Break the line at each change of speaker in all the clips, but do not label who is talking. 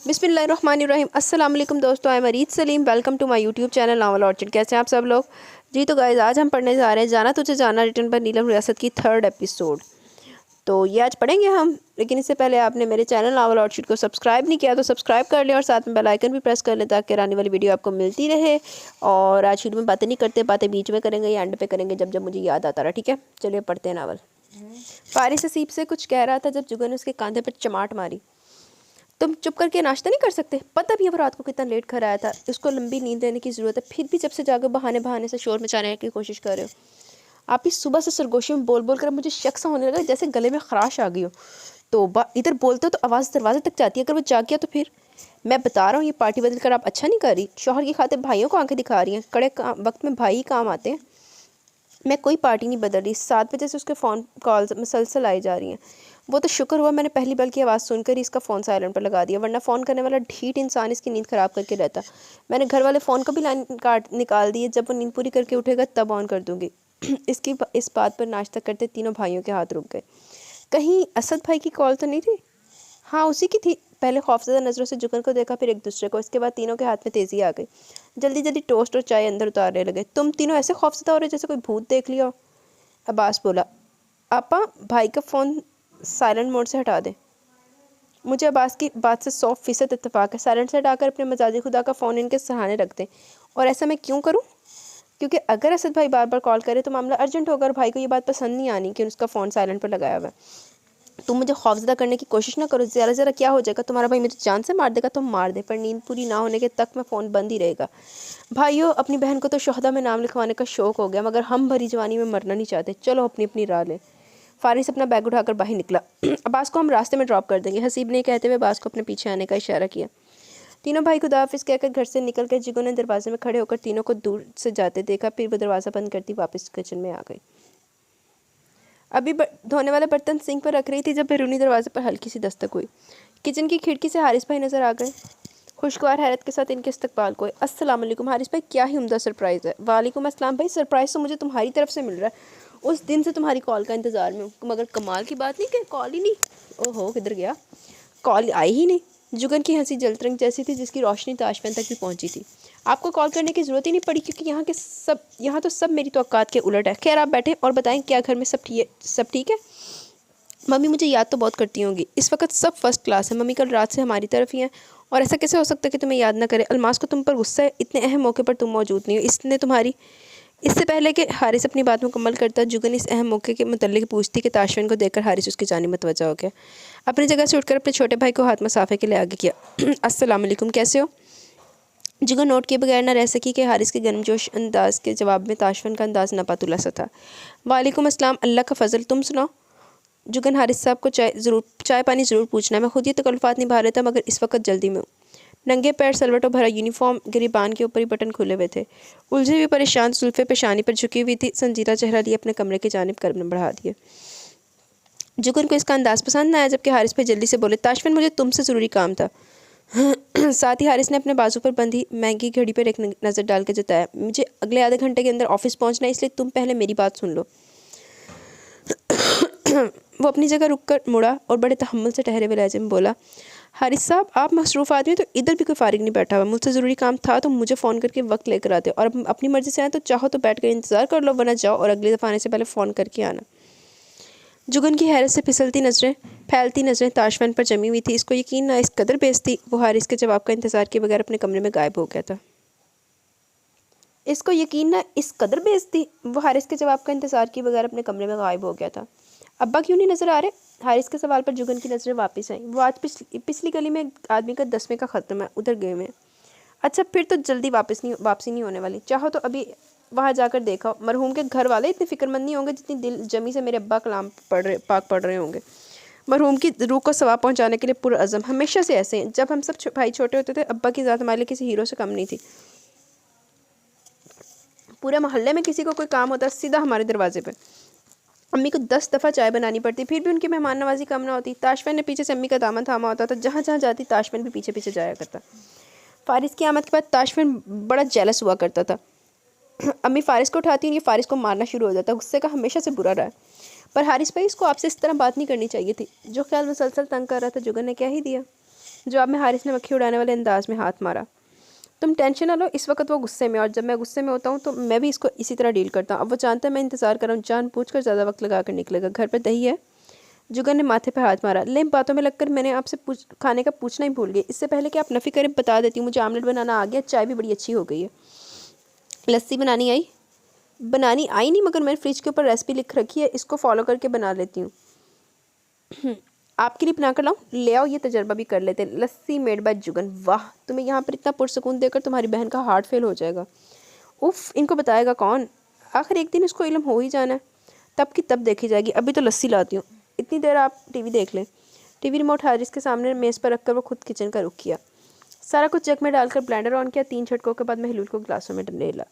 बिस्मिल्लाहिर्रहमानिर्रहीम। अस्सलाम वालेकुम दोस्तों, I am Areed Saleem. Welcome to my YouTube channel Novel Orchid. कैसे हैं आप सब लोग? जी तो गाइस, आज हम पढ़ने जा रहे हैं जाना तुझे जाना रिटर्न पर नीलम रियासत की 3rd एपिसोड। तो ये आज पढ़ेंगे हम, लेकिन इससे पहले आपने मेरे चैनल नावल ऑर्चिड को सब्सक्राइब नहीं किया तो सब्सक्राइब कर लें और साथ में बेल आइकन भी प्रेस कर लें ताकि आने वाली वीडियो आपको मिलती रहे। और आज शुरू में बातें नहीं करते, बातें बीच में करेंगे या एंड पे करेंगे जब जब मुझे याद आता रहा। ठीक है, चलिए पढ़ते हैं नावल। फारिस हसीब से कुछ कह रहा था जब जुगन ने उसके कंधे पर चमाट मारी। तुम चुप करके नाश्ता नहीं कर सकते? पता भी है वो रात को कितना लेट घर आया था, उसको लंबी नींद लेने की ज़रूरत है, फिर भी जब से जाकर बहाने बहाने से शोर मचाने की कोशिश कर रहे हो। आप इस सुबह से सरगोशी में बोल बोल कर मुझे शक सा होने लगा, जैसे गले में खराश आ गई हो। तो इधर बोलते हो तो आवाज़ दरवाजे तक जाती है, अगर वो जाग गया तो फिर? मैं बता रहा हूँ, ये पार्टी बदल कर आप अच्छा नहीं कर रही। शौहर की खातिर भाइयों को आंखें दिखा रही हैं, कड़े वक्त में भाई ही काम आते हैं। मैं कोई पार्टी नहीं बदल रही। 7 बजे से उसके फ़ोन कॉल्स मुसलसल आई जा रही हैं। वो तो शुक्र हुआ मैंने पहली बल की आवाज़ सुनकर ही इसका फ़ोन साइलेंट पर लगा दिया, वरना फ़ोन करने वाला ढीठ इंसान इसकी नींद ख़राब करके रहता। मैंने घर वाले फ़ोन को भी लाइन काट निकाल दी है, जब वो नींद पूरी करके उठेगा तब ऑन कर दूँगी। इस बात पर नाश्ता करते तीनों भाइयों के हाथ रुक गए। कहीं असद भाई की कॉल तो नहीं थी? हाँ, उसी की थी। पहले खौफज़दा नज़रों से जुगन को देखा, फिर एक दूसरे को। इसके बाद तीनों के हाथ में तेज़ी आ गई। जल्दी जल्दी टोस्ट और चाय अंदर उतारने लगे। तुम तीनों ऐसे खौफज़दा हो रहे जैसे कोई भूत देख लिया हो। अब्बास बोला, आपा भाई का फ़ोन साइलेंट मोड से हटा दे। मुझे अब्बास की बात से 100% इत्तेफाक है। साइलेंट से हटाकर अपने मजाजी खुदा का फ़ोन इनके सराहने रख दें। और ऐसा मैं क्यों करूं? क्योंकि अगर असद भाई बार बार कॉल करे तो मामला अर्जेंट होगा और भाई को ये बात पसंद नहीं आनी कि उसका फ़ोन साइलेंट पर लगाया हुआ है। तुम मुझे खौफज़दा करने की कोशिश ना करो। ज़रा ज़रा क्या हो जाएगा, तुम्हारा भाई मुझे जान से मार देगा तो मार दे, पर नींद पूरी ना होने के तक मैं फ़ोन बंद ही रहेगा। भाइयों, अपनी बहन को तो शोहदा में नाम लिखवाने का शौक़ हो गया, मगर हम भरी जवानी में मरना नहीं चाहते। चलो अपनी अपनी राह लें। फारिस अपना बैग उठाकर बाहर निकला। अब्बास को हम रास्ते में ड्रॉप कर देंगे, हसीब ने कहते हुए अब्बास को अपने पीछे आने का इशारा किया। तीनों भाई खुदा हाफिज़ कहकर घर से निकल कर जिगो ने दरवाजे में खड़े होकर तीनों को दूर से जाते देखा, फिर वो दरवाज़ा बंद करती वापस किचन में आ गई। अभी धोने वाले बर्तन सिंक पर रख रही थी जब बैरूनी दरवाजे पर हल्की सी दस्तक हुई। किचन की खिड़की से हारिस भाई नजर आ गए। खुशगवार हैरत के साथ इनके इस्तकबाल को। अस्सलाम वालेकुम हारिस भाई, क्या ही उम्दा सरप्राइज़ है। वालेकुम अस्सलाम भाई, सरप्राइज़ तो मुझे तुम्हारी तरफ से मिल रहा है। उस दिन से तुम्हारी कॉल का इंतज़ार में हूँ, मगर कमाल की बात नहीं कि कॉल ही नहीं। ओहो, किधर गया? कॉल आई ही नहीं। जुगन की हंसी जलतरंग जैसी थी, जिसकी रोशनी ताशफैन तक भी पहुंची थी। आपको कॉल करने की ज़रूरत ही नहीं पड़ी, क्योंकि यहाँ तो सब मेरी तवक्कात के उलट है। खैर, आप बैठे और बताएं, क्या घर में सब ठीक है? मम्मी मुझे याद तो बहुत करती होंगी। इस वक्त सब फर्स्ट क्लास है। मम्मी कल रात से हमारी तरफ ही हैं, और ऐसा कैसे हो सकता है कि तुम्हें याद ना करे? अलमास को तुम पर गुस्सा है, इतने अहम मौके पर तुम मौजूद नहीं हो। इसने तुम्हारी इससे पहले कि हारिस अपनी बात मुकम्मल करता, जुगन इस अहम मौके के मुतल्लिक पूछती कि ताशफिन को देखकर हारिस उसकी जानिब मुतवज्जा हो गया। अपनी जगह से उठकर अपने छोटे भाई को हाथ मसाफे के लिए आगे किया। अस्सलाम वालेकुम, कैसे हो? जुगन नोट किए बगैर न रह सकी कि हारिस के गर्मजोश अंदाज के जवाब में ताशफिन का अंदाज नपातुला सा था। वालेकुम अस्सलाम, अल्लाह का फजल, तुम सुनाओ? जुगन, हारिस साहब को चाय पानी ज़रूर पूछना है। मैं खुद ही तकल्लुफ़ात निभा रहा था, मगर इस वक्त जल्दी में हूँ। नंगे पैर सलवटों भरा यूनिफॉर्म गिरिबान के ऊपर ही बटन खुले हुए थे। उलझी हुई परेशान जुल्फ़े पेशानी पर झुकी हुई थी। संजीदा चेहरा लिए अपने कमरे की जानिब कदम बढ़ा दिए। जुगन को इसका अंदाज़ पसंद न आया, जबकि हारिस भाई जल्दी से बोले, ताशफिन मुझे तुमसे ज़रूरी काम था। साथ ही हारिस ने अपने बाजू पर बंधी महंगी घड़ी पर एक नज़र डाल के जताया, मुझे अगले आधे घंटे के अंदर ऑफिस पहुंचना है, इसलिए तुम पहले मेरी बात सुन लो। वो अपनी जगह रुककर मुड़ा और बड़े तहम्मुल से ठहरे हुए लहजे में बोला, हारिस साहब, आप मसरूफ़ आदमी, तो इधर भी कोई फारिग नहीं बैठा हुआ। मुझसे ज़रूरी काम था तो मुझे फ़ोन करके वक्त लेकर आते, और अब अपनी मर्ज़ी से आए तो चाहो तो बैठ कर इंतज़ार कर लो, वरना जाओ और अगली दफ़ा आने से पहले फ़ोन करके आना। जुगन की हैरत से फैलती नज़रें ताशफिन पर जमी हुई थी। इसको यकीन ना इस कदर बेइज्जती, वो हारिस के जवाब का इंतज़ार किए बगैर अपने कमरे में गायब हो गया था। इसको यकीन ना इस कदर बेइज्जती, वो हारिस के जवाब का इंतज़ार किए बगैर अपने कमरे में गायब हो गया था। अब्बा क्यों नहीं नज़र आ रहे? हारिस के सवाल पर जुगन की नज़रें वापस आईं। वो आज पिछली गली में एक आदमी का 10वें का ख़त्म है, उधर गए हुए हैं। अच्छा, फिर तो जल्दी वापसी नहीं होने वाली। चाहो तो अभी वहाँ जाकर देखो। मरहूम के घर वाले इतने फ़िक्रमंद नहीं होंगे जितनी दिल जमी से मेरे अब्बा कलाम पढ़ रहे होंगे। मरहूम की रूह को सवाब पहुँचाने के लिए पुरअज़म हमेशा से ऐसे हैं। जब हम सब भाई छोटे होते थे, अब्बा की ज़ात हमारे लिए किसी हीरो से कम नहीं थी। पूरे मोहल्ले में किसी को कोई काम होता, सीधा हमारे दरवाजे पर। अम्मी को 10 दफ़ा चाय बनानी पड़ती, फिर भी उनकी मेहमान नवाजी कम ना होती। ताशफिन ने पीछे से अम्मी का दामन थामा होता था। जहाँ जहाँ जाती ताशफिन भी पीछे पीछे जाया करता। फारिस की आमद के बाद ताशफिन बड़ा जेलस हुआ करता था। अम्मी फारिस को उठाती और ये फारिस को मारना शुरू हो जाता। गुस्से का हमेशा से बुरा रहा है। पर हारिस भाई, इसको आपसे इस तरह बात नहीं करनी चाहिए थी। जो ख्याल मुसलसल तंग कर रहा था, जुगन ने कह ही दिया। जवाब में हारिस ने मक्खी उड़ाने वाले अंदाज में हाथ मारा। तुम टेंशन ना लो, इस वक्त वो गुस्से में, और जब मैं गुस्से में होता हूँ तो मैं भी इसको इसी तरह डील करता हूँ। अब वो जानता है मैं इंतज़ार कर रहा हूँ, जानबूझकर ज़्यादा वक्त लगा कर निकलेगा। घर पर दही है? जुगन ने माथे पर हाथ मारा। ले, बातों में लगकर मैंने आपसे खाने का पूछना ही भूल गई। इससे पहले कि आप नफ़ी करें बता देती हूँ, मुझे आमलेट बनाना आ गया, चाय भी बड़ी अच्छी हो गई है। लस्सी बनानी आई? बनानी आई नहीं, मगर मैंने फ्रिज के ऊपर रेसिपी लिख रखी है, इसको फॉलो करके बना लेती हूँ। आपके लिए बना कर लाऊं? ले आओ, ये तजर्बा भी कर लेते हैं। लस्सी मेड बाय जुगन। वाह, तुम्हें यहाँ पर इतना पुरसकून देकर तुम्हारी बहन का हार्ट फेल हो जाएगा। उफ, इनको बताएगा कौन? आखिर एक दिन इसको इल्म हो ही जाना है, तब की तब देखी जाएगी। अभी तो लस्सी लाती हूँ, इतनी देर आप टीवी देख लें। टीवी रिमोट हारिस के सामने मेज़ पर रखकर वो खुद किचन का रुख किया। सारा कुछ जग में डालकर ब्लेंडर ऑन किया। 3 झटकों के बाद महलूल को गिलासों में डाला।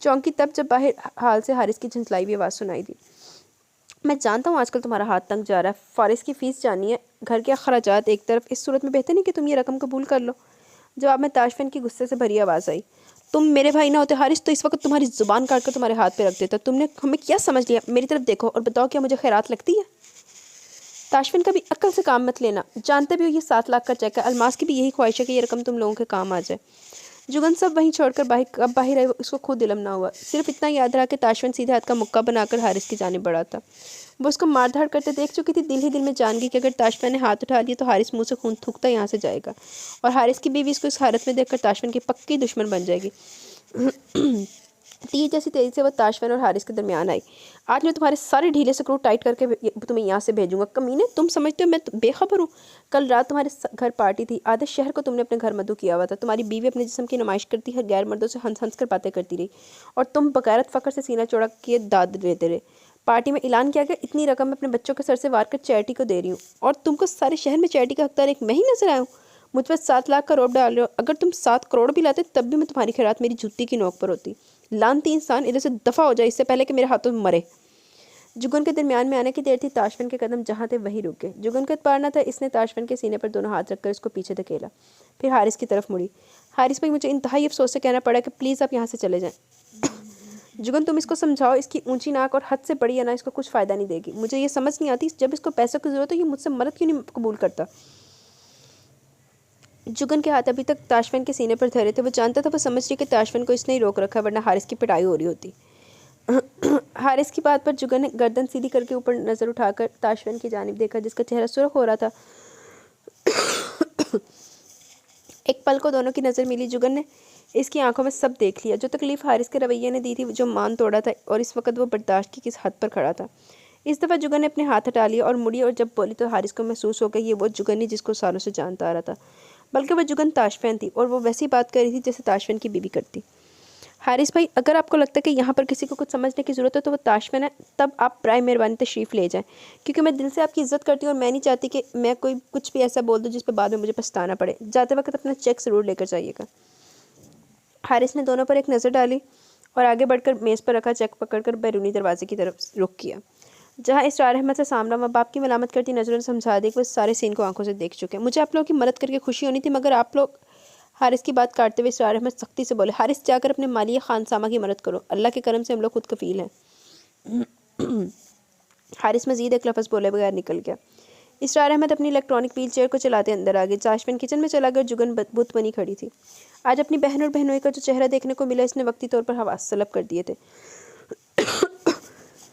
चौंकी तब जब बाहर हाल से हारिस की झंझलाई हुई आवाज़ सुनाई दी। मैं जानता हूँ आजकल तुम्हारा हाथ तंग जा रहा है, फारिस की फ़ीस जानी है, घर के अखराजात एक तरफ। इस सूरत में बेहतर नहीं कि तुम ये रकम कबूल कर लो। जवाब में ताशफिन की गुस्से से भरी आवाज़ आई। तुम मेरे भाई ना होते हारिस तो इस वक्त तुम्हारी ज़ुबान काट कर तुम्हारे हाथ पे रख देता। तुमने हमें क्या समझ लिया? मेरी तरफ देखो और बताओ, क्या मुझे खैरात लगती है? ताशफिन, कभी अक्ल से काम मत लेना। जानते भी हो ये 7 लाख का चेक है। अलमास की भी यही ख्वाहिश है कि ये रकम तुम लोगों के काम आ जाए। जुगन सब वहीं छोड़कर कब बाहर आए उसको खुद इल्म ना हुआ। सिर्फ इतना याद रहा कि ताशफिन सीधे हाथ का मुक्का बनाकर हारिस की जानिब बढ़ा था। वो उसको मारधाड़ करते देख चुकी थी। दिल ही दिल में जान गई कि अगर ताशफिन ने हाथ उठा दिया तो हारिस मुंह से खून थूकता यहाँ से जाएगा, और हारिस की बीवी इसको इस हालत में देखकर ताशफिन की पक्की दुश्मन बन जाएगी। तीर जैसी तेजी से वो ताशफिन और हारिस के दरमियान आई। आज मैं तुम्हारे सारे ढीले स्क्रू टाइट करके तुम्हें यहाँ से भेजूंगा। कमीने, तुम समझते हो मैं बेखबर हूँ? कल रात तुम्हारे घर पार्टी थी। आधे शहर को तुमने अपने घर मधु किया हुआ था। तुम्हारी बीवी अपने जिस्म की नुमाइश करती है, गैर मर्दों से हंस हंस कर बातें करती रही, और तुम बगैरत फ़ख्र से सीना चौड़ा किए दाद देते रहे। पार्टी में ऐलान किया गया इतनी रकम मैं अपने बच्चों के सर से वार कर चैरिटी को दे रही हूँ, और तुमको सारे शहर में चैरिटी का हकदार एक मैं ही नजर आया हूँ। मुझ पर 7 लाख का रोब डाल रहे हो। अगर तुम 7 करोड़ भी लाते तब भी मैं तुम्हारी खैरात मेरी जूती की नोक पर होती। लानती इंसान, इधर से दफ़ा हो जाए इससे पहले कि मेरे हाथों में मरे। जुगन के दरमियान में आने की देर थी। ताशफिन के कदम जहाँ थे वहीं रुक गए। जुगन का इतबार न था। इसने ताशफिन के सीने पर दोनों हाथ रखकर इसको पीछे धकेला, फिर हारिस की तरफ मुड़ी। हारिस भाई, मुझे इंतहाई अफसोस से कहना पड़ा कि प्लीज़ आप यहाँ से चले जाएं। जुगन, तुम इसको समझाओ, इसकी ऊंची नाक और हद से बड़ी है ना, इसको कुछ फ़ायदा नहीं देगी। मुझे ये समझ नहीं आती, जब इसको पैसों की ज़रूरत हो ये मुझसे मदद क्यों नहीं कबूल करता। जुगन के हाथ अभी तक ताशफिन के सीने पर धरे थे। वो जानता था, वो समझ रही कि ताशफिन को इसने ही रोक रखा, वरना हारिस की पिटाई हो रही होती। हारिस की बात पर जुगन ने गर्दन सीधी करके ऊपर नज़र उठाकर ताशफिन की जानिब देखा, जिसका चेहरा सुर्ख हो रहा था। एक पल को दोनों की नज़र मिली। जुगन ने इसकी आंखों में सब देख लिया। जो तकलीफ़ हारिस के रवैये ने दी थी, जो मान तोड़ा था, और इस वक्त वो बर्दाश्त की किस हद पर खड़ा था। इस दफ़ा जुगन ने अपने हाथ हटा लिया और मुड़ी, और जब बोली तो हारिस को महसूस हो गया ये वो जुगन नहीं जिसको सालों से जानता आ रहा था, बल्कि वह जुगन ताशफिन थी, और वो वैसी बात कर रही थी जैसे ताशफिन की बीवी करती। हारिस भाई, अगर आपको लगता है कि यहाँ पर किसी को कुछ समझने की ज़रूरत है तो वो ताशफिन है, तब आप बराए मेहरबानी तशरीफ़ ले जाएं, क्योंकि मैं दिल से आपकी इज़्ज़त करती हूँ और मैं नहीं चाहती कि मैं कोई कुछ भी ऐसा बोल दूँ जिस पर बाद में मुझे पछताना पड़े। जाते वक्त अपना चेक ज़रूर लेकर जाइएगा। हारिस ने दोनों पर एक नज़र डाली और आगे बढ़कर मेज़ पर रखा चेक पकड़कर बैरूनी दरवाजे की तरफ रुख किया, जहाँ इसरार अहमद से सामना माँ बाप की मलामत करती नज़रों ने समझा दी कि वो सारे सीन को आंखों से देख चुके हैं। मुझे आप लोगों की मदद करके खुशी होनी थी, मगर आप लोग। हारिस की बात काटते हुए इसरार अहमद सख्ती से बोले। हारिस, जाकर अपने मालिया खानसामा की मदद करो, अल्लाह के करम से हम लोग खुद कफील हैं। हारिस मजीद एक लफ्ज़ बोले बगैर निकल गया। इसरार अहमद अपनी इलेक्ट्रॉनिक व्हील चेयर को चलाते अंदर आ गए। ताशफिन किचन में चला गया। जुगन बुत बनी खड़ी थी। आज अपनी बहन और बहनोई का जो चेहरा देखने को मिला, इसने वक्ती तौर पर हवास तलब कर दिए थे।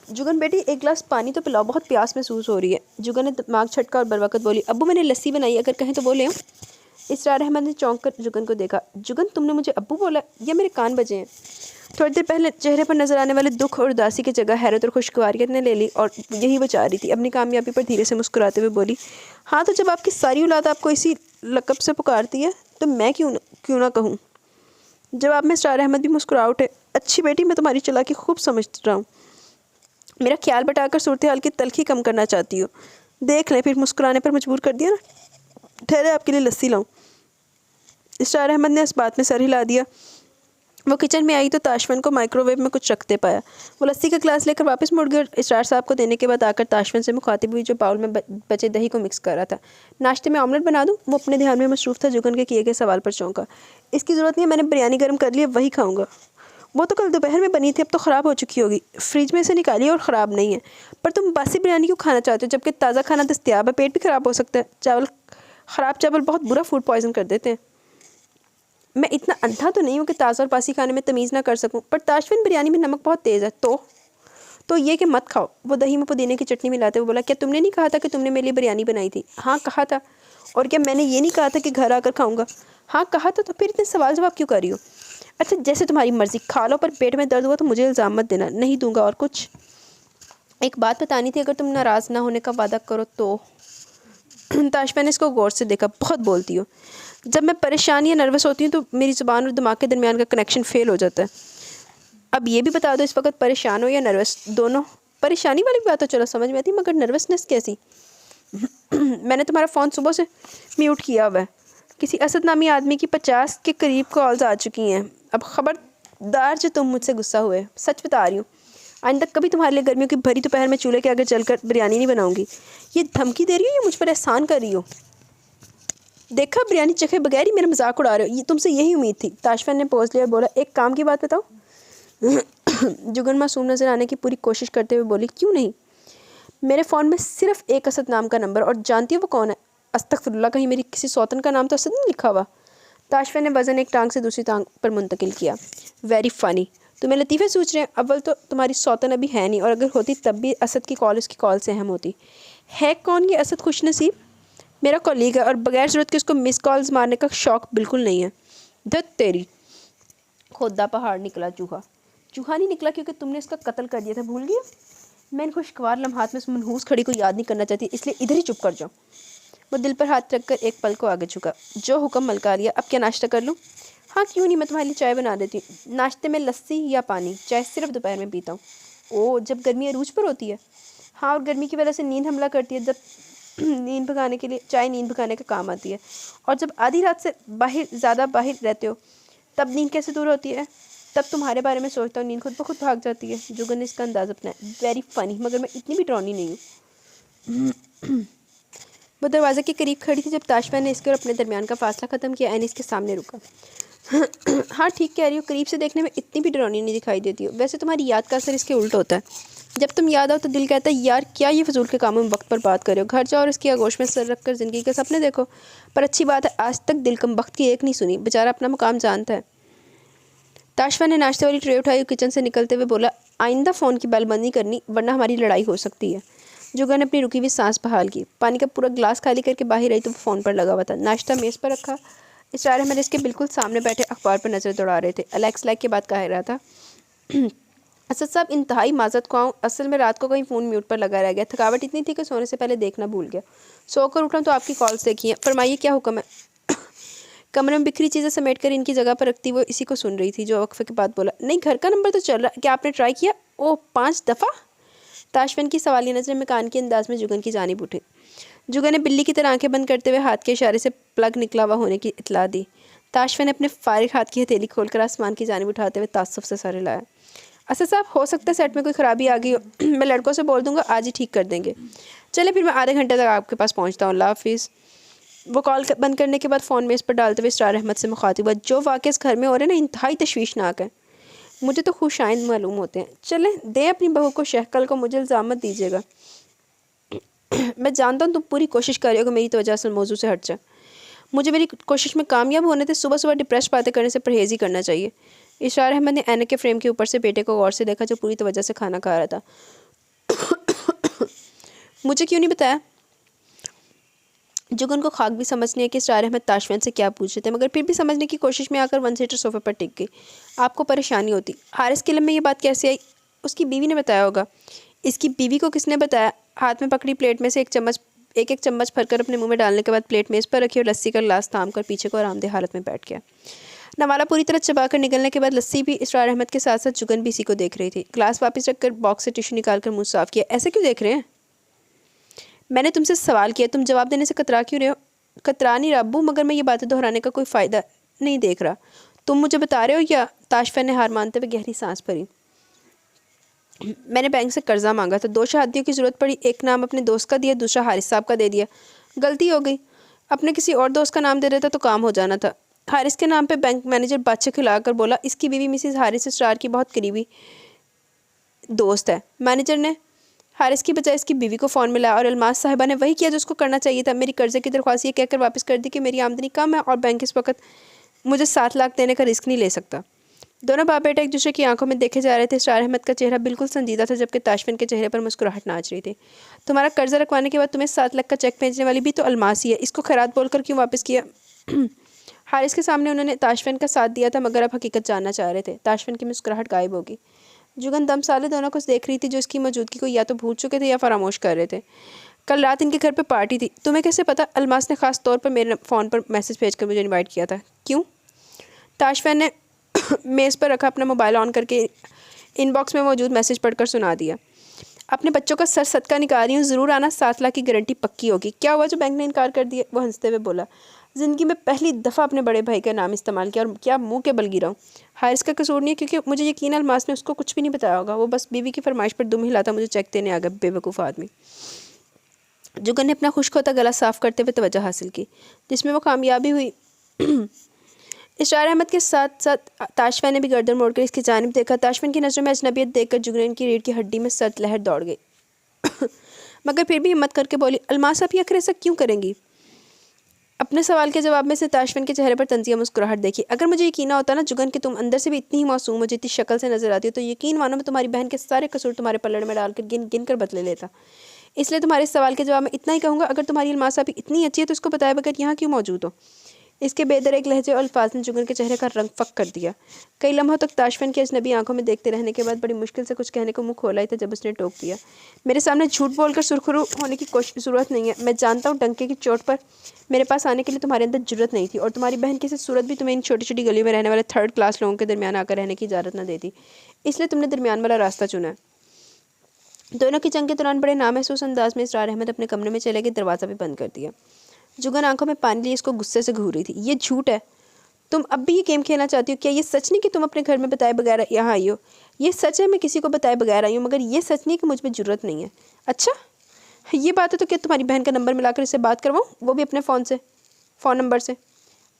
जुगन बेटी, एक गिलास पानी तो पिलाओ, बहुत प्यास महसूस हो रही है। जुगन ने दिमाग छटका और बरवकत बोली, अब्बू मैंने लस्सी बनाई, अगर कहें तो बोले। इसरार अहमद ने चौंक कर जुगन को देखा। जुगन, तुमने मुझे अब्बू बोला? या मेरे कान बजे हैं? थोड़ी देर पहले चेहरे पर नजर आने वाले दुख और उदासी की जगह हैरत और खुशगवारियत ने ले ली, और यही वो चाह रही थी। अपनी कामयाबी पर धीरे से मुस्कुराते हुए बोली, हाँ तो जब आपकी सारी औलाद आपको इसी लक़ब से पुकारती है तो मैं क्यों ना कहूँ। जवाब में इसरार अहमद भी मुस्कुरा उठे। अच्छी बेटी, मैं तुम्हारी चालाकी खूब समझ रहा हूँ। मेरा ख्याल बटाकर सूरत हाल की तलखी कम करना चाहती हो। देख लें, फिर मुस्कुराने पर मजबूर कर दिया ना। ठहरे, आपके लिए लस्सी लाऊं? इसरार अहमद ने इस बात में सर हिला दिया। वो किचन में आई तो ताशफिन को माइक्रोवेव में कुछ रखते पाया। वो लस्सी का ग्लास लेकर वापस मुड़ गई और इसरार साहब को देने के बाद आकर ताशफिन से मुखातिब हुई, जो बाउल में बचे दही को मिक्स कर रहा था। नाश्ते में ऑमलेट बना दूँ? वो अपने ध्यान में मसरूफ़ था। जुगन के किए गए सवाल पर चौंका। इसकी ज़रूरत नहीं है, मैंने बिरयानी गर्म कर ली है, वही खाऊँगा। वो तो कल दोपहर में बनी थी, अब तो ख़राब हो चुकी होगी। फ्रिज में से निकाली और ख़राब नहीं है। पर तुम बासी बिरयानी क्यों खाना चाहते हो, जबकि ताज़ा खाना दस्तयाब है? पेट भी ख़राब हो सकता है। चावल ख़राब चावल बहुत बुरा फूड पॉइज़न कर देते हैं। मैं इतना अंधा तो नहीं हूँ कि ताज़ा और बासी खाने में तमीज़ ना कर सकूँ, पर ताशफिन बिरयानी में नमक बहुत तेज़ है। तो ये कि मत खाओ। वो दही में पुदीने की चटनी मिलाते हुए बोला, क्या तुमने नहीं कहा था कि तुमने मेरे लिए बिरयानी बनाई थी? हाँ कहा था। और क्या मैंने ये नहीं कहा था कि घर आकर खाऊंगा? हाँ कहा था। तो फिर इतने सवाल जवाब क्यों कर रही हो? अच्छा जैसे तुम्हारी मर्ज़ी, खा लो, पर पेट में दर्द हुआ तो मुझे इल्ज़ाम मत देना। नहीं दूंगा। और कुछ एक बात बतानी थी, अगर तुम नाराज़ ना होने का वादा करो तो। ताशफिन ने इसको गौर से देखा। बहुत बोलती हो। जब मैं परेशान या नर्वस होती हूँ तो मेरी ज़ुबान और दिमाग के दरमियान का कनेक्शन फेल हो जाता है। अब ये भी बता दो, इस वक्त परेशान हो या नर्वस? दोनों। परेशानी वाली बात तो चलो समझ में आती, मगर नर्वसनेस कैसी? मैंने तुम्हारा फ़ोन सुबह से म्यूट किया हुआ है। किसी असद नामी आदमी की 50 के करीब कॉल्स आ चुकी हैं। अब ख़बरदार जो तुम मुझसे गुस्सा हुए, सच बता रही हूँ, आइंदा कभी तुम्हारे लिए गर्मियों की भरी दोपहर में चूल्हे के आगे चलकर बिरयानी नहीं बनाऊंगी। ये धमकी दे रही हो या मुझ पर एहसान कर रही हो? देखा, बिरयानी चखे बगैर ही मेरा मजाक उड़ा रहे हो। ये तुमसे यही उम्मीद थी। ताशफिन ने पहुँच लिया और बोला, एक काम की बात बताओ। जुगन मासूम नज़र आने की पूरी कोशिश करते हुए बोली, क्यों नहीं? मेरे फ़ोन में सिर्फ एक असद नाम का नंबर, और जानती हो वो कौन है? अस्तगफिरुल्लाह, कहीं मेरी किसी सौतन का नाम तो असद नहीं लिखा हुआ? ताशफिन ने वज़न एक टांग से दूसरी टांग पर मुंतकिल किया। Very funny. तुम्हें लतीफ़े सोच रहे हैं? अव्वल तो तुम्हारी सौतन अभी है नहीं, और अगर होती तब भी असद की कॉल उसकी कॉल से अहम होती। है कौन ये असद खुशनसीब? मेरा कॉलीग है, और बगैर ज़रूरत के उसको मिस कॉल्स मारने का शौक़ बिल्कुल नहीं है। धत तेरी। खोदा पहाड़ निकला चूहा। चूहा नहीं निकला क्योंकि तुमने इसका कत्ल कर दिया था, भूल गया? मैं इन खुशगवार लम्हात में उस मनहूस खड़ी को याद नहीं करना चाहती, इसलिए इधर ही चुप कर जाओ। वो दिल पर हाथ रखकर एक पल को आगे झुका। जो हुक्म मलका लिया। अब क्या नाश्ता कर लूँ? हाँ क्यों नहीं, मैं तुम्हारे लिए चाय बना देती हूँ। नाश्ते में लस्सी या पानी? चाय सिर्फ दोपहर में पीता हूँ। ओह, जब गर्मी अरूज पर होती है? हाँ, और गर्मी की वजह से नींद हमला करती है। जब नींद भगाने के लिए चाय नींद भगाने का काम आती है। और जब आधी रात से ज़्यादा बाहर रहते हो तब नींद कैसे दूर होती है? तब तुम्हारे बारे में सोचता हूँ, नींद खुद ब खुद भाग जाती है। जुगन ने इसका अंदाज़ अपनाया। वेरी फ़नी, मगर मैं इतनी भी डरौनी नहीं हूँ। वो दरवाज़े के करीब खड़ी थी जब ताशफिन ने इसके और अपने दरमियान का फासला ख़त्म किया। एनी इसके सामने रुका। हाँ ठीक कह रही हो, करीब से देखने में इतनी भी डरौनी नहीं दिखाई देती हो। वैसे तुम्हारी याद का असर इसके उल्ट होता है। जब तुम याद आओ तो दिल कहता है, यार क्या ये फजूल के कामों में वक्त पर बात कर रहे हो? घर जाओ और इसकी आगोश में सर रख कर ज़िंदगी के सपने देखो। पर अच्छी बात है, आज तक दिल कम वक्त की एक नहीं सुनी। बेचारा अपना मुकाम जानता है। ताशफिन ने नाश्ते वाली ट्रे उठाई और किचन से निकलते हुए बोला, आइंदा फ़ोन की बेल बंद नहीं करनी, वरना हमारी लड़ाई हो सकती है। जुगन ने अपनी रुकी हुई सांस बहाल की। पानी का पूरा ग्लास खाली करके बाहर आई तो वो फ़ोन पर लगा हुआ था। नाश्ता मेज़ पर रखा। इसरार अहमद इसके बिल्कुल सामने बैठे अखबार पर नज़र दौड़ा रहे थे। अलेक्स लाइक के बाद कह रहा था, असद साहब इंतहाई माजरत ख्वाह, असल में रात को कहीं फ़ोन म्यूट पर लगा रह गया। थकावट इतनी थी कि सोने से पहले देखना भूल गया। सोकर उठा तो आपकी कॉल्स देखी हैं। फरमाइए क्या हुक्म है? कमरे में बिखरी चीज़ें समेट कर इनकी जगह पर रखती वो इसी को सुन रही थी, जो वक्फे के बाद बोला, नहीं घर का नंबर तो चल रहा, क्या आपने ट्राई किया? ओह 5 दफ़ा? ताशफिन की सवालिया नज़र में कान के अंदाज में जुगन की जानिब उठी। जुगन ने बिल्ली की तरह आंखें बंद करते हुए हाथ के इशारे से प्लग निकला हुआ होने की इतला दी। ताशफिन ने अपने फारिग हाथ की हथेली खोलकर आसमान की जानिब उठाते हुए तासुफ से सर हिलाया। असद साहब, हो सकता है सेट में कोई ख़राबी आ गई हो। मैं लड़कों से बोल दूँगा, आज ही ठीक कर देंगे। चले फिर मैं आधे घंटे तक आपके पास पहुँचता हूँ। अल्लाह हाफिज़। वो कॉल बंद करने के बाद फ़ोन मेज़ पर डालते हुए इसरार अहमद से मुखातिब हुआ, जो वाक़े इस घर में हो रहे हैं ना, इंतहाई तशवीशनाक है। मुझे तो खुशाइंद मालूम होते हैं। चलें दें अपनी बहू को शह, कल को मुझे इल्ज़ाम मत दीजिएगा। मैं जानता हूँ तुम पूरी कोशिश कर रहे हो कि मेरी तवज्जो असल मौजू से हट जाए। मुझे मेरी कोशिश में कामयाब होने से सुबह सुबह डिप्रेस बातें करने से परहेज़ ही करना चाहिए। इसरार अहमद ने ऐनक के फ्रेम के ऊपर से बेटे को गौर से देखा, जो पूरी तवज्जो से खाना खा रहा था। मुझे क्यों नहीं बताया? जुगन को खाक भी समझनी है कि इसरार अहमद ताशफिन से क्या पूछ रहे थे, मगर फिर भी समझने की कोशिश में आकर 1 सीटर सोफे पर टिक गई। आपको परेशानी होती, हारिस के में ये बात कैसे आई? उसकी बीवी ने बताया होगा। इसकी बीवी को किसने बताया? हाथ में पकड़ी प्लेट में से एक चम्मच भरकर अपने मुंह में डालने के बाद प्लेट मेज़ पर रखी और लस्सी का गिलास थाम कर पीछे को आरामदेह हालत में बैठ गया। नवाला पूरी तरह चबा कर निकलने के बाद लस्सी भी इसरार अहमद के साथ साथ जुगन भी इसी को देख रही थी। गिलास वापस रखकर बॉक्स से टिश्यू निकाल कर मुँह साफ़ किया। ऐसे क्यों देख रहे हैं? मैंने तुमसे सवाल किया, तुम जवाब देने से कतरा क्यों रहे हो? कतरा नहीं रब्बू, मगर मैं ये बातें दोहराने का कोई फ़ायदा नहीं देख रहा। तुम मुझे बता रहे हो या? ताशफिन ने हार मानते हुए गहरी सांस भरी। मैंने बैंक से कर्जा मांगा था, 2 शादियों की ज़रूरत पड़ी। एक नाम अपने दोस्त का दिया, दूसरा हारिस साहब का दे दिया। गलती हो गई, अपने किसी और दोस्त का नाम दे देता तो काम हो जाना था। हारिस के नाम पे बैंक मैनेजर बादशाह खिलाकर बोला, इसकी बीवी मिसिस हारिस इसरार की बहुत करीबी दोस्त है। मैनेजर ने हारिस की बजाय इसकी बीवी को फ़ोन मिला और अलमास साहिबा ने वही किया जो उसको करना चाहिए था। मेरी कर्जे की दरख्वास्त ये कहकर वापस कर दी कि मेरी आमदनी कम है और बैंक इस वक्त मुझे 7 लाख देने का रिस्क नहीं ले सकता। दोनों बाप बेटा एक दूसरे की आंखों में देखे जा रहे थे। इसरार अहमद का चेहरा बिल्कुल संजीदा था जबकि ताशफिन के चेहरे पर मुस्कुराहट नाच रही थी। तुम्हारा कर्जा रखवाने के बाद तुम्हें 7 लाख का चेक भेजने वाली भी तो अलमास ही है, इसको खैरात बोलकर क्यों वापस किया? हारिस के सामने उन्होंने ताशफिन का साथ दिया था मगर अब हकीकत जानना चाह रहे थे। ताशफिन की मुस्कुराहट गायब होगी। जुगन दम साले दोनों को देख रही थी जो इसकी मौजूदगी को या तो भूल चुके थे या फरामोश कर रहे थे। कल रात इनके घर पे पार्टी थी, तुम्हें कैसे पता? अलमास ने खास तौर पर मेरे फ़ोन पर मैसेज भेजकर मुझे इनवाइट किया था। क्यों? ताशफिन ने मेज़ पर रखा अपना मोबाइल ऑन करके इनबॉक्स में मौजूद मैसेज पढ़कर सुना दिया। अपने बच्चों का सर सदका निकाल रही हूँ, ज़रूर आना, 7 लाख की गारंटी पक्की होगी। क्या हुआ जो बैंक ने इनकार कर दिया? वो हंसते हुए बोला, ज़िंदगी में पहली दफ़ा अपने बड़े भाई का नाम इस्तेमाल किया और क्या मुंह के बल गिरा हूँ। हारिस का कसूर नहीं है क्योंकि मुझे यकीन अलमास ने उसको कुछ भी नहीं बताया होगा। वो बस बीवी की फरमाइश पर दुम हिलाता मुझे चेक देने आ गया, बेवकूफ़ आदमी। जुगन ने अपना खुश्क होता गला साफ़ करते हुए तवज्जो हासिल की जिसमें वो कामयाबी हुई। इसरार अहमद के साथ साथ ताशफिन ने भी गर्दन मोड़कर इसकी जानिब देखा। ताशफिन की नज़रों में अजनबियत देखकर जुगन की रीढ़ की हड्डी में सर्द लहर दौड़ गई। मगर फिर भी हिम्मत करके बोली, अलमास आप ये आखिर ऐसा क्यों करेंगी? अपने सवाल के जवाब में से ताशफिन के चेहरे पर तंजिया मुस्कुराहट देखी। अगर मुझे यकीन होता ना जुगन कि तुम अंदर से भी इतनी ही मासूम हो जितनी शक्ल से नजर आती हो तो यकीन मानो मैं तुम्हारी बहन के सारे कसूर तुम्हारे पलड़े में डालकर गिन गिन कर बदले लेता। इसलिए तुम्हारे सवाल के जवाब में इतना ही कहूँगा, अगर तुम्हारी अलमास अभी इतनी अच्छी है तो उसको बताए बगैर यहाँ क्यों मौजूद हो? इसके बेदर एक लहजे और अल्फाज ने जुगन के चेहरे का रंग फक कर दिया। कई लम्हों तक ताशफिन की अजनबी आंखों में देखते रहने के बाद बड़ी मुश्किल से कुछ कहने को मुंह खोला ही था जब उसने टोक दिया, मेरे सामने झूठ बोलकर सुरखरू होने की कोशिश ज़रूरत नहीं है। मैं जानता हूँ डंके की चोट पर मेरे पास आने के लिए तुम्हारे अंदर जरूरत नहीं थी और तुम्हारी बहन किसी सूरत भी तुम्हें इन छोटी छोटी गलियों में रहने वाले 3rd क्लास लोगों के दरमियान आकर रहने की इजाज़त न देती, इसलिए तुमने दरमियान वाला रास्ता चुना है। दोनों की जंग के दौरान बड़े नामहसूस अंदाज में इसरार अहमद अपने कमरे में चले गए, दरवाज़ा भी बंद कर दिया। जुगन आंखों में पानी लिए इसको गुस्से से घूर रही थी। ये झूठ है, तुम अब भी ये गेम खेलना चाहती हो? क्या ये सच नहीं कि तुम अपने घर में बताए बगैर यहाँ आई हो? ये सच है मैं किसी को बताए बगैर आई हूँ, मगर ये सच नहीं कि मुझ में ज़रूरत नहीं है। अच्छा ये बात है तो क्या तुम्हारी बहन का नंबर मिलाकर इससे बात करवाऊँ, वो भी अपने फ़ोन नंबर से?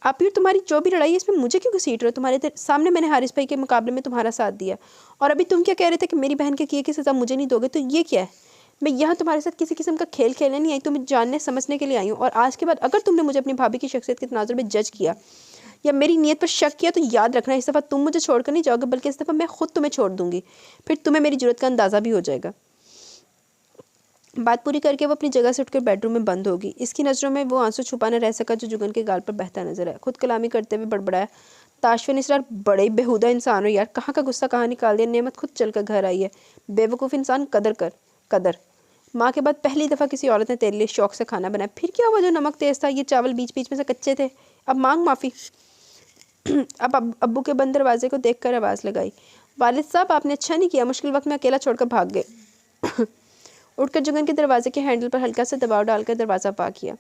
आप ही तुम्हारी जो भी लड़ाई है इसमें मुझे क्यों घसीट रहे हो? तुम्हारे सामने मैंने हारिस भाई के मुकाबले में तुम्हारा साथ दिया और अभी तुम क्या कह रहे थे कि मेरी बहन के किए की सज़ा मुझे नहीं दोगे? तो ये क्या है? मैं यहाँ तुम्हारे साथ किसी किस्म का खेल खेलने नहीं आई, तुम्हें जानने समझने के लिए आई हूँ। और आज के बाद अगर तुमने मुझे अपनी भाभी की शख्सियत के तनाजुर में जज किया या मेरी नीयत पर शक किया तो याद रखना इस दफ़ा तुम मुझे छोड़कर नहीं जाओगे, बल्कि इस दफ़ा मैं खुद तुम्हें छोड़ दूंगी। फिर तुम्हें मेरी जरूरत का अंदाज़ा भी हो जाएगा। बात पूरी करके वो अपनी जगह से उठकर बेडरूम में बंद होगी। इसकी नज़रों में वो आंसू छुपा न रह सका जो जुगन के गाल पर बहता नजर आया। खुद कलामी करते हुए बड़बड़ाया, ताशफिन इसरार बड़े बेहुदा इंसान हो यार, कहाँ का गुस्सा कहाँ निकाल दिया। नेमत खुद चल कर घर आई है, बेवकूफ़ इंसान, कदर कर कदर। माँ के बाद पहली दफ़ा किसी औरत ने तेरे लिए शौक से खाना बनाया। फिर क्या हुआ जो नमक तेज़ था? ये चावल बीच बीच में से कच्चे थे, अब मांग माफ़ी। अब अब्बू के बंद दरवाजे को देखकर आवाज़ लगाई, वालिद साहब आपने अच्छा नहीं किया, मुश्किल वक्त में अकेला छोड़कर भाग गए। उठकर जुगन के दरवाजे के हैंडल पर हल्का सा दबाव डालकर दरवाज़ा पा किया।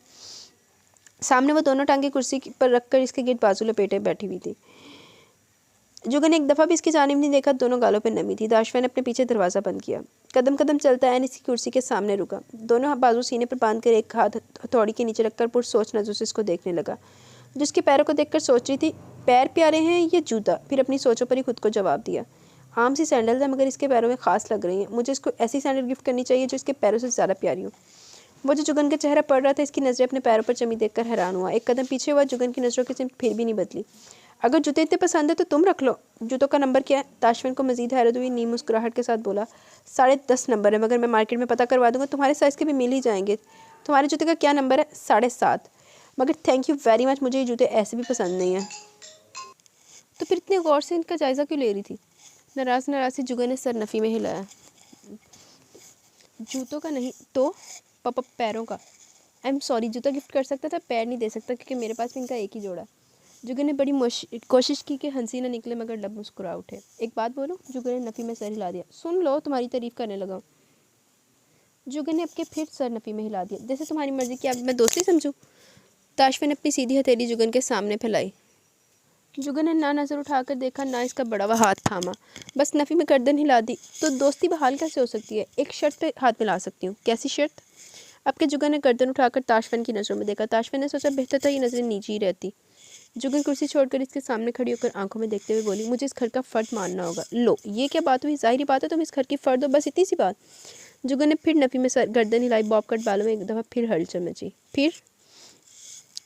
सामने वो दोनों टांगे कुर्सी पर रखकर इसके गिर्द बाजू लपेटे बैठी हुई थी। जुगन एक दफ़ा भी इसकी जानिब नहीं देखा, दोनों गालों पर नमी थी। ताशफिन ने अपने पीछे दरवाज़ा बंद किया, कदम कदम चलता है इसकी कुर्सी के सामने रुका, दोनों बाजू सीने पर बांध कर एक हाथ हथौड़ी के नीचे रखकर पुरसोच नज़र से इसको देखने लगा। जिसके पैरों को देखकर सोच रही थी पैर प्यारे हैं या जूता। फिर अपनी सोचों पर ही खुद को जवाब दिया, आम सी सैंडल है मगर इसके पैरों में ख़ास लग रही हैं, मुझे इसको ऐसी सैंडल गिफ्ट करनी चाहिए जो इसके पैरों से ज़्यादा प्यारी हो। वो जो जुगन का चेहरा पड़ रहा था इसकी नज़रें अपने पैरों पर जमी देखकर हैरान हुआ। एक कदम पीछे हुआ, जुगन की नज़रों की सिमत फिर भी नहीं बदली। अगर जूते इतने पसंद है तो तुम रख लो, जूतों का नंबर क्या है? ताशफिन को मजीद हैरत हुई, नीम मुस्कुराहट के साथ बोला, 10.5 नंबर है, मगर मैं मार्केट में पता करवा दूंगा, तुम्हारे साइज़ के भी मिल ही जाएंगे। तुम्हारे जूते का क्या नंबर है? 7.5। मगर थैंक यू वेरी मच, मुझे ये जूते ऐसे भी पसंद नहीं हैं। तो फिर इतने गौर से इनका जायज़ा क्यों ले रही थी? नाराज़ सी जुगन ने सर नफ़ी में हिलाया, जूतों का नहीं तो पापा पैरों का। आई एम सॉरी, जूता गिफ्ट कर सकता था, पैर नहीं दे सकता क्योंकि मेरे पास भी इनका एक ही जोड़ा। जुगन ने बड़ी कोशिश की कि हंसी ना निकले मगर लब मुस्कुरा उठे। एक बात बोलूं? जुगन ने नफ़ी में सर हिला दिया। सुन लो, तुम्हारी तारीफ़ करने लगा। जुगन ने अपके फिर सर नफ़ी में हिला दिया। जैसे तुम्हारी मर्ज़ी की, अब मैं दोस्ती समझूं? ताशफिन ने अपनी सीधी हथेली जुगन के सामने फैलाई। जुगन ने ना नज़र उठाकर देखा ना इसका बड़ा हुआ हाथ थामा, बस नफ़ी में गर्दन हिला दी। तो दोस्ती बहाल कैसे हो सकती है? एक शर्त पे हाथ मिला सकती हूँ। कैसी शर्त? अब के जुगन ने गर्दन उठाकर ताशफिन की नज़रों में देखा। ताशफिन ने सोचा बेहतर था ये नज़रें नीची ही रहती। जुगन कुर्सी छोड़कर इसके सामने खड़ी होकर आंखों में देखते हुए बोली, मुझे इस घर का फ़र्द मानना होगा। लो, ये क्या बात हुई? ज़ाहिरी बात है तुम इस घर की फ़र्द हो, बस इतनी सी बात। जुगन ने फिर नफ़ी में सर गर्दन हिलाई, बॉब कट बालों में एक दफ़ा फिर हलचल मची। फिर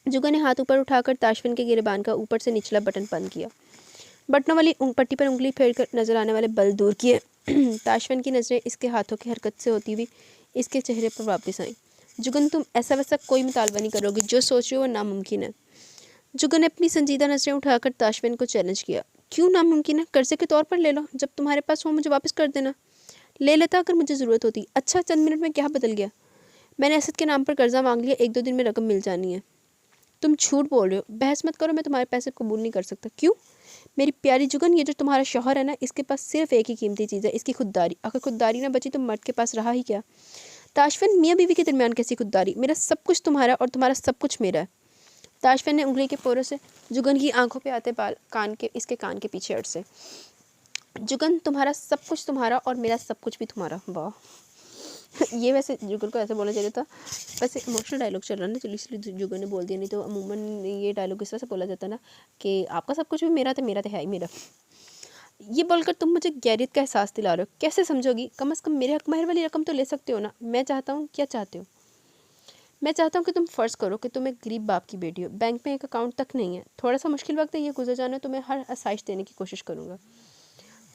जुगन ने हाथ ऊपर उठाकर ताशफिन के गिरेबान का ऊपर से निचला बटन बंद किया। बटनों वाली पट्टी पर उंगली फेरकर नजर आने वाले बल दूर किए। ताशफिन की नज़रें इसके हाथों की हरकत से होती हुई इसके चेहरे पर वापस आईं। जुगन, तुम ऐसा वैसा कोई मुतालबा नहीं करोगी, जो सोच रहे हो वो नामुमकिन है। जुगन ने अपनी संजीदा नज़रें उठाकर ताशफिन को चैलेंज किया। क्यों नामुमकिन है? कर्जे के तौर पर ले लो, जब तुम्हारे पास हो मुझे वापस कर देना। ले लेता अगर मुझे ज़रूरत होती। अच्छा, चंद मिनट में क्या बदल गया? मैंने असद के नाम पर कर्जा मांग लिया, 1-2 दिन में रकम मिल जानी है। तुम झूठ बोल रहे हो, बहस मत करो, मैं तुम्हारे पैसे कबूल नहीं कर सकता। क्यों? मेरी प्यारी जुगन, ये जो तुम्हारा शौहर है ना, इसके पास सिर्फ एक ही कीमती चीज़ है, इसकी खुददारी। अगर खुददारी ना बची तो मर्द के पास रहा ही क्या? ताशफिन, मियाँ बीवी के दरमियान कैसी खुददारी? मेरा सब कुछ तुम्हारा और तुम्हारा सब कुछ मेरा है। ताशफिन ने उंगली के पोरों से जुगन की आंखों पे आते बाल इसके कान के पीछे अड़ से। जुगन, तुम्हारा सब कुछ तुम्हारा और मेरा सब कुछ भी तुम्हारा। वाह ये वैसे जुगन को ऐसे बोलना चाहिए था। वैसे इमोशनल डायलॉग चल रहा है ना, चलो इसलिए जुगन ने बोल दिया, नहीं तो अमूमन ये डायलॉग इस तरह से बोला जाता है ना कि आपका सब कुछ भी मेरा तो है ही मेरा। ये बोलकर तुम मुझे गैरियत का एहसास दिला रहे हो। कैसे समझोगी? कम से कम मेरे हक महर वाली रकम तो ले सकते हो ना। मैं चाहता हूँ, क्या चाहते हो? मैं चाहता हूँ कि तुम फ़र्ज़ करो कि तुम एक गरीब बाप की बेटी हो, बैंक में एक अकाउंट तक नहीं है, थोड़ा सा मुश्किल वक्त है, ये गुजर जाना, तो मैं हर आसाइश देने की कोशिश करूँगा।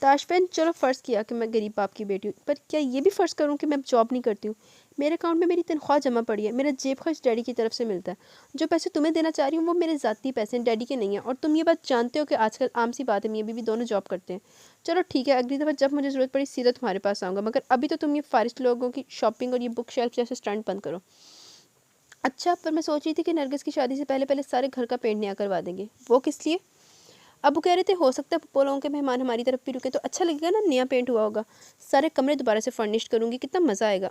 ताशफिन, चलो फ़र्ज़ किया कि मैं गरीब बाप की बेटी हूँ, पर क्या ये भी फ़र्ज़ करूँ कि मैं जॉब नहीं करती हूँ? मेरे अकाउंट में मेरी तनख्वाह जमा पड़ी है, मेरा जेब खर्च डैडी की तरफ से मिलता है। जो पैसे तुम्हें देना चाह रही हूँ वो मेरे ज़ाती पैसे हैं, डैडी के नहीं हैं। और तुम ये बात जानते हो कि आजकल आम सी बात है, मियाँ बीवी दोनों जॉब करते हैं। चलो ठीक है, अगली दफ़ा जब मुझे ज़रूरत पड़ी सीधा तुम्हारे पास आऊँगा, मगर अभी तो तुम ये फारिश लोगों की शॉपिंग और ये बुक शेल्फ जैसे स्टंट बंद करो। अच्छा, पर मैं सोच रही थी कि नरगिस की शादी से पहले पहले सारे घर का पेंट नया करवा देंगे। वो किस लिए? अबू कह रहे थे हो सकता है पप्पो लोगों के मेहमान हमारी तरफ भी रुके तो अच्छा लगेगा ना, नया पेंट हुआ होगा। सारे कमरे दोबारा से फर्निश करूंगी, कितना मज़ा आएगा।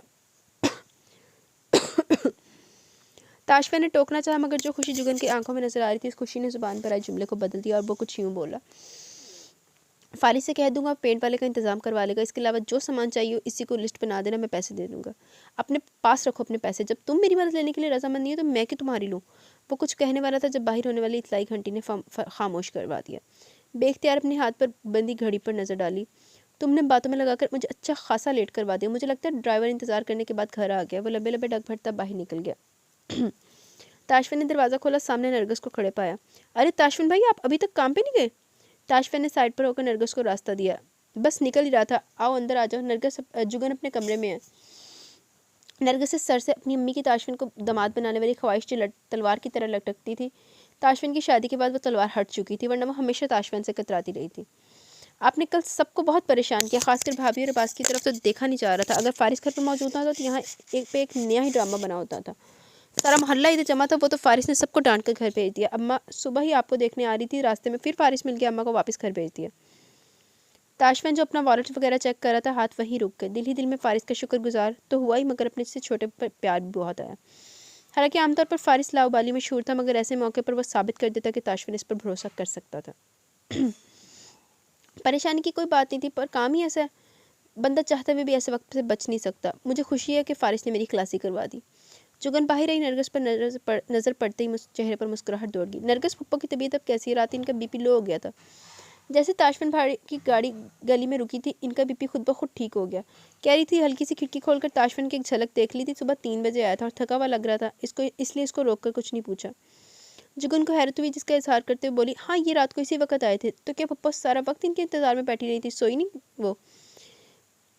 ताशफिया ने टोकना चाहा, मगर जो खुशी जुगन की आंखों में नजर आ रही थी, इस खुशी ने जुबान पर आए जुमले को बदल दिया और वो कुछ यूँ बोला। फारिस से कह दूंगा पेंट वाले का इंतजाम करवा लेगा, इसके अलावा जो सामान चाहिए हो इसी को लिस्ट बना देना, मैं पैसे दे दूंगा। अपने पास रखो अपने पैसे, जब तुम मेरी मदद लेने के लिए रजामंद नहीं हो तो मैं क्यों तुम्हारी लूँ? वो कुछ कहने वाला था जब बाहर होने वाली इतलाई घंटी ने खामोश करवा दिया। बेख्तियार अपने हाथ पर बंदी घड़ी पर नज़र डाली। तुमने बातों में लगाकर मुझे अच्छा खासा लेट करवा दिया, मुझे लगता है ड्राइवर इंतजार करने के बाद घर आ गया। वो लंबे लंबे डग भरता बाहर निकल गया। ताशफिन ने दरवाज़ा खोला, सामने नरगिस को खड़े पाया। अरे ताशफिन भाई, आप अभी तक काम पे नहीं गए? ताशफिन ने साइड पर होकर नरगिस को रास्ता दिया। बस निकल ही रहा था, आओ अंदर आ जाओ। नरगिस, जुगन अपने कमरे में है। नरगिस से सर से अपनी अम्मी की ताशफिन को दामाद बनाने वाली ख्वाहिश जो तलवार की तरह लटकती थी। ताशफिन की शादी के बाद वो तलवार हट चुकी थी, वरना वो हमेशा ताशफिन से कतराती रही थी। आपने कल सबको बहुत परेशान किया, खासकर भाभी और अब्बास की तरफ से देखा नहीं जा रहा था। अगर फारिस घर पर मौजूद था तो यहाँ एक नया ही ड्रामा बना होता था। सारा मोहल्ला इधर जमा था, वो तो फारिस ने सबको डांट कर घर भेज दिया। अम्मा सुबह ही आपको देखने आ रही थी, रास्ते में फिर फारिस मिल गया, अम्मा को वापस घर भेज दिया। ताशफिन जो अपना वॉलेट वगैरह चेक कर रहा था, हाथ वहीं रुक गए। दिल ही दिल में फारिस का शुक्रगुजार तो हुआ ही, मगर अपने से छोटे पर प्यार भी बहुत आया। हालांकि आमतौर पर फारिस लाउबाली मशहूर था, मगर ऐसे मौके पर वो साबित कर देता कि ताशफिन इस पर भरोसा कर सकता था। परेशानी की कोई बात नहीं थी, पर काम ही ऐसा है, बंदा चाहते हुए भी ऐसे वक्त से बच नहीं सकता। मुझे खुशी है कि फारिस ने मेरी खलासी करवा दी। जुगन बाहर रही, नरगिस पर नज़र पड़ते ही चेहरे पर मुस्कुराहट दौड़ गई। नरगिस, पप्पा की तबीयत अब कैसी है? रात इनका बीपी लो हो गया था। जैसे ताशफिन भाई की गाड़ी गली में रुकी थी, इनका बीपी खुद ब खुद ठीक हो गया। कह रही थी हल्की सी खिड़की खोलकर ताशफिन की एक झलक देख ली थी। सुबह 3 बजे आया था और थका हुआ लग रहा था, इसलिए इसको रोक कर कुछ नहीं पूछा। जुगन को हैरत हुई, जिसका इजहार करते हुए बोली, हाँ ये रात को इसी वक्त आए थे। तो क्या पप्पा सारा वक्त इनके इंतजार में बैठी रही थी, सोई नहीं वो?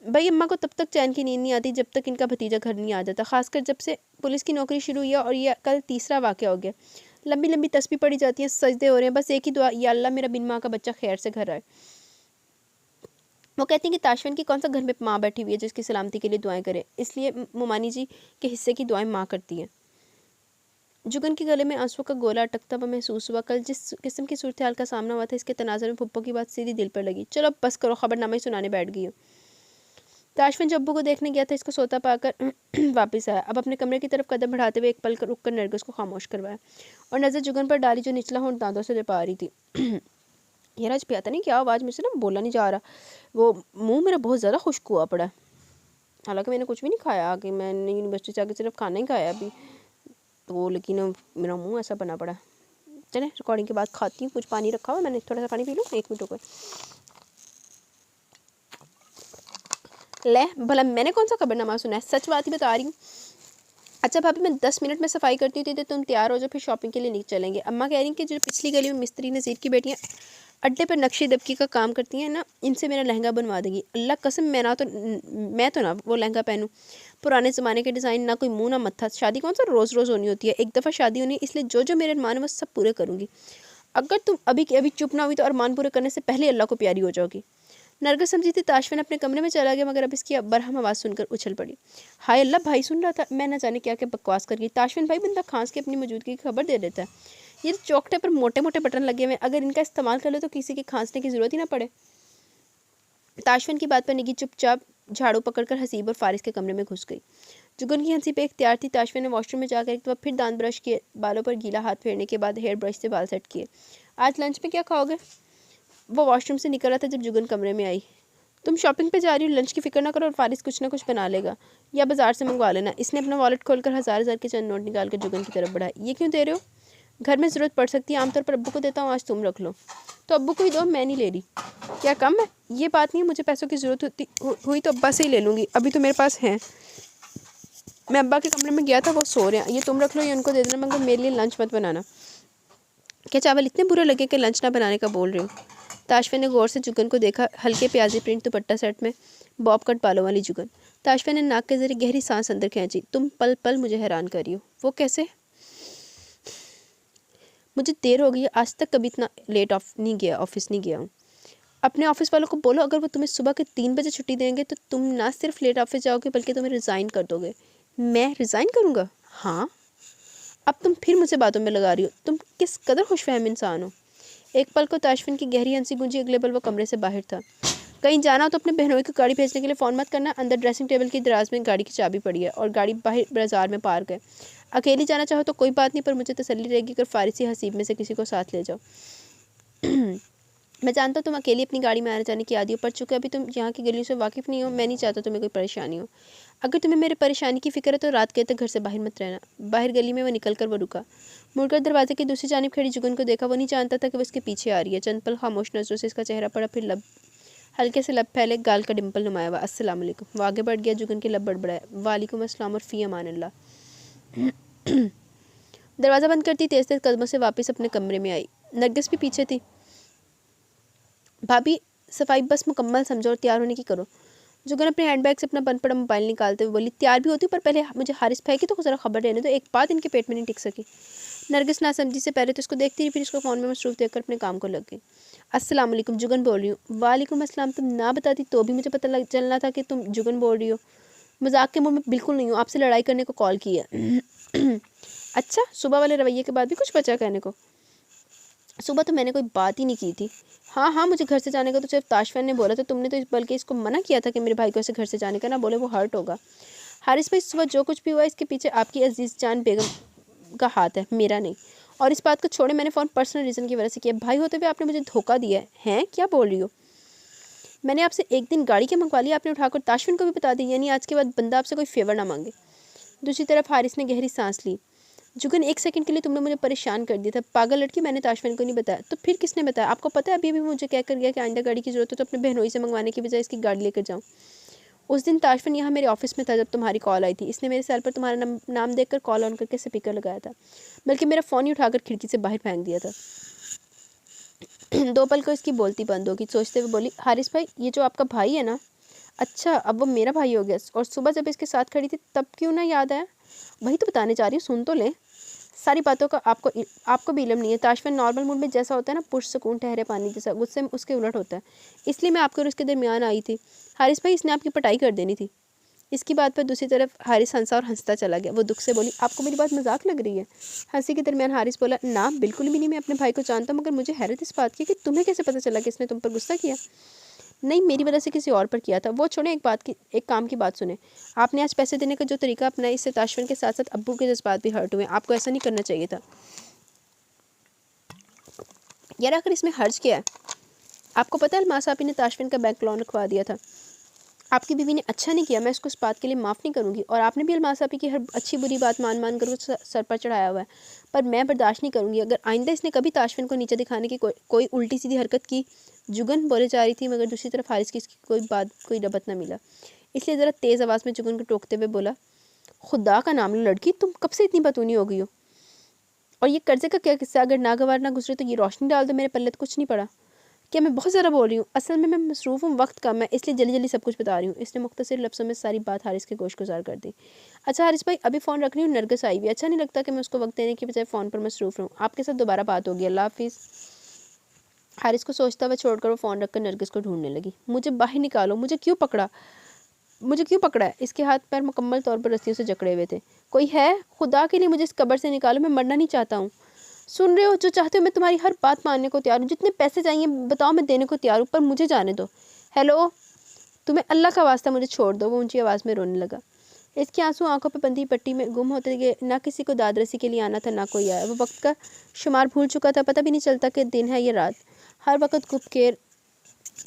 भाई अम्मा को तब तक चैन की नींद नहीं आती जब तक इनका भतीजा घर नहीं आ जाता, खासकर जब से पुलिस की नौकरी शुरू हुई है, और ये कल तीसरा वाक़या हो गया। लंबी लंबी तस्बीह पड़ी जाती हैं, सजदे हो रहे हैं, बस एक ही दुआ, या अल्लाह मेरा बिन माँ का बच्चा खैर से घर आए। वो कहती हैं कि ताशफिन की कौन सा घर में माँ बैठी हुई है जिसकी सलामती के लिए दुआएं करे, इसलिए मुमानी जी के हिस्से की दुआएं माँ करती हैं। जुगन के गले में आंसुओं का गोला अटकता हुआ महसूस हुआ। कल जिस किस्म की सूरत हाल का सामना हुआ था, इसके तनाज़ुर में पप्पो की बात सीधी दिल पर लगी। चलो बस करो, खबरनामा ही सुनाने बैठ गई हो। ताशफिन जो अब्बू को देखने गया था, इसको सोता पाकर वापस आया। अब अपने कमरे की तरफ कदम बढ़ाते हुए एक पल रुक कर नरगिस को खामोश करवाया और नज़र जुगन पर डाली, जो निचला होंठ दांतों से दबा रही थी। यार आज पता नहीं क्या आवाज़ मुझसे ना बोला नहीं जा रहा, वो मुंह मेरा बहुत ज़्यादा खुश्क हुआ पड़ा है। हालांकि मैंने कुछ भी नहीं खाया, कि मैंने यूनिवर्सिटी से आके सिर्फ खाना ही खाया अभी तो, लेकिन मेरा मुँह ऐसा बना पड़ा। चले रिकॉर्डिंग के बाद खाती हूँ। कुछ पानी रखा हुआ, मैंने थोड़ा सा पानी पी लूँ, 1 मिनट हो गए। ले भला मैंने कौन सा खबरनामा सुना है, सच बात ही बता रही हूँ। अच्छा भाभी मैं 10 मिनट में सफाई करती हूँ तो तुम तैयार हो जाओ, फिर शॉपिंग के लिए नहीं चलेंगे। अम्मा कह रही हैं कि जो पिछली गली में मिस्त्री नज़ीर की बेटियाँ अड्डे पर नक्शी दबकी का काम करती हैं ना, इनसे मेरा लहंगा बनवा देगी। अल्लाह कसम मैं तो ना वो लहंगा पहनूँ। पुराने ज़माने के डिज़ाइन, ना कोई मुँह ना मत्था। शादी कौन सा रोज़ रोज़ होनी होती है, एक दफ़ा शादी होनी है, इसलिए जो जो मेरे अरमान है वो सब पूरे करूँगी। अगर तुम अभी के अभी चुप ना हुई तो अरमान पूरे करने से पहले अल्लाह को प्यारी हो जाओगी। नरगिस समझी थी ताशफिन अपने कमरे में चला गया, मगर अब इसकी बरहम आवाज़ सुनकर उछल पड़ी। हाय अल्लाह, भाई सुन रहा था, मैं न जाने क्या क्या बकवास कर गई। ताशफिन भाई बंदा खांस के अपनी मौजूदगी की खबर दे देता है। ये चौकटे पर मोटे मोटे बटन लगे हुए, अगर इनका इस्तेमाल कर लो तो किसी के खांसने की ज़रूरत ही ना पड़े। ताशफिन की बात पर निगी चुपचाप झाड़ू पकड़कर हसीब और फारिस के कमरे में घुस गई। जुगन की हंसी पे इख्तियार थी। ताशफिन ने वॉशरूम में जाकर एक दफ़ा फिर दांत ब्रश किए, बालों पर गीला हाथ फेरने के बाद हेयर ब्रश से बाल सेट किए। आज लंच में क्या खाओगे? वो वॉशरूम से निकला था जब जुगन कमरे में आई। तुम शॉपिंग पे जा रही हो, लंच की फिक्र ना करो और फारिस कुछ ना कुछ बना लेगा, या बाजार से मंगवा लेना। इसने अपना वॉलेट खोलकर हज़ार के चंद नोट निकाल कर जुगन की तरफ बढ़ाए। ये क्यों दे रहे हो? घर में ज़रूरत पड़ सकती है, आमतौर पर अब्बू को देता हूँ, आज तुम रख लो। तो अब्बू को ही दो, मैं नहीं ले रही। क्या कम है? ये बात नहीं है, मुझे पैसों की ज़रूरत हुई तो अब्बा से ही ले लूँगी, अभी तो मेरे पास हैं। मैं अब्बा के कमरे में गया था, वो सो रहे हैं, ये तुम रख लो, ये उनको दे देना, मगर मेरे लिए लंच मत बनाना। क्या चावल इतने बुरे लगे कि लंच ना बनाने का बोल रहे हो? ताशफिन ने गौर से जुगन को देखा। हल्के प्याजी प्रिंट दुपट्टा सेट में, बॉब कट बालों वाली जुगन। ताशफिन ने नाक के जरिए गहरी सांस अंदर खींची। तुम पल पल मुझे हैरान कर रही हो। वो कैसे? मुझे देर हो गई है, आज तक कभी इतना लेट ऑफिस नहीं गया हूँ। अपने ऑफिस वालों को बोलो, अगर वो तुम्हें सुबह के 3 बजे छुट्टी देंगे तो तुम ना सिर्फ लेट ऑफिस जाओगे बल्कि तुम्हें रिज़ाइन कर दोगे। मैं रिज़ाइन करूँगा? हाँ। अब तुम फिर मुझे बातों में लगा रही हो। तुम किस कदर खुशफहम इंसान हो। एक पल को ताशफिन की गहरी हंसी गूंजी, अगले पल वो कमरे से बाहर था। कहीं जाना हो तो अपने बहनोई को गाड़ी भेजने के लिए फ़ोन मत करना। अंदर ड्रेसिंग टेबल की दराज में गाड़ी की चाबी पड़ी है और गाड़ी बाहर बाजार में पार्क है। अकेली जाना चाहो तो कोई बात नहीं, पर मुझे तसल्ली रहेगी अगर फारिसी हसीब में से किसी को साथ ले जाओ। मैं जानता हूँ तुम अकेली अपनी गाड़ी में आने जाने की आदी हो, पर चूँकि अभी तुम यहाँ की गलियों से वाकिफ़ नहीं हो, मैं नहीं चाहता तुम्हें कोई परेशानी हो। अगर तुम्हें मेरे परेशानी की फ़िक्र है तो रात के तक घर से बाहर मत रहना। बाहर गली में वो निकल कर वो रुका। मुड़कर दरवाजे की दूसरी जानिब खड़ी जुगन को देखा। वो नहीं जानता था कि वो इसके पीछे आ रही है। चंद पल खामोश नजरों से इसका चेहरा पड़ा, फिर लब हल्के से लब फैले, गाल का डिम्पल नुमाया हुआ। अस्सलाम वालेकुम। वो आगे बढ़ गया। जुगन के लब बड़बड़ाया। वालेकुम अस्सलाम और फ़ी अमान अल्लाह। दरवाज़ा बंद करती तेज़ तेज़ कदमों से वापस अपने कमरे में आई। नरगिस भी पीछे थी। भाभी सफाई बस मुकम्मल समझो और तैयार होने की करो। जुगन अपने हैंडबैग से अपना बंद पड़ा मोबाइल निकालते हुए बोली, तैयार भी होती हूँ, पर पहले मुझे हारिस भाई की तो ज़रा खबर देने दो। एक बात इनके पेट में नहीं टिक सकी। नरगिस नासमझी से पहले तो इसको देखती रही, फिर इसको फ़ोन में मसरूफ़ देखकर अपने काम को लग गई। अस्सलाम वालेकुम, जुगन बोल रही हूँ। वालेकुम अस्सलाम। तुम ना बताती तो भी मुझे पता लग चलना था कि तुम जुगन बोल रही हो। मजाक के मूड में बिल्कुल नहीं हूँ, आपसे लड़ाई करने को कॉल की है। अच्छा, सुबह वाले रवैये के बाद भी कुछ बचा कहने को? सुबह तो मैंने कोई बात ही नहीं की थी। हाँ हाँ, मुझे घर से जाने का तो सिर्फ ताशफिन ने बोला था। तुमने तो बल्कि इसको मना किया था कि मेरे भाई को ऐसे घर से जाने का ना बोले, वो हर्ट होगा। हारिस भाई, सुबह जो कुछ भी हुआ इसके पीछे आपकी अजीज़ जान बेगम का हाथ है, मेरा नहीं। और इस बात को छोड़े, मैंने फ़ोन पर्सनल रीज़न की वजह से किया। भाई होते हुए आपने मुझे धोखा दिया है। हैं, क्या बोल रही हो? मैंने आपसे एक दिन गाड़ी के मंगवा लिया, आपने उठाकर ताशफिन को भी बता दी, यानी आज के बाद बंदा आपसे कोई फेवर ना मांगे। दूसरी तरफ हारिस ने गहरी सांस ली। जुगन, एक सेकंड के लिए तुमने मुझे परेशान कर दिया था। पागल लड़की, मैंने ताशफिन को नहीं बताया तो फिर किसने बताया? आपको पता है अभी अभी मुझे कहकर गया कि आइंदा गाड़ी की ज़रूरत हो तो अपने बहनोई से मंगवाने की बजाय इसकी गाड़ी लेकर जाऊँ। उस दिन ताशफिन यहाँ मेरे ऑफिस में था जब तुम्हारी कॉल आई थी। इसने मेरे सर पर तुम्हारा नाम देखकर कॉल ऑन करके स्पीकर लगाया था, बल्कि मेरा फ़ोन ही उठाकर खिड़की से बाहर फेंक दिया था। 2 पल को इसकी बोलती बंद होगी। सोचते हुए बोली, हारिस भाई, ये जो आपका भाई है ना, अच्छा अब वो मेरा भाई हो गया। और सुबह जब इसके साथ खड़ी थी तब क्यों ना याद आया? वही तो बताने जा रही हूँ, सुन तो ले। सारी बातों का आपको भी इल्म नहीं है। ताशफिन नॉर्मल मूड में जैसा होता है ना, पुरसकून ठहरे पानी जैसा, गुस्से में उसके उलट होता है। इसलिए मैं आपके और उसके दरमियान आई थी। हारिस भाई, इसने आपकी पिटाई कर देनी थी। इसकी बात पर दूसरी तरफ हारिस हंसा और हंसता चला गया। वो दुख से बोली, आपको मेरी बात मजाक लग रही है? हंसी के दरमियान हारिस बोला, ना बिल्कुल भी नहीं, मैं अपने भाई को जानता हूँ, मगर मुझे हैरत इस बात की कि तुम्हें कैसे पता चला कि इसने तुम पर गुस्सा किया? नहीं, मेरी वजह से किसी और पर किया था। वो छोड़े, एक काम की बात सुने। आपने आज पैसे देने का जो तरीका अपनाया, इससे ताशफिन के साथ साथ अब्बू के जज्बात भी हर्ट हुए। आपको ऐसा नहीं करना चाहिए था। यार आखिर इसमें हर्ज क्या है? आपको पता है अलमास आपी ने ताशफिन का बैंक लोन रखवा दिया था। आपकी बीवी ने अच्छा नहीं किया, मैं इसको इस बात के लिए माफ़ नहीं करूँगी। और आपने भी अलमास आपी की हर अच्छी बुरी बात मान कर वो सर पर चढ़ाया हुआ है, पर मैं बर्दाश्त नहीं करूँगी। अगर आइंदा इसने कभी ताशफिन को नीचे दिखाने की कोई उल्टी सीधी हरकत की। जुगन बोले जा रही थी, मगर दूसरी तरफ हारिस की इसकी कोई रबत ना मिला। इसलिए ज़रा तेज़ आवाज़ में जुगन को टोकते हुए बोला, खुदा का नाम लो लड़की, तुम कब से इतनी बतूनी हो गई हो? और ये कर्जे का क्या किस्सा? अगर नागवार ना गुजरे तो ये रोशनी डाल दो, मेरे पल्ले तो कुछ नहीं पड़ा। क्या मैं बहुत ज़्यादा बोल रही हूँ? असल में मैं मसरूफ़ हूँ, वक्त कम है, इसलिए जल्दी जल्दी सब कुछ बता रही हूँ। इसने मुख्तसर लफ्ज़ों में सारी बात हारिस के गोश गुजार कर दी। अच्छा हारिस भाई, अभी फ़ोन रख रही हूँ, नरगिस आई हुई। अच्छा नहीं लगता कि मैं उसको वक्त देने की बजाय फ़ोन पर मसरूफ़ रहूँ। आपके साथ दोबारा बात होगी, अल्लाह हाफिज़। हारिस को सोचता हुआ छोड़कर वो फ़ोन रखकर नरगिस को ढूंढने लगी। मुझे बाहर निकालो, मुझे क्यों पकड़ा है? इसके हाथ पैर मुकम्मल तौर पर रस्सियों से जकड़े हुए थे। कोई है? खुदा के लिए मुझे इस कब्र से निकालो, मैं मरना नहीं चाहता हूँ। सुन रहे हो? जो चाहते हो मैं तुम्हारी हर बात मानने को तैयार हूँ, जितने पैसे चाहिए बताओ, मैं देने को तैयार हूँ, पर मुझे जाने दो। हेलो, तुम्हें अल्लाह का वास्ता मुझे छोड़ दो। वो ऊंची आवाज़ में रोने लगा। इसके आंसू आंखों पर बंधी पट्टी में गुम होते गए। ना किसी को दाद रसी के लिए आना था, ना कोई आया। वो वक्त का शुमार भूल चुका था, पता भी नहीं चलता कि दिन है या रात। हर वक्त गुपकेर,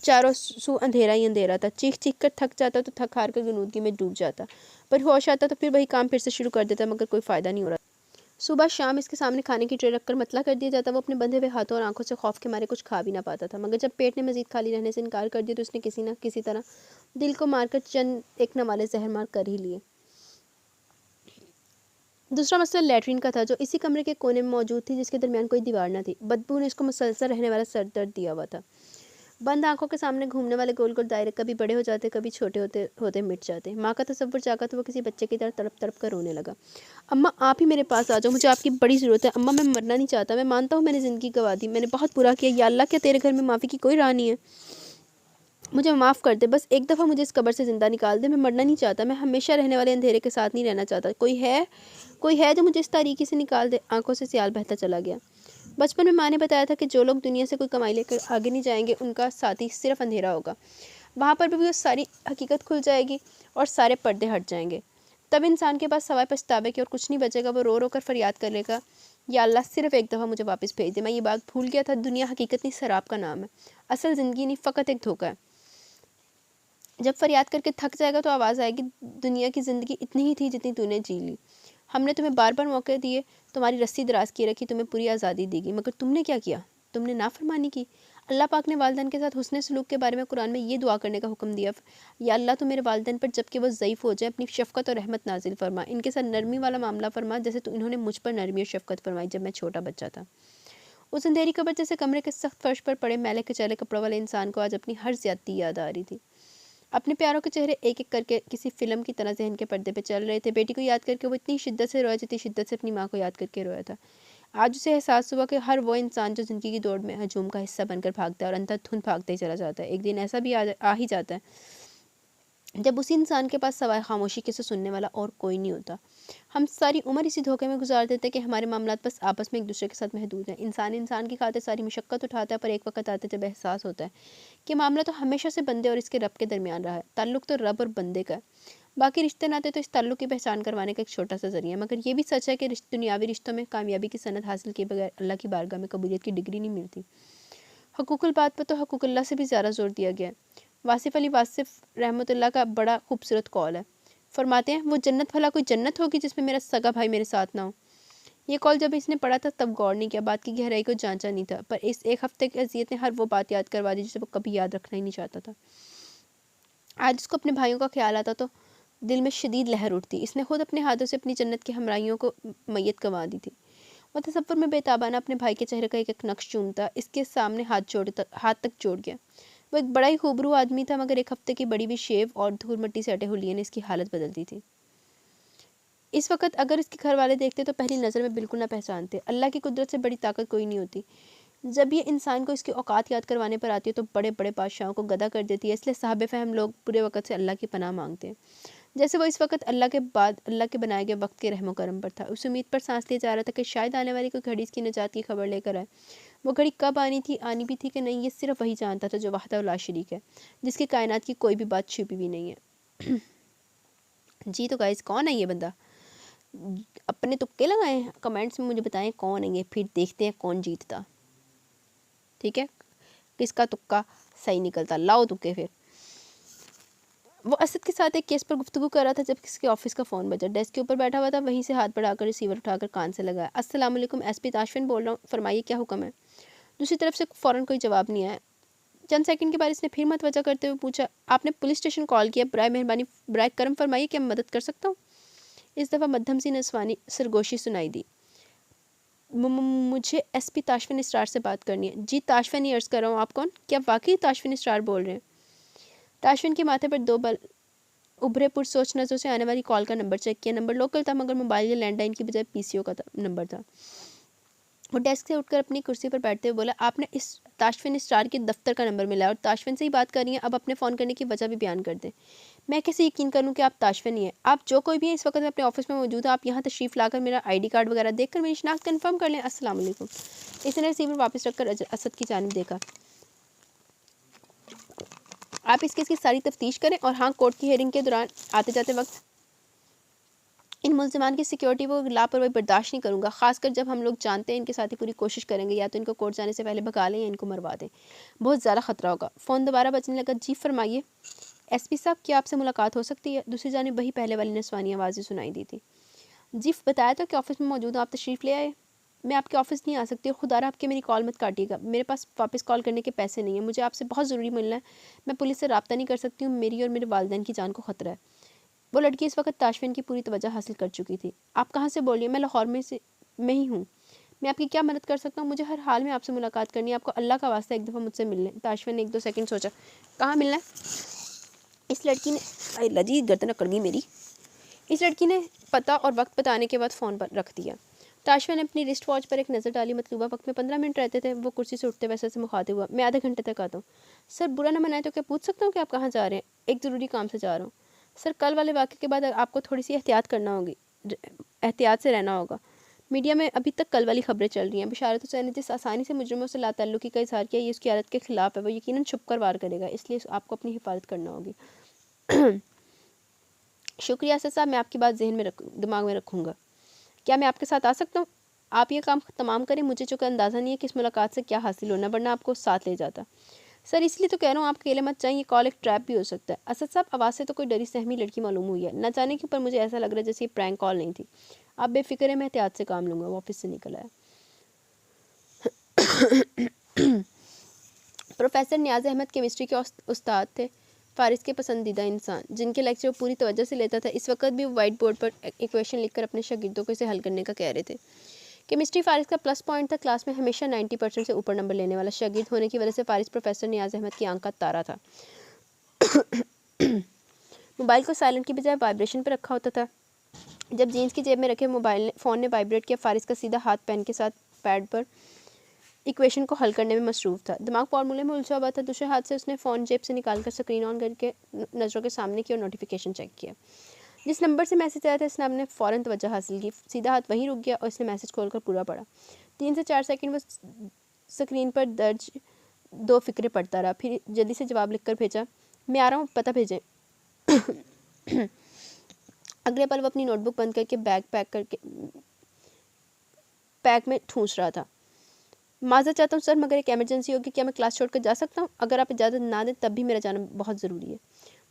चारों सू अंधेरा ही अंधेरा था। चीख चीख कर थक जाता तो थक हार कर गनूदगी में डूब जाता, पर होश आता तो फिर वही काम फिर से शुरू कर देता, मगर कोई फ़ायदा नहीं हो रहा। सुबह शाम इसके सामने खाने की ट्रे रखकर मतला कर दिया जाता। वो अपने बंधे हुए हाथों और आंखों से खौफ के मारे कुछ खा भी ना पाता था, मगर जब पेट ने मजीद खाली रहने से इनकार कर दिया तो उसने किसी न किसी तरह दिल को मारकर चंद एक नवाले जहर मार कर ही लिए। दूसरा मसला लैट्रिन का था, जो इसी कमरे के कोने में मौजूद थी, जिसके दरमियान कोई दीवार न थी। बदबू ने इसको मुसलसल रहने वाला सर दर्द दिया हुआ था। बंद आंखों के सामने घूमने वाले गोल गोल दायरे कभी बड़े हो जाते, कभी छोटे होते होते मिट जाते। माँ का तसव्वुर जागा तो वो किसी बच्चे की तरह तड़प तड़प कर रोने लगा। अम्मा, आप ही मेरे पास आ जाओ, मुझे आपकी बड़ी ज़रूरत है। अम्मा, मैं मरना नहीं चाहता, मैं मानता हूँ मैंने ज़िंदगी गंवा दी, मैंने बहुत बुरा किया। या अल्लाह, क्या तेरे घर में माफ़ी की कोई राह नहीं है? मुझे माफ़ कर दे, बस एक दफ़ा मुझे इस कब्र से ज़िंदा निकाल दे। मैं मरना नहीं चाहता, मैं हमेशा रहने वाले अंधेरे के साथ नहीं रहना चाहता। कोई है जो मुझे इस तारीकी से निकाल दे। आंखों से सियाल बहता चला गया। बचपन में माँ ने बताया था कि जो लोग दुनिया से कोई कमाई लेकर आगे नहीं जाएंगे, उनका साथी सिर्फ अंधेरा होगा। वहाँ पर भी वो सारी हकीकत खुल जाएगी और सारे पर्दे हट जाएंगे। तब इंसान के पास सवाए पछतावे की और कुछ नहीं बचेगा। वो रो रो कर फरियाद कर लेगा, या अल्लाह, सिर्फ एक दफ़ा मुझे वापस भेज दे। मैं ये बात भूल गया था, दुनिया हकीकत नहीं, शराब का नाम है। असल ज़िंदगी नहीं, फ़कत एक धोखा है। जब फरियाद करके थक जाएगा तो आवाज़ आएगी, दुनिया की ज़िंदगी इतनी ही थी जितनी तूने जी ली। हमने तुम्हें बार बार मौके दिए, तुम्हारी रस्सी दराज की रखी, तुम्हें पूरी आज़ादी दी गई, मगर तुमने क्या किया? तुमने नाफरमानी की। अल्लाह पाक ने वालिदैन के साथ हुस्न सलूक के बारे में कुरान में ये दुआ करने का हुक्म दिया, या अल्लाह, तो मेरे वालिदैन पर जबकि वो ज़ईफ़ हो जाए अपनी शफ़क़त और रहमत नाजिल फरमा। इनके साथ नरमी वाला मामला फरमा, जैसे तो इन्होंने मुझ पर नरमी और शफ़क़त फरमाई जब मैं छोटा बच्चा था। उस अंधेरी कब्र जैसे कमरे के सख्त फर्श पर पड़े मैले कचैले कपड़ों वाले इंसान को आज अपनी हर ज़्यादती याद आ रही थी। अपने प्यारों के चेहरे एक एक करके किसी फिल्म की तरह जहन के पर्दे पे चल रहे थे। बेटी को याद करके वो इतनी शिद्दत से रोया जितनी शिद्दत से अपनी माँ को याद करके रोया था। आज उसे एहसास हुआ कि हर वो इंसान जो ज़िंदगी की दौड़ में हजूम का हिस्सा बनकर भागता है और अंधाधुंध भागता ही चला जाता है, एक दिन ऐसा भी आ ही जाता है जब उसी इंसान के पास सवाए खामोशी के से सुनने वाला और कोई नहीं होता। हम सारी उम्र इसी धोखे में गुजार देते हैं कि हमारे मामलात बस आपस में एक दूसरे के साथ महदूद हैं। इंसान इंसान की खातिर सारी मुशक्क़त उठाता है, पर एक वक्त आता है जब एहसास होता है कि मामला तो हमेशा से बंदे और इसके रब के दरमियान रहा है। ताल्लुक़ तो रब और बंदे का है, बाकी रिश्ते नाते तो इस ताल्लुक़ की पहचान करवाने का एक छोटा सा ज़रिया है। मगर ये भी सच है कि दुनियावी रिश्तों में कामयाबी की सनद हासिल किए बगैर अल्लाह की बारगाह में कबूलियत की डिग्री नहीं मिलती। हकूक़ुल बात पर तो हकूक़ुल्लाह से भी ज़्यादा ज़ोर दिया गया है। वासिफ़ अली वासिफ़ रहमतुल्लाह का बड़ा खूबसूरत कौल है। फरमाते हैं, वो जन्नत भला कोई जन्नत होगी जिसमें मेरा सगा भाई मेरे साथ ना हो। ये कॉल जब इसने पढ़ा था तब गौर नहीं किया, बात की गहराई को जांचा नहीं था, पर इस एक हफ्ते की अजियत ने हर वो बात याद करवा दी जिसे वो कभी याद रखना ही नहीं चाहता था। आज उसको अपने भाइयों का ख्याल आता तो दिल में शदीद लहर उठती। इसने खुद अपने हाथों से अपनी जन्नत के हमराइयों को मैयत गंवा दी थी। वो तसव्वुर में बेताबाना अपने भाई के चेहरे का एक एक नक्श चूमता, इसके सामने हाथ तक जोड़ गया। वो एक बड़ा ही खूबरू आदमी था, मगर एक हफ्ते की बड़ी हुई शेव और धूल मिट्टी से अटे हुलिये ने इसकी हालत बदल दी थी। इस वक्त अगर इसके घर वाले देखते तो पहली नज़र में बिल्कुल ना पहचानते। अल्लाह की कुदरत से बड़ी ताकत कोई नहीं होती। जब ये इंसान को इसकी औकात याद करवाने पर आती है तो बड़े बड़े बादशाहों को गदा कर देती है। इसलिए साहब फ़हम लोग बुरे वक्त से अल्लाह की पनाह मांगते हैं, जैसे वो इस वक्त अल्लाह के बाद अल्लाह के बनाए गए वक्त के रहमो करम पर था। उस उम्मीद पर सांस लिया जा रहा था कि शायद आने वाली कोई घड़ी इसकी निजात की खबर लेकर आए। वो घड़ी कब आनी भी थी कि नहीं, ये सिर्फ वही जानता था जो वहदा ला शरीक है, जिसकी कायनात की कोई भी बात छुपी भी नहीं है। जी तो गाइस, कौन है ये बंदा? अपने तुक्के लगाएं, कमेंट्स में मुझे बताएं कौन है ये, फिर देखते हैं कौन जीतता। ठीक है, किसका तुक्का सही निकलता, लाओ तुक्के फिर। वो असद के साथ एक केस पर गुफ्तगू कर रहा था जब किसके ऑफिस का फ़ोन बजा। डेस्क के ऊपर बैठा हुआ था, वहीं से हाथ बढ़ाकर रिसीवर उठाकर कान से लगाया। अस्सलाम वालेकुम, एसपी ताशफिन बोल रहा हूँ, फरमाइए क्या हुक्म है। दूसरी तरफ से फ़ौरन कोई जवाब नहीं आया। चंद सेकंड के बाद इसने फिर मतवजा करते हुए पूछा, आपने पुलिस स्टेशन कॉल किया, बराए मेहरबानी बराए करम फरमाइए कि मैं मदद कर सकता हूँ। इस दफ़ा मध्यम सी नस्वानी सरगोशी सुनाई दी। मुझे एसपी ताशफिन इसरार से बात करनी है। जी ताशफिन ही अर्ज़ कर रहा हूँ। आप कौन? क्या वाकई ताशफिन इसरार बोल रहे हैं? ताशफिन के माथे पर 2 बल उभरे पुरसोच नज़रों से आने वाली कॉल का नंबर चेक किया। नंबर लोकल था मगर मोबाइल या लैंडलाइन की बजाय पीसीओ का नंबर था। वो डेस्क से उठकर अपनी कुर्सी पर बैठते हुए बोला, आपने इस ताशफिन स्टार के दफ्तर का नंबर मिला और ताशफिन से ही बात कर रही हैं। अब अपने फ़ोन करने की वजह भी बयान कर दें। मैं कैसे यकीन करूं कि आप ताशफिन ही हैं? आप जो कोई भी है इस वक्त मैं अपने ऑफिस में मौजूद है। आप यहाँ तशरीफ़ लाकर मेरा आईडी कार्ड वगैरह देखकर मेरी शनाख्त कन्फर्म कर लें। अस्सलाम वालेकुम। इसने रिसीवर वापस रखकर असद की जानिब देखा। आप इस केस की सारी तफ्तीश करें और हाँ, कोर्ट की हियरिंग के दौरान आते जाते वक्त इन मुल्ज़िमान की सिक्योरिटी वो लापरवाही बर्दाश्त नहीं करूँगा, ख़ासकर जब हम लोग जानते हैं इनके साथ ही पूरी कोशिश करेंगे या तो इनको कोर्ट जाने से पहले भगा लें या इनको मरवा दें। बहुत ज़्यादा ख़तरा होगा। फ़ोन दोबारा बजने लगा। जी फरमाइए। एसपी साहब, क्या आपसे मुलाकात हो सकती है? दूसरी जानिब वही पहले वाली नस्वानी आवाज़ें सुनाई दी थी। जी बताया तो कि ऑफिस में मौजूद हूँ, आप तशरीफ़ ले आए। मैं आपके ऑफिस नहीं आ सकती और खुदारा आपके मेरी कॉल मत काटिएगा। मेरे पास वापस कॉल करने के पैसे नहीं हैं। मुझे आपसे बहुत ज़रूरी मिलना है। मैं पुलिस से रब्ता नहीं कर सकती हूँ। मेरी और मेरे वालिदैन की जान को ख़तरा है। वो लड़की इस वक्त ताशफिन की पूरी तवज्जो हासिल कर चुकी थी। आप कहाँ से बोलिए? मैं लाहौर में ही हूँ। मैं आपकी क्या मदद कर सकता हूँ? मुझे हर हाल में आपसे मुलाकात करनी है। आपको अल्लाह का वास्ता एक दफ़ा मुझसे मिल लें। ताशफिन ने 1-2 सेकंड सोचा। कहाँ मिलना है? इस लड़की ने अल्लाह जी गर्दन अकड़ गई मेरी। इस लड़की ने पता और वक्त बताने के बाद फ़ोन पर रख दिया। ताशफिन ने अपनी रिस्ट वॉच पर एक नज़र डाली। मतलूबा वक्त में 15 मिनट रहते थे। वो कुर्सी से उठते वैसे से मुखातिब हुआ। मैं आधे घंटे तक आता हूँ। सर बुरा ना मनाए तो क्या पूछ सकता हूँ कि आप कहाँ जा रहे हैं? एक ज़रूरी काम से जा रहा हूँ। सर कल वाले वाक़े के बाद आपको थोड़ी सी एहतियात करना होगी, एहतियात से रहना होगा। मीडिया में अभी तक कल वाली खबरें चल रही हैं। बिशारत हुसैन ने जिस आसानी से मुजरिमों से लाताल्लुकी का इजहार किया, ये उसकी आदत के खिलाफ है। वो यकीनन छुप कर वार करेगा, इसलिए आपको अपनी हिफाजत करना होगी। शुक्रिया असद साहब, मैं आपकी बात दिमाग में रखूँगा। क्या मैं आपके साथ आ सकता हूँ? आप ये काम तमाम करें। मुझे चूँकि अंदाज़ा नहीं है कि इस मुलाकात से क्या हासिल होना, वरना आपको साथ ले जाता। सर इसलिए तो कह रहा हूँ, आप अकेले मत जाइए। कॉल एक ट्रैप भी हो सकता है। असद साहब, आवाज़ से तो कोई डरी सहमी लड़की मालूम हुई है। न जाने के ऊपर मुझे ऐसा लग रहा है जैसे ये प्रैंक कॉल नहीं थी। आप बेफिक्र है, मैं एहतियात से काम लूँगा। वो ऑफिस से निकल आया। प्रोफेसर नियाज़ अहमद केमिस्ट्री के उस्ताद थे, फ़ारिस के पसंदीदा इंसान, जिनके लेक्चर वो पूरी तवज्जो से लेता था। इस वक्त भी वो वाइट बोर्ड पर इक्वेशन लिखकर अपने शागिर्दों को इसे हल करने का कह रहे थे। केमिस्ट्री फ़ारिस का प्लस पॉइंट था। क्लास में हमेशा 90% से ऊपर नंबर लेने वाला शागिर्द होने की वजह से फ़ारिस प्रोफेसर नियाज़ अहमद की आंख का तारा था। मोबाइल को साइलेंट की बजाय वाइब्रेशन पर रखा होता था। जब जीन्स की जेब में रखे फ़ोन ने वाइब्रेट किया, फ़ारिस का सीधा हाथ पेन के साथ पैड पर इक्वेशन को हल करने में मसरूफ़ था। दिमाग फार्मूले में उलझा हुआ था। दूसरे हाथ से उसने फ़ोन जेब से निकालकर स्क्रीन ऑन करके नज़रों के सामने की और नोटिफिकेशन चेक किया। जिस नंबर से मैसेज आया था इसने हमने फ़ौरन तवज्जो हासिल की। सीधा हाथ वहीं रुक गया और इसने मैसेज खोलकर पूरा पढ़ा। 3 से 4 सेकंड वो स्क्रीन पर दर्ज 2 फ़िक्रे पढ़ता रहा, फिर जल्दी से जवाब लिखकर भेजा, मैं आ रहा हूँ, पता भेजें। अगले पल वो अपनी नोटबुक बंद करके पैक में ठूंस रहा था। माज़रत चाहता हूँ सर, मगर एक एमरजेंसी होगी। क्या मैं क्लास छोड़कर जा सकता हूँ? अगर आप इजाज़त ना दें तब भी मेरा जाना बहुत ज़रूरी है।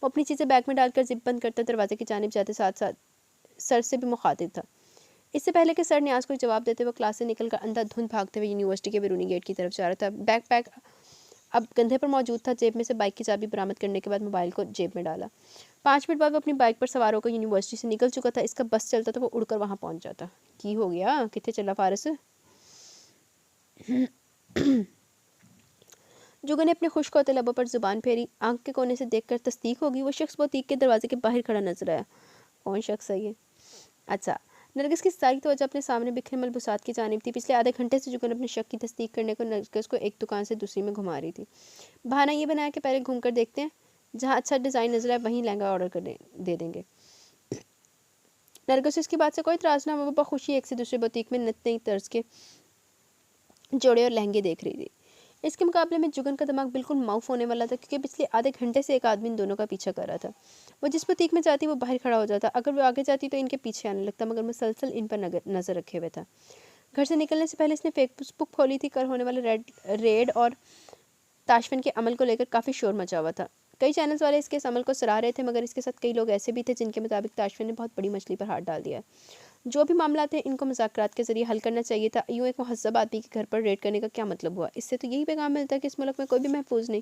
वो अपनी चीज़ें बैग में डालकर जिप बंद करता दरवाजे की जानिब जाते साथ साथ सर से भी मुखातिब था। इससे पहले कि सर नियाज़ को जवाब देते, वो क्लास से निकलकर अंधाधुंध भागते हुए यूनिवर्सिटी के बैरूनी गेट की तरफ जा रहा था। बैग अब कंधे पर मौजूद था। जेब में से बाइक की चाबी बरामद करने के बाद मोबाइल को जेब में डाला। 5 मिनट बाद वो अपनी बाइक पर सवार होकर यूनिवर्सिटी से निकल चुका था। इसका बस चलता तो वो उड़कर वहाँ पहुँच जाता। की हो गया, कितने चला फारस? जुगन ने अपने खुश्क होते लबों पर जुबान फेरी। आंख के कोने से देखकर तस्दीक होगी, वो शख्स बोतीक के दरवाजे के बाहर खड़ा नजर आया। कौन शख्स है ये? अच्छा, नरगिस की सारी तवज्जो अपने सामने बिखरे मलबूसात की जानिब थी। पिछले आधे घंटे से जुगन अपने शक की तस्दीक करने को नरगिस को एक दुकान से दूसरी में घुमा रही थी। बहाना ये बनाया कि पहले घूम कर देखते हैं, जहाँ अच्छा डिज़ाइन नजर आए वहीं लहंगा ऑर्डर कर दे देंगे। नरगिस इसकी बात से कोई इतराज़ ना, वो बखुशी एक से दूसरे बुटीक में नत नई तर्ज के जोड़े और लहंगे देख रही थी। इसके मुकाबले में जुगन का दिमाग बिल्कुल माउफ होने वाला था, क्योंकि पिछले आधे घंटे से एक आदमी इन दोनों का पीछा कर रहा था। वो जिस बुटीक में जाती वो बाहर खड़ा हो जाता, अगर वो आगे जाती तो इनके पीछे आने लगता, मगर मुसलसल इन पर नज़र रखे हुए था। घर से निकलने से पहले इसने फेसबुक खोली थी। कल होने वाले रेड और ताशफिन के अमल को लेकर काफ़ी शोर मचा हुआ था। कई चैनल्स वाले इसके इस अमल को सराह रहे थे, मगर इसके साथ कई लोग ऐसे भी थे जिनके मुताबिक ताशफिन ने बहुत बड़ी मछली पर हाथ डाल दिया है। जो भी मामला थे इनको मुज़ाकरात के ज़रिए हल करना चाहिए था। यूँ एक मुहज़्ज़ब आदमी के घर पर रेड करने का क्या मतलब हुआ? इससे तो यही पैगाम मिलता है कि इस मुल्क में कोई भी महफूज नहीं।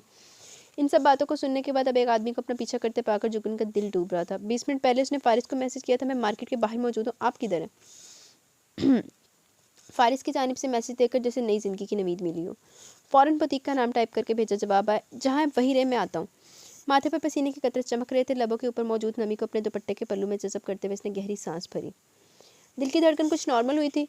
इन सब बातों को सुनने के बाद अब एक आदमी को अपना पीछा करते पाकर जुगन का दिल डूब रहा था। 20 मिनट पहले उसने फारिस को मैसेज किया था, मैं मार्केट के बाहर मौजूद हूँ, आप किधर हैं? फारिस की जानिब से मैसेज देखकर जैसे नई ज़िंदगी की नवीद मिली हो। फ़ौरन बुटीक का नाम टाइप करके भेजा, जवाब आया, जहाँ वहीं रहे, मैं आता हूँ। माथे पर पसीने के कतरे चमक रहे थे। लबों के ऊपर मौजूद नमी को अपने दुपट्टे के पल्लू में जज़ब करते हुए इसने गहरी सांस भरी। दिल की धड़कन कुछ नॉर्मल हुई थी।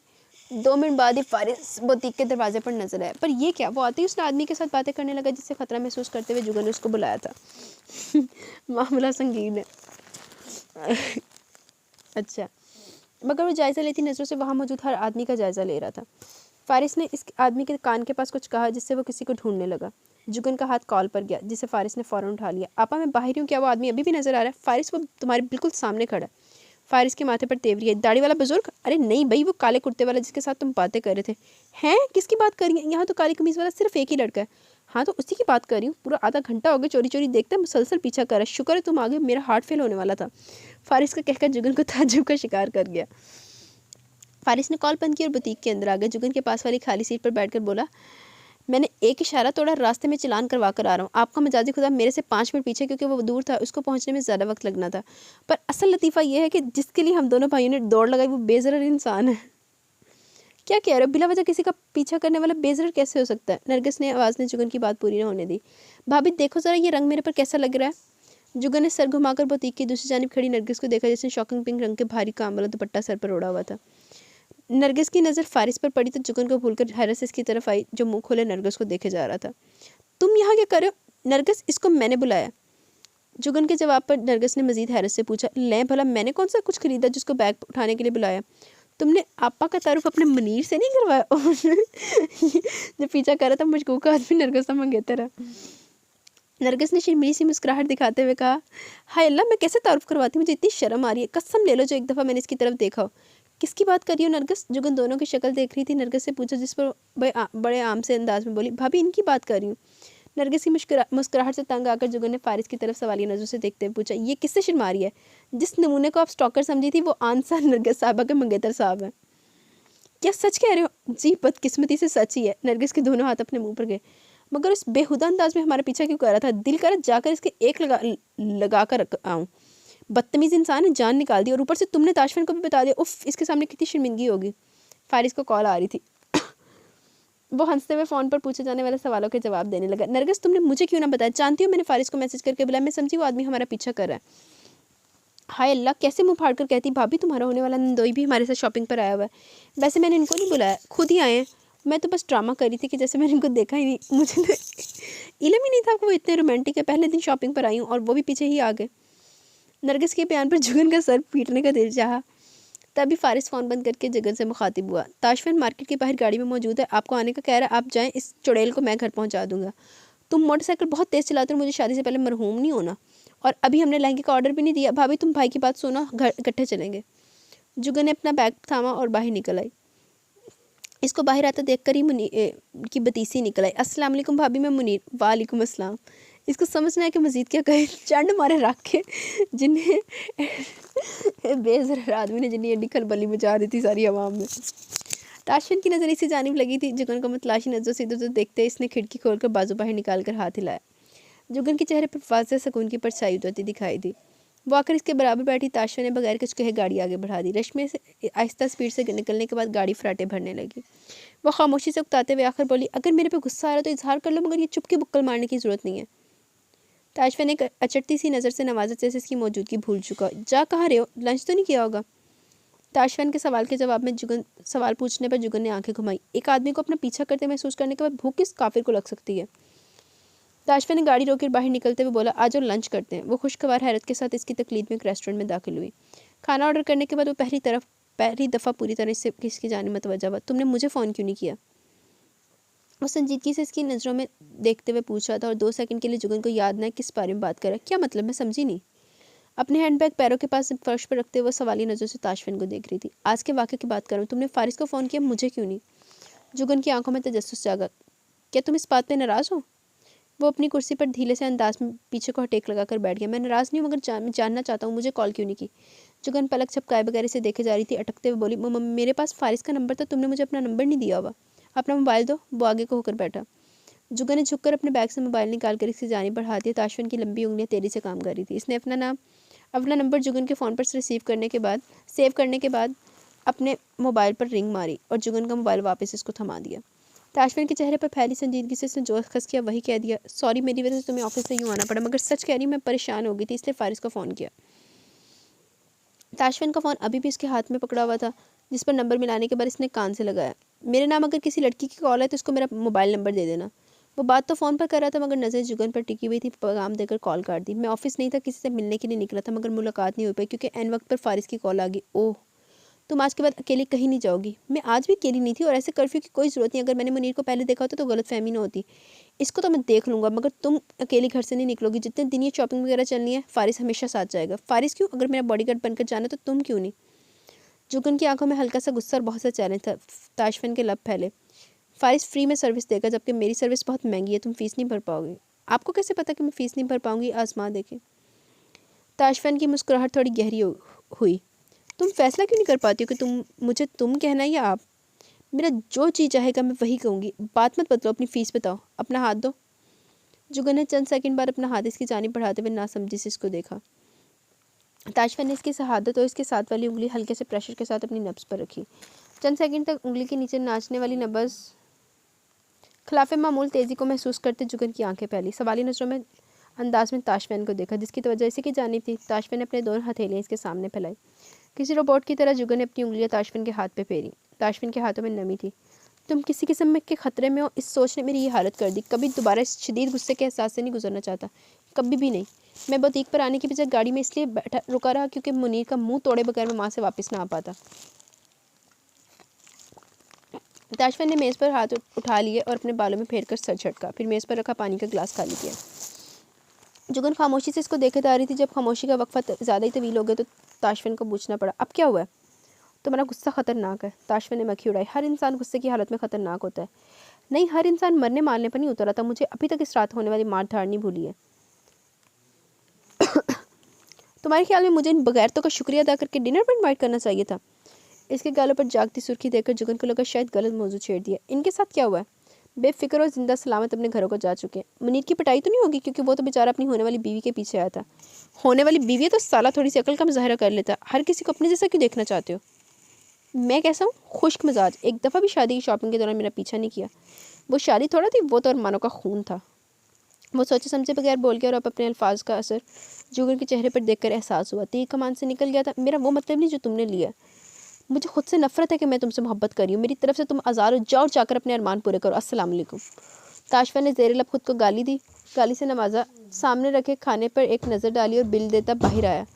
2 मिनट बाद ही फारिस बुटीक के दरवाजे पर नजर आया। पर ये क्या? वो आते ही उसने आदमी के साथ बातें करने लगा जिससे खतरा महसूस करते हुए जुगन ने उसको बुलाया था। मामला संगीन है। अच्छा, मगर वो जायज़ा लेती नज़रों से वहाँ मौजूद हर आदमी का जायज़ा ले रहा था। फारिस ने इस आदमी के कान के पास कुछ कहा जिससे वो किसी को ढूंढने लगा। जुगन का हाथ कॉल पर गया जिसे फारिस ने फ़ौरन उठा लिया। आपा, मैं बाहर हूँ, क्या वो आदमी अभी भी नज़र आ रहा है? फारिस, वो तुम्हारे बिल्कुल सामने खड़ा है। फारिस के माथे पर तेवरी है। दाढ़ी वाला बुजुर्ग? अरे नहीं भाई, वो काले कुर्ते वाला जिसके साथ तुम बातें कर रहे थे। हैं? किसकी बात कर रही हैं? यहाँ तो काली कमीज़ वाला सिर्फ एक ही लड़का है। हाँ तो उसी की बात कर रही हूँ। पूरा आधा घंटा हो गया चोरी चोरी देखते मुसलसल पीछा कर रहा है। शुक्र है तुम आ गए, मेरा हार्ट फेल होने वाला था। फारिस का कहकर जुगन को ताज्जुब का शिकार कर गया। फारिस ने कॉल बंद की और बुटीक के अंदर आ गया। जुगन के पास वाली खाली सीट पर बैठकर बोला, मैंने एक इशारा तोड़ा, रास्ते में चलान करवा कर आ रहा हूँ। आपका मजाजी खुदा मेरे से 5 मिनट पीछे, क्योंकि वो दूर था, उसको पहुंचने में ज़्यादा वक्त लगना था। पर असल लतीफ़ा यह है कि जिसके लिए हम दोनों भाइयों ने दौड़ लगाई वो बेज़रर इंसान है। क्या कह रहे हो? बिला वजह किसी का पीछा करने वाला बेज़रर कैसे हो सकता है? नरगिस ने आवाज़ ने जुगन की बात पूरी न होने दी। भाभी देखो ज़रा, ये रंग मेरे पर कैसा लग रहा है? जुगन ने सर घुमाकर बुटीक की दूसरी जानिब खड़ी नरगिस को देखा, जिसने शॉकिंग पिंक रंग के भारी काम वाला दुपट्टा सर पर ओढ़ा हुआ था। नरगिस की नज़र फारिस पर पड़ी तो जुगन को भूलकर हैरत से इसकी तरफ आई, जो मुंह खोले नरगिस को देखे जा रहा था। तुम यहाँ क्या कर रहे हो? नरगिस, इसको मैंने बुलाया। जुगन के जवाब पर नरगिस ने मजीद हैरत से पूछा, ले भला मैंने कौन सा कुछ खरीदा जिसको बैग उठाने के लिए बुलाया? तुमने आपा का तारुफ अपने मुनीर से नहीं करवाया? जो पीछा कर रहा था मशकूक आदमी नरगिस का मंगेतर है। नरगिस ने शर्मीली सी मुस्कुराहट दिखाते हुए कहा, हाय अल्लाह, मैं कैसे तारुफ करवाती हूँ, मुझे इतनी शर्म आ रही है। कसम ले लो जो एक दफ़ा मैंने इसकी तरफ देखा हो। किसकी बात कर रही हो नरगिस? जुगन दोनों की शक्ल देख रही थी। नरगिस से पूछा, जिस पर बड़े आम से अंदाज में बोली, भाभी इनकी बात कर रही हूँ। नरगिस की मुस्कुराहट से तंग आकर जुगन ने फारिस की तरफ सवालिया नज़रों से देखते हुए पूछा, ये किससे शर्मा रही है? जिस नमूने को आप स्टॉकर समझी थी वो आंसर नरगिस साहबा के मंगेतर साहब हैं। क्या सच कह रहे हो? जी बदकिस्मती से सच ही है। नरगिस के दोनों हाथ अपने मुंह पर गए। मगर इस बेहुदा अंदाज में हमारा पीछा क्यों कर रहा था? दिल कर जाकर इसके एक लगा कर आऊँ। बदतमीज़ इंसान है, जान निकाल दी, और ऊपर से तुमने ताशफिन को भी बता दिया। उफ, इसके सामने कितनी शर्मिंदगी होगी। फारिस को कॉल आ रही थी। वो हंसते हुए फ़ोन पर पूछे जाने वाले सवालों के जवाब देने लगा। नरगिस, तुमने मुझे क्यों ना बताया? जानती हो मैंने फारिस को मैसेज करके बुलाया, मैं समझी वो आदमी हमारा पीछा कर रहा है। हाय अल्लाह, कैसे मुंह फाड़ कर कहती, भाभी तुम्हारा होने वाला नंदोई भी हमारे साथ शॉपिंग पर आया हुआ है। वैसे मैंने इनको नहीं बुलाया, खुद ही आए हैं। मैं तो बस ड्रामा कर रही थी कि जैसे मैंने इनको देखा ही नहीं। मुझे तो इल्म ही नहीं था कि वो इतने रोमांटिक है। पहले दिन शॉपिंग पर आई हूँ और वो भी पीछे ही आ गए। नरगिस के बयान पर जुगन का सर पीटने का दिल चाहा। तभी फारिस फ़ोन बंद करके जुगन से मुखातिब हुआ। ताशफिन मार्केट के बाहर गाड़ी में मौजूद है, आपको आने का कह रहा है, आप जाएँ, इस चुड़ैल को मैं घर पहुँचा दूँगा। तुम मोटरसाइकिल बहुत तेज़ चलाते हो, मुझे शादी से पहले मरहूम नहीं होना। और अभी हमने लहंगे का ऑर्डर भी नहीं दिया। भाभी तुम भाई की बात सुनो, घर इकट्ठे चलेंगे। जुगन ने अपना बैग थामा और बाहर निकल आई। इसको बाहर आता देखकर ही मुनीर की भतीसी निकल आई। अस्सलाम वालेकुम भाभी, मैं मुनीर। वालेकुम अस्सलाम। इसको समझना है कि मजीद क्या कहे। चंड मारे रख के जिन्हें बेज़र आदमी ने जिन्हें एडी खलबली मचा दी थी सारी आवाम में। ताशफिन की नज़र इसी जानिब लगी थी। जुगन को मतलाशी नज़रों से इधर उधर देखते इसने खिड़की खोलकर बाजू बाहर निकाल कर हाथ हिलाया। जुगन के चेहरे पर वाज़ेह सुकून की परछाई उतरती दिखाई दी। वो आकर इसके बराबर बैठी। ताशफिन ने बगैर कुछ कहे गाड़ी आगे बढ़ा दी। रश्मि से आहिस्ता स्पीड से निकलने के बाद गाड़ी फराटे भरने लगी। वो खामोशी से उकताते हुए आखिर बोली, अगर मेरे पे गुस्सा आ रहा है तो इजहार कर लो, मगर ये चुप के बुक्कल मारने की ज़रूरत नहीं है। ताशफिन ने अचटती सी नज़र से नवाज़त जैसे इसकी मौजूदगी भूल चुका। जा कहाँ रहे हो? लंच तो नहीं किया होगा? ताशफिन के सवाल के जवाब में सवाल पूछने पर जुगन ने आंखें घुमाई। एक आदमी को अपना पीछा करते महसूस करने के बाद भूख किस काफिर को लग सकती है? ताशफिन ने गाड़ी रोककर बाहर निकलते हुए बोला, आज और लंच करते हैं। वो खुशगवार हैरत के साथ इसकी तकलीद में एक रेस्टोरेंट में दाखिल हुई। खाना ऑर्डर करने के बाद वो पहली दफ़ा पूरी तरह से किसकी जाने मतवज्जा हुआ। तुमने मुझे फ़ोन क्यों नहीं किया? वो संजीदगी से इसकी नज़रों में देखते हुए पूछा था और 2 सेकंड के लिए जुगन को याद न किस बारे में बात कर रहा। क्या मतलब? मैं समझी नहीं। अपने हैंडबैग पैरों के पास फर्श पर रखते हुए सवाली नज़रों से ताशफिन को देख रही थी। आज के वाक़े की बात करूँ, तुमने फारिस को फ़ोन किया, मुझे क्यों नहीं? जुगन की आंखों में तजस्सुस जागा। क्या तुम इस बात पर नाराज़ हो? वो अपनी कुर्सी पर ढीले से अंदाज में पीछे को टेक लगाकर बैठ गया। मैं नाराज़ नहीं हूँ, मगर जानना चाहता हूँ मुझे कॉल क्यों नहीं की? जुगन पलक झपकाए बगैर इसे देखे जा रही थी। अटकते हुए बोली, मम्मी मेरे पास फारिस का नंबर था, तुमने मुझे अपना नंबर नहीं दिया हुआ। अपना मोबाइल दो। वो आगे को होकर बैठा। जुगन ने झुककर अपने बैग से मोबाइल निकालकर इसकी जानिब बढ़ा दिया। ताशफिन की लंबी उंगलियां तेजी से काम कर रही थी। इसने अपना नंबर जुगन के फ़ोन पर रिसीव करने के बाद सेव करने के बाद अपने मोबाइल पर रिंग मारी और जुगन का मोबाइल वापस इसको थमा दिया। ताशफिन के चेहरे पर फैली संजीदगी से इसने जो खस किया वही कह दिया, सॉरी मेरी वजह से तुम्हें ऑफिस से यूँ आना पड़ा, मगर सच कह रही हूँ मैं परेशान हो गई थी, इसलिए फारिस को फ़ोन किया। ताशफिन का फ़ोन अभी भी इसके हाथ में पकड़ा हुआ था, जिस पर नंबर मिलाने के बाद इसने कान से लगाया। मेरे नाम अगर किसी लड़की की कॉल है तो उसको मेरा मोबाइल नंबर दे देना। वो बात तो फ़ोन पर कर रहा था मगर नज़र जुगन पर टिकी हुई थी। पैगाम देकर कॉल काट दी। मैं ऑफिस नहीं था, किसी से मिलने के लिए निकला था मगर मुलाकात नहीं हो पाई क्योंकि एन वक्त पर फारिस की कॉल आ गई। ओह, तुम आज के बाद अकेली कहीं नहीं जाओगी। मैं आज भी अकेली नहीं थी और ऐसे कर्फ्यू की कोई ज़रूरत नहीं। अगर मैंने मुनीर को पहले देखा होता तो गलतफहमी न होती। इसको तो मैं देख लूँगा मगर तुम अकेली घर से नहीं निकलोगी। जितने दिन ये शॉपिंग वगैरह चलनी है फारिस हमेशा साथ जाएगा। फारिस क्यों? अगर मेरा बॉडीगार्ड बनकर जाना तो तुम क्यों नहीं? जुगन की आंखों में हल्का सा गुस्सा और बहुत सा चैलेंज था। ताशफिन के लब फैले। फारिस फ्री में सर्विस देगा जबकि मेरी सर्विस बहुत महंगी है, तुम फीस नहीं भर पाओगे। आपको कैसे पता कि मैं फ़ीस नहीं भर पाऊंगी? आसमां देखे। ताशफिन की मुस्कुराहट थोड़ी गहरी हुई। तुम फैसला क्यों नहीं कर पाती हो कि मुझे तुम कहना या आप? मेरा जो जी चाहेगा मैं वही कहूँगी। बात मत बदलो, अपनी फ़ीस बताओ। अपना हाथ दो। जुगन ने चंद सेकंड बाद अपना हाथ इसकी जानिब बढ़ाते हुए नासमझी से इसको देखा। ताशफिन ने इसकी शहादत और इसके साथ वाली उंगली हल्के से प्रेशर के साथ अपनी नब्ज़ पर रखी। चंद सेकंड तक उंगली के नीचे नाचने वाली नब्ज़ खिलाफ मामूल तेज़ी को महसूस करते जुगन की आंखें फैली। सवाली नज़रों में अंदाज में ताशफिन को देखा जिसकी तवज्जो इसी की जानिब थी। ताशफिन ने अपने दोनों हथेलियाँ इसके सामने फैलाई। किसी रोबोट की तरह जुगन ने अपनी उंगलियां ताशफिन के हाथ पे फेरी। ताशफिन के हाथों में नमी थी। तुम किसी किस्म के खतरे में हो, इस सोच ने मेरी ये हालत कर दी। कभी दोबारा इस शदीद गुस्से के एहसास से नहीं गुजरना चाहता, कभी भी नहीं। मैं बुटीक पर आने की बजाय गाड़ी में इसलिए रुका रहा क्योंकि मुनीर का मुंह तोड़े बगैर मैं माँ से वापस ना आ पाता। ताशफिन ने मेज़ पर हाथ उठा लिए और अपने बालों में फेर कर सर झटका, फिर मेज़ पर रखा पानी का गिलास खाली किया। जुगन खामोशी से इसको देखते आ रही थी। जब खामोशी का वक्फा ज़्यादा ही तवील हो गया तो ताशफिन को पूछना पड़ा, अब क्या हुआ है? तुम्हारा गुस्सा खतरनाक है। ताशफिन ने मक्खी उड़ाई। हर इंसान गुस्से की हालत में खतरनाक होता है। नहीं, हर इंसान मरने मारने पर नहीं उतरा था। मुझे अभी तक इस रात होने वाली मार धाड़ नहीं भूली है। तुम्हारे ख्याल में मुझे इन बगैरतों का शुक्रिया अदा करके डिनर पर इन्वाइट करना चाहिए था? इसके गालों पर जागती सुर्खी देखकर जुगन को लगा शायद गलत मौजू छेड़ दिया। इनके साथ क्या हुआ है? बेफिक्र और जिंदा सलामत अपने घरों को जा चुके हैं। मुनीर की पिटाई तो नहीं होगी क्योंकि वो तो बेचारा अपनी होने वाली बीवी के पीछे आया था। होने वाली बीवी है तो साला थोड़ी सी अकल का मुजाहरा कर लेता। हर किसी को अपने जैसा क्यों देखना चाहते हो? मैं कैसा हूँ? खुश्क मिजाज। एक दफ़ा भी शादी की शॉपिंग के दौरान मेरा पीछा नहीं किया। वो शादी थोड़ा थी, वो तो अरमानों का खून था। वो सोचे समझे बगैर बोल गया और अब अपने अल्फाज का असर जुगन के चेहरे पर देखकर एहसास हुआ। तीर कमान से निकल गया था। मेरा वो मतलब नहीं जो तुमने लिया। मुझे खुद से नफरत है कि मैं तुमसे मोहब्बत कर रही हूँ। मेरी तरफ से तुम आज़ाद हो जाओ और जाकर अपने अरमान पूरे करो। अस्सलाम वालेकुम। ताशफिन ने ज़ेरे लब खुद को गाली दी, गाली से नवाजा। सामने रखे खाने पर एक नज़र डाली और बिल देता बाहर आया।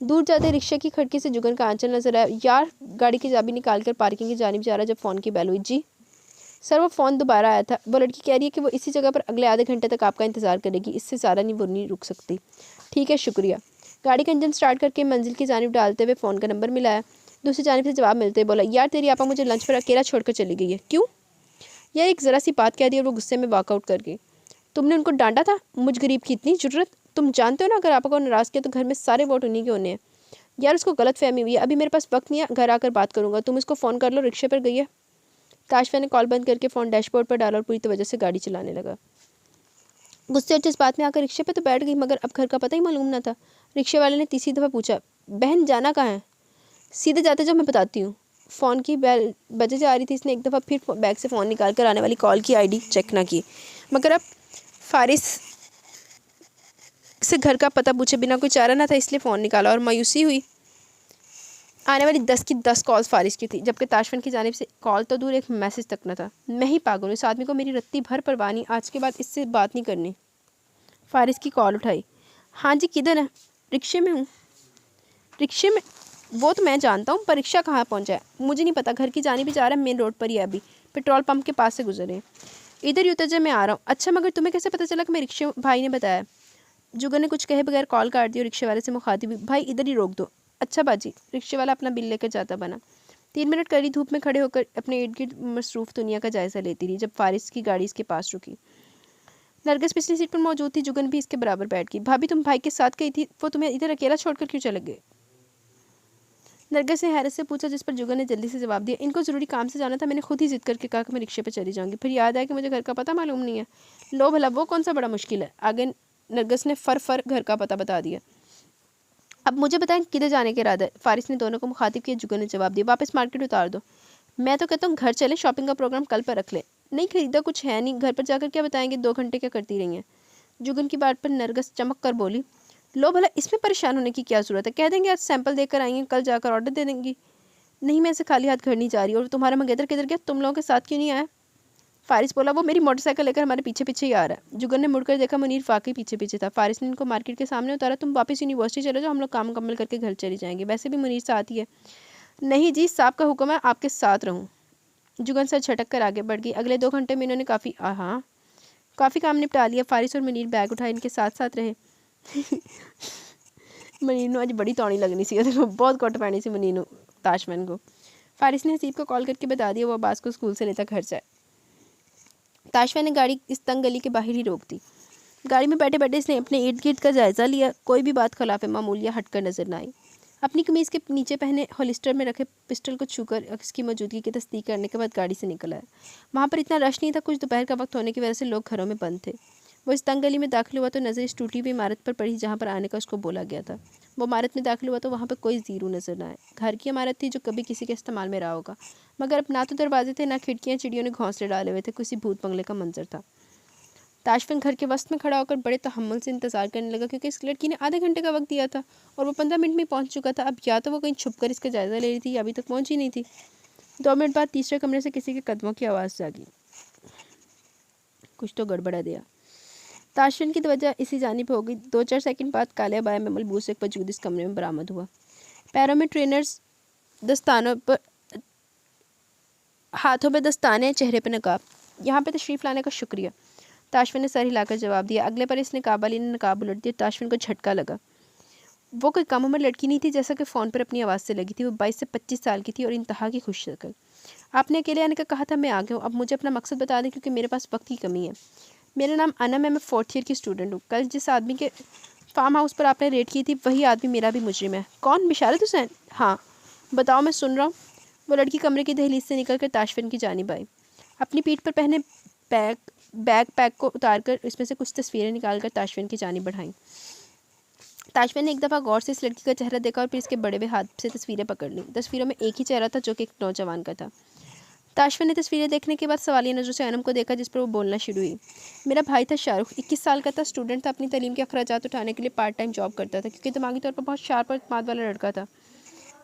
दूर जाते रिक्शे की खिड़की से जुगन का आंचल नजर आया। यार, गाड़ी की चाबी निकाल कर पार्किंग की जानिब जा रहा जब फ़ोन की बेल हुई। जी सर, वो फ़ोन दोबारा आया था। वो लड़की कह रही है कि वो इसी जगह पर अगले आधे घंटे तक आपका इंतज़ार करेगी। इससे ज़्यादा नहीं, वो नहीं रुक सकती। ठीक है, शुक्रिया। गाड़ी का इंजन स्टार्ट करके मंजिल की जानिब डालते हुए फ़ोन का नंबर मिलाया। दूसरी जानिब से जवाब मिलते बोला, यार तेरी आपा मुझे लंच पर अकेला छोड़कर चली गई है। क्यों? यार एक ज़रा सी बात कह दी और वो गुस्से में वॉकआउट कर गई। तुमने उनको डांटा था? मुझ गरीब की इतनी ज़रूरत? तुम जानते हो ना अगर आपा को नाराज़ किया तो घर में सारे वोट उन्हीं के होने हैं। यार उसको गलत फहमी हुई है। अभी मेरे पास वक्त नहीं है, घर आकर बात करूंगा। तुम इसको फ़ोन कर लो, रिक्शे पर गई है। ताशफिन ने कॉल बंद करके फ़ोन डैशबोर्ड पर डाला और पूरी तवज्जो से गाड़ी चलाने लगा। गुस्से और जज्बात में आकर रिक्शे पे तो बैठ गई मगर अब घर का पता ही मालूम ना था। रिक्शे वाले ने तीसरी दफ़ा पूछा, बहन जाना कहाँ है? सीधे जाते जब मैं बताती हूँ। फ़ोन की बेल बजे जा रही थी। इसने एक दफ़ा फिर बैग से फ़ोन निकाल कर आने वाली कॉल की आईडी चेक ना की मगर अब फारिस से घर का पता पूछे बिना कोई चारा ना था, इसलिए फ़ोन निकाला और मायूसी हुई। आने वाली 10 की 10 कॉल्स फारिस की थी जबकि ताशफिन की जानिब से कॉल तो दूर एक मैसेज तक न था। मैं ही पागल हूँ, इस आदमी को मेरी रत्ती भर परवाह नहीं। आज के बाद इससे बात नहीं करनी। फारिस की कॉल उठाई। हाँ जी, किधर है? रिक्शे में हूँ। रिक्शे में? वो तो मैं जानता हूँ, पर रिक्शा कहाँ पहुँचा है मुझे नहीं पता। घर की जानिब भी जा रहा है, मेन रोड पर ही है, अभी पेट्रोल पंप के पास से गुजरे। इधर ही उतर जा, मैं आ रहा हूँ। अच्छा, मगर तुम्हें कैसे पता चला? कि मैं रिक्शे भाई ने बताया। जुगन ने कुछ कहे बगैर कॉल काट दी और रिक्शे वाले से मुखातिब हुई, भाई इधर ही रोक दो। अच्छा बाजी। रिक्शे वाला अपना बिल लेकर जाता बना। 3 मिनट कड़ी धूप में खड़े होकर अपने इर्द गिर्द मसरूफ़ दुनिया का जायज़ा लेती रही। जब फारिस की गाड़ी इसके पास रुकी, नरगिस पिछली सीट पर मौजूद थी। जुगन भी इसके बराबर बैठ गई। भाभी, तुम भाई के साथ गई थी, वो तुम्हें इधर अकेला छोड़कर क्यों चले गए? नरगिस ने हैरत से पूछा, जिस पर जुगन ने जल्दी से जवाब दिया, इनको ज़रूरी काम से जाना था, मैंने खुद ही जिद करके कहा कि मैं रिक्शे पर चली जाऊँगी, फिर याद आया कि मुझे घर का पता मालूम नहीं है। लो भला, वो कौन सा बड़ा मुश्किल है। आगे नरगिस ने फर घर का पता बता दिया। अब मुझे बताएं किधर जाने के इरादा है। फारिस ने दोनों को मुखातिब किया। जुगन ने जवाब दिया, वापस मार्केट उतार दो। मैं तो कहता हूँ घर चले, शॉपिंग का प्रोग्राम कल पर रख ले। नहीं खरीदा कुछ है नहीं, घर पर जाकर क्या बताएंगे, 2 घंटे क्या करती रही हैं। जुगन की बात पर नरगिस चमक कर बोली, लो भला, इसमें परेशान होने की क्या ज़रूरत है, कह देंगे आज सैंपल देकर आई हैं, कल जाकर ऑर्डर दे देंगी। नहीं, मैं ऐसे खाली हाथ घर नहीं जा रही। और तुम्हारा मंगेतर किधर गया, तुम लोगों के साथ क्यों नहीं आया। फारिस बोला, वो मेरी मोटरसाइकिल लेकर हमारे पीछे पीछे ही आ रहा है। जुगन ने मुड़कर देखा, मुनीर वाकई पीछे पीछे था। फारिस ने इनको मार्केट के सामने उतारा। तुम वापस यूनिवर्सिटी चले जाओ, हम लोग काम मुकम्मल करके घर चली जाएंगे, वैसे भी मुनीर साथ ही है। नहीं जी, साहब का हुक्म है, आपके साथ रहूँ। जुगन सर झटक कर आगे बढ़ गई। अगले 2 घंटे में इन्होंने काफ़ी काम निपटा लिया। फारिस और मुनीर बैग उठाए इनके साथ साथ रहे। मुनीर ने आज बड़ी तौड़ी लगनी सी, बहुत कोट पैनी सी मुनीर ताशमैन को। फारिस ने हसीब को कॉल करके बता दिया वो अब्बास को स्कूल से लेकर घर जाए। ताशमैन ने गाड़ी इस तंग गली के बाहर ही रोक दी। गाड़ी में बैठे बैठे इसने अपने इर्द गिर्द का जायज़ा लिया। कोई भी बात खिलाफ मामूल या हटकर नजर न आई। अपनी कमीज़ के नीचे पहने होलिस्टर में रखे पिस्टल को छूकर इसकी मौजूदगी की तस्दीक करने के बाद गाड़ी से निकल आया। वहाँ पर इतना रश नहीं था, कुछ दोपहर का वक्त होने की वजह से लोग घरों में बंद थे। वो इस तंग गली में दाखिल हुआ तो नज़र इस टूटी हुई इमारत पर पड़ी जहाँ पर आने का उसको बोला गया था। वो इमारत में दाखिल हुआ तो वहाँ पर कोई जीरू नजर न आए। घर की इमारत थी जो कभी किसी के इस्तेमाल में रहा होगा, मगर अब ना तो दरवाजे थे ना खिड़कियाँ। चिड़ियों ने घोंसले डाले हुए थे, किसी भूत बंगले का मंजर था। ताशफिन घर के वस्त में खड़ा होकर बड़े तहम्मुल से इंतजार करने लगा, क्योंकि इस लड़की ने आधे घंटे का वक्त दिया था और वो 15 मिनट में पहुंच चुका था। अब या तो वो कहीं छुपकर इसका जायज़ा ले रही थी या अभी तक पहुंची नहीं थी। 2 मिनट बाद तीसरे कमरे से किसी के कदमों की आवाज़ जागी। कुछ तो गड़बड़ा दिया। ताशफिन की तवज्जो इसी जानिब हो गई। 2-4 सेकंड बाद काले अबाया में मलबूस एक वजूद इस कमरे में बरामद हुआ। पैरों में ट्रेनर्स, दस्तानों पर हाथों में दस्ताने, चेहरे पर नकाब। यहाँ पे तशरीफ़ लाने का शुक्रिया, ताशफिन ने सर हिलाकर जवाब दिया। अगले पर इसने काब अली ने नकाब उलट दिया। ताशफिन को झटका लगा। वो कोई कम उम्र लड़की नहीं थी जैसा कि फ़ोन पर अपनी आवाज़ से लगी थी। वो 22 से 25 साल की थी और इंतहा की खुश शक्ल। आपने अकेले आने का कहा था, मैं आ गया हूँ। अब मुझे अपना मकसद बता दें, क्योंकि मेरे पास वक्त की कमी है। मेरा नाम अनम है, मैं 4th ईयर की स्टूडेंट हूँ। कल जिस आदमी के फार्म हाउस पर आपने रेड की थी, वही आदमी मेरा भी मुजरिम है। कौन, बिशारत हुसैन? हाँ बताओ, मैं सुन रहा हूँ। वो लड़की कमरे की दहलीज से निकलकर ताशफिन की जानिब आई। अपनी पीठ पर पहने बैग को उतारकर इसमें से कुछ तस्वीरें निकालकर ताशफिन की जानिब बढ़ाईं। ताशफिन ने एक दफ़ा गौर से इस लड़की का चेहरा देखा और फिर इसके बड़े हुए हाथ से तस्वीरें पकड़ लीं। तस्वीरों में एक ही चेहरा था, जो कि एक नौजवान का था। ताशफिन ने तस्वीरें देखने के बाद सवालिया नज़रों से अनम को देखा, जिस पर वो बोलना शुरू हुई। मेरा भाई था शाहरुख, 21 साल का था, स्टूडेंट था, अपनी तालीम के अखराजात उठाने के लिए पार्ट टाइम जॉब करता था, क्योंकि दिमागी तौर पर बहुत शार्प और इत्मीनान वाला लड़का था।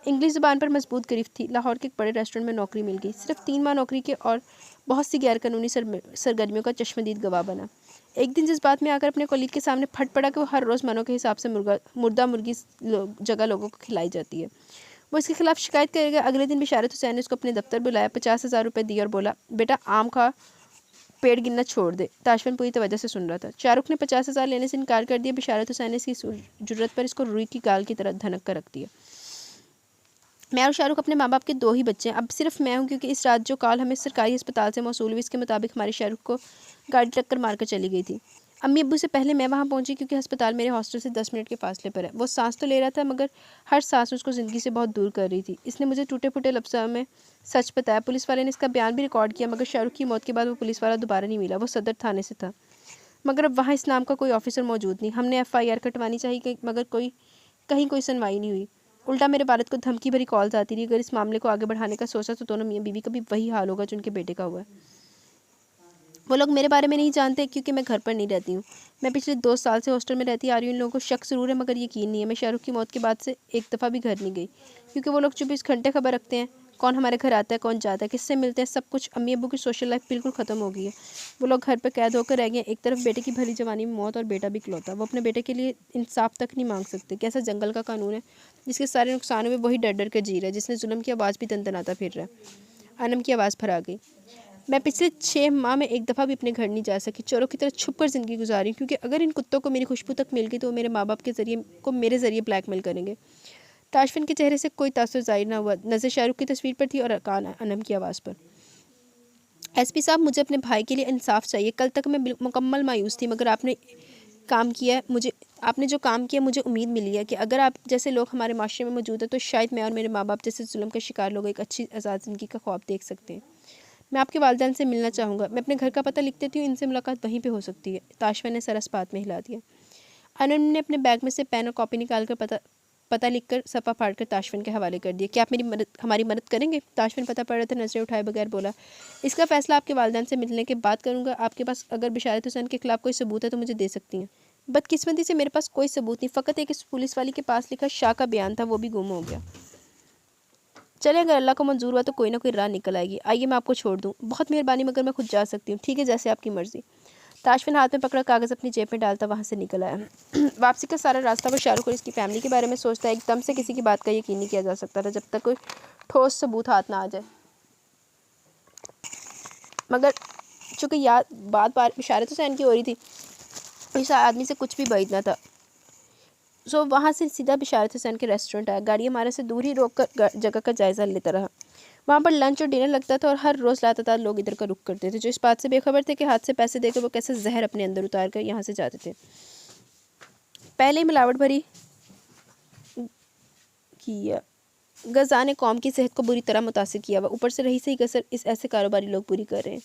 इंग्लिश ज़ुबान पर मजबूत गिरफ्त थी। लाहौर के एक बड़े रेस्टोरेंट में नौकरी मिल गई। सिर्फ 3 माह नौकरी के और बहुत सी गैरकानूनी सरगर्मियों का चश्मदीद गवाह बना। एक दिन जिस बात में आकर अपने कॉलीग के सामने फट पड़ा कि वो हर रोज़ मनों के हिसाब से मुर्दा मुर्गी जगह लोगों को खिलाई जाती है, वो इसके खिलाफ शिकायत करेगा। अगले दिन बिशारत हुसैन ने उसको अपने दफ्तर बुलाया, 50,000 रुपये दिए और बोला, बेटा आम खा, पेड़ गिनना छोड़ दे। ताशफिन पूरी तवज्जो से सुन रहा था। शाहरुख ने 50,000 लेने से इनकार कर दिया। बिशारत हुसैन ने इसकी जुर्रत पर इसको रुई की गाल की तरह धनक कर रख दिया। मैं और शाहरुख अपने माँ बाप के 2 ही बच्चे हैं। अब सिर्फ मैं हूँ, क्योंकि इस रात जो कॉल हमें सरकारी अस्पताल से मौसूल हुई, इसके मुताबिक हमारे शाहरुख को गाड़ी टक्कर मारकर चली गई थी। अम्मी अब्बू से पहले मैं वहाँ पहुँची, क्योंकि अस्पताल मेरे हॉस्टल से 10 मिनट के फासले पर है। वो सांस तो ले रहा था, मगर हर सांस उसको ज़िंदगी से बहुत दूर कर रही थी। इसने मुझे टूटे फूटे लफ्ज़ों में सच बताया। पुलिस वाले ने इसका बयान भी रिकॉर्ड किया, मगर शाहरुख की मौत के बाद वो पुलिस वाला दोबारा नहीं मिला। वो सदर थाने से था, मगर अब वहाँ इस नाम का कोई ऑफिसर मौजूद नहीं। हमने FIR कटवानी चाहिए, मगर कहीं कोई सुनवाई नहीं हुई। उल्टा मेरे वालिद को धमकी भरी कॉल्स आती रही। अगर इस मामले को आगे बढ़ाने का सोचा तो दोनों मियाँ बीवी का भी वही हाल होगा जो उनके बेटे का हुआ है। वो लोग मेरे बारे में नहीं जानते, क्योंकि मैं घर पर नहीं रहती हूँ। मैं पिछले 2 साल से हॉस्टल में रहती आ रही हूँ। इन लोगों को शक ज़रूर है, मगर यकीन नहीं है। मैं शाहरुख की मौत के बाद से एक दफ़ा भी घर नहीं गई, क्योंकि वो लोग 24 घंटे खबर रखते हैं, कौन हमारे घर आता है, कौन जाता है, किससे मिलते हैं, सब कुछ। अम्मी अब्बू की सोशल लाइफ बिल्कुल ख़त्म हो गई है। वो लोग घर पर कैद होकर रह गए। एक तरफ बेटे की भली जवानी में मौत और बेटा भी इकलौता। वो अपने बेटे के लिए इंसाफ तक नहीं मांग सकते। कैसा जंगल का कानून है, जिसके सारे नुकसानों में वही डर डर कर जी रहा है, जिसने जुल्म की आवाज़ भी तनतनाता फिर रहा है। अनम की आवाज़ भरा गई। मैं पिछले 6 माह में एक दफ़ा भी अपने घर नहीं जा सकी। चोरों की तरह छुप कर ज़िंदगी गुजारी, क्योंकि अगर इन कुत्तों को मेरी खुशबू तक मिल गई तो वो मेरे माँ बाप के ज़रिए को मेरे ज़रिए ब्लैकमेल करेंगे। ताशफिन के चेहरे से कोई तासुर जाहिर ना हुआ। नज़र शाहरुख की तस्वीर पर थी और कान अनम की आवाज़ पर। SP साहब, मुझे अपने भाई के लिए इंसाफ चाहिए। कल तक मैं मुकम्मल मायूस थी, मगर आपने काम किया है। मुझे आपने जो काम किया मुझे उम्मीद मिली है कि अगर आप जैसे लोग हमारे माशरे में मौजूद है तो शायद मैं और मेरे माँ बाप जैसे जुल्म का शिकार लोग एक अच्छी आज़ाद ज़िंदगी का ख्वाब देख सकते हैं। मैं आपके वालिदैन से मिलना चाहूँगा। मैं अपने घर का पता लिख देती हूँ, इनसे मुलाकात वहीं पे हो सकती है। ताशफा ने सर इस्पात में हिला दिया। अनन ने अपने बैग में से पेन और कॉपी निकाल कर पता लिखकर सफ़ा फाड़ कर ताशफिन के हवाले कर दिया। क्या आप हमारी मदद करेंगे? ताशफिन पता पड़ रहा था, नजरें उठाए बगैर बोला, इसका फैसला आपके वालिदैन से मिलने के बाद करूँगा। आपके पास अगर बिशारत हुसैन के खिलाफ कोई सबूत है तो मुझे दे सकती हैं। बदकिस्मती से मेरे पास कोई सबूत नहीं, फ़कत एक इस पुलिस वाली के पास लिखा शाह का बयान था, वो भी गुम हो गया। चले, अगर अल्लाह को मंजूर हुआ तो कोई ना कोई राह निकल आएगी। आइए मैं आपको छोड़ दूँ। बहुत मेहरबानी, मगर मैं खुद जा सकती हूँ। ठीक है, जैसे आपकी मर्ज़ी। ताशफिन हाथ में पकड़ा कागज़ अपनी जेब में डालता वहाँ से निकल आया। वापसी का सारा रास्ता वो शाहरुख और इसकी फैमिली के बारे में सोचता है। एकदम से किसी की बात का यकीन नहीं किया जा सकता था जब तक कोई ठोस सबूत हाथ ना आ जाए। मगर चूँकि याद बात बिशारत हुसैन की हो रही थी, इस आदमी से कुछ भी बैद ना था। सो वहाँ से सीधा बिशारत हुसैन के रेस्टोरेंट आया। गाड़ी हमारे से दूर ही रोक कर जगह का जायज़ा लेता रहा। वहाँ पर लंच और डिनर लगता था और हर रोज़ लातादार लोग इधर का रुख करते थे, जो इस बात से बेखबर थे कि हाथ से पैसे देकर वो कैसे जहर अपने अंदर उतार कर यहाँ से जाते थे। पहले ही मिलावट भरी किया गज़ा ने कौम की सेहत को बुरी तरह मुतासिर किया हुआ, ऊपर से रही सही कसर इस ऐसे कारोबारी लोग पूरी कर रहे हैं।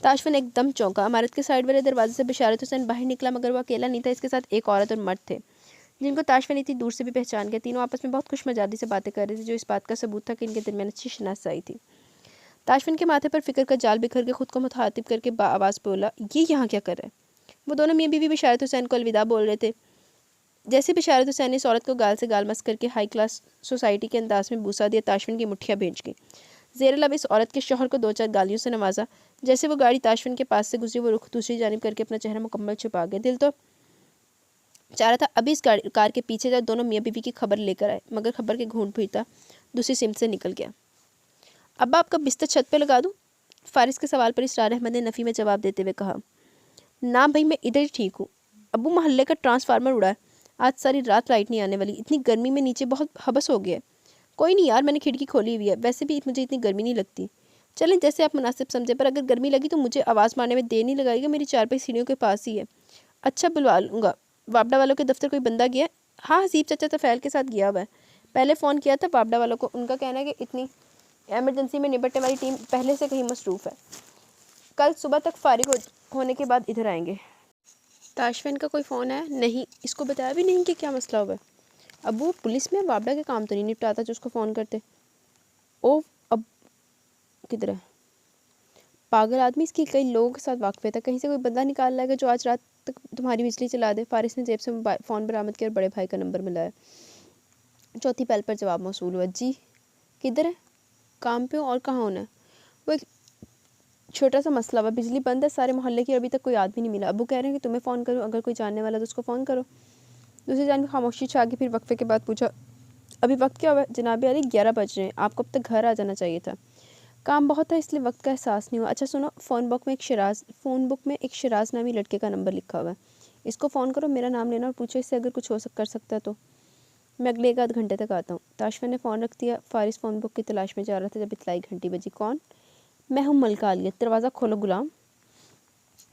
ताशफिन एकदम चौंका। इमारत के साइड वाले दरवाजे से बिशारत हुसैन बाहर निकला, मगर वो अकेला नहीं था, इसके साथ एक औरत और मर्द थे जिनको ताशफिन इतनी दूर से भी पहचान गया। तीनों आपस में बहुत खुशमजादी से बातें कर रहे थे, जो इस बात का सबूत था कि इनके दरमियान अच्छी शनाख्त थी। ताशफिन के माथे पर फिक्र का जाल बिखर के खुद को मुखातिब करके आवाज़ बोला, ये यहाँ क्या कर रहा है? वो दोनों मियाँ बीवी बिशारत हुसैन को अलविदा बोल रहे थे। जैसे बिशारत हुसैन ने इस औरत को गाल से गाल मस करके हाई क्लास सोसाइटी के अंदाज में बूसा दिया, ताशफिन की मुठ्ठियाँ भेज गई। ज़ेर लब इस औरत के शौहर को दो चार गालियों से नवाजा। जैसे वो गाड़ी ताशफिन के पास से गुजरी, वो रुख दूसरी जानिब करके अपना चेहरा मुकम्मल छुपा गया। दिल तो चाह रहा था अभी इस कार के पीछे जाए, दोनों मियाँ बीवी की खबर लेकर आए, मगर खबर के घूंट भीता दूसरी सिमत से निकल गया। अब आपका बिस्तर छत पे लगा दूँ? फारिस के सवाल पर इसरार अहमद ने नफ़ी में जवाब देते हुए कहा, ना भाई, मैं इधर ही ठीक हूँ। अबू मोहल्ले का ट्रांसफार्मर उड़ा है, आज सारी रात लाइट नहीं आने वाली। इतनी गर्मी में नीचे बहुत हबस हो गया है। कोई नहीं यार, मैंने खिड़की खोली हुई है, वैसे भी मुझे इतनी गर्मी नहीं लगती। चलें, जैसे आप मुनासिब समझे, पर अगर गर्मी लगी तो मुझे आवाज़ मारने में देर नहीं लगाएगा। मेरी चारपाई सीढ़ियों के पास ही है। अच्छा, बुलवा लूँगा। वापडा वालों के दफ्तर कोई बंदा गया? हाँ, हसीब चाचा तफ़ैल के साथ गया हुआ है। पहले फ़ोन किया था वापडा वालों को, उनका कहना है कि इतनी एमरजेंसी में निपटने वाली टीम पहले से कहीं मसरूफ़ है। कल सुबह तक फारिग होने के बाद इधर आएंगे। ताशफिन का कोई फ़ोन है? नहीं, इसको बताया भी नहीं कि क्या मसला हुआ है। अब वो पुलिस में वापडा के काम तो नहीं निपटाता जो उसको फ़ोन करते। ओ, अब किधर है? पागल आदमी, इसकी कई लोगों के साथ वाकफ़े था। कहीं से कोई बंदा निकाल लाएगा जो आज रात तक तुम्हारी बिजली चला दे। फारिस ने जेब से फ़ोन बरामद किया और बड़े भाई का नंबर मिलाया। चौथी पहल पर जवाब मौसूल हुआ। जी, किधर है? काम पे हो? और कहाँ होना है? वो एक छोटा सा मसला हुआ, बिजली बंद है सारे मोहल्ले की, अभी तक कोई आदमी नहीं मिला। अबू कह रहे हैं कि तुम्हें फ़ोन करो, अगर कोई जानने वाला तो उसको फ़ोन करो। दूसरी जान खामोशी छा गई, फिर वक्फे के बाद पूछा, अभी वक्त क्या हुआ? जनाब अली, 11 बज रहे हैं, आपको अब तक घर आ जाना चाहिए था। काम बहुत था इसलिए वक्त का एहसास नहीं हुआ। अच्छा सुनो, फ़ोन बुक में एक शराज नामी लड़के का नंबर लिखा हुआ है, इसको फ़ोन करो, मेरा नाम लेना और पूछो इससे अगर कुछ कर सकता है तो। मैं अगले 1 आध घंटे तक आता हूँ। ताशफिन ने फ़ोन रख दिया। फारिस फ़ोन बुक की तलाश में जा रहा था जब इतलाई घंटी बजी। कौन? मैं हूँ मलका आलिया, दरवाज़ा खोलो गुलाम।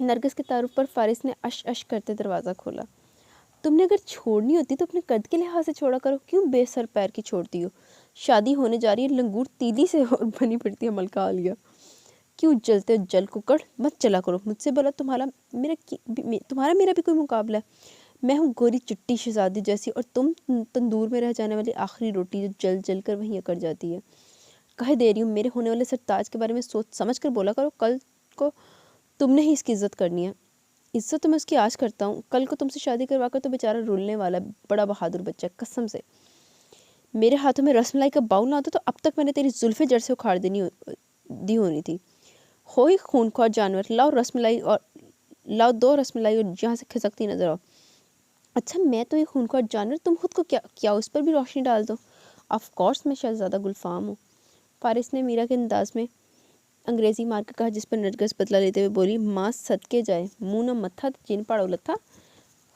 नरगिस के तारुफ पर फारिस ने अश अश करते दरवाज़ा खोला। तुमने अगर छोड़नी होती तो अपने कद के लिहाज से छोड़ा करो, क्यों बेसर पैर की छोड़ती हो? शादी होने जा रही है, लंगूर तीली से बनी पड़ती है मलका आलिया। क्यों जलते हो जल कुकड़, मत चला करो मुझसे बोला। तुम्हारा मेरा भी कोई मुकाबला है? मैं हूँ गोरी चिट्टी शहजादी जैसी, और तुम तंदूर में रह जाने वाली आखिरी रोटी जो जल जल कर वहीं अकड़ जाती है। कह दे रही हूँ, मेरे होने वाले सरताज के बारे में सोच समझ कर बोला करो। कल को तुमने ही इसकी इज्जत करनी है। इज्जत तो मैं उसकी आज करता हूँ, कल को तुमसे शादी करवा कर तो बेचारा रुलने वाला है। बड़ा बहादुर बच्चा, कसम से। मेरे हाथों में रसमलाई का बाउल ना होता तो अब तक मैंने तेरी जुल्फे जड़ से उखाड़ दी होनी थी। हो ही खूनख्वार जानवर, लाओ 2 रसमलाई और यहाँ से खिसकती नजर आओ। अच्छा, मैं तो ये खूनख्वार जानवर, तुम खुद को क्या उस पर भी रोशनी डाल दो। ऑफ कोर्स मैं शहजादा गुलफाम हूँ, फारिस ने मीरा के अंदाज में अंग्रेजी मार कर कहा, जिस पर नरगिस बदला लेते हुए बोली, माँ सदके जाए, मुंह न मत्था जिन पड़ो लत्था।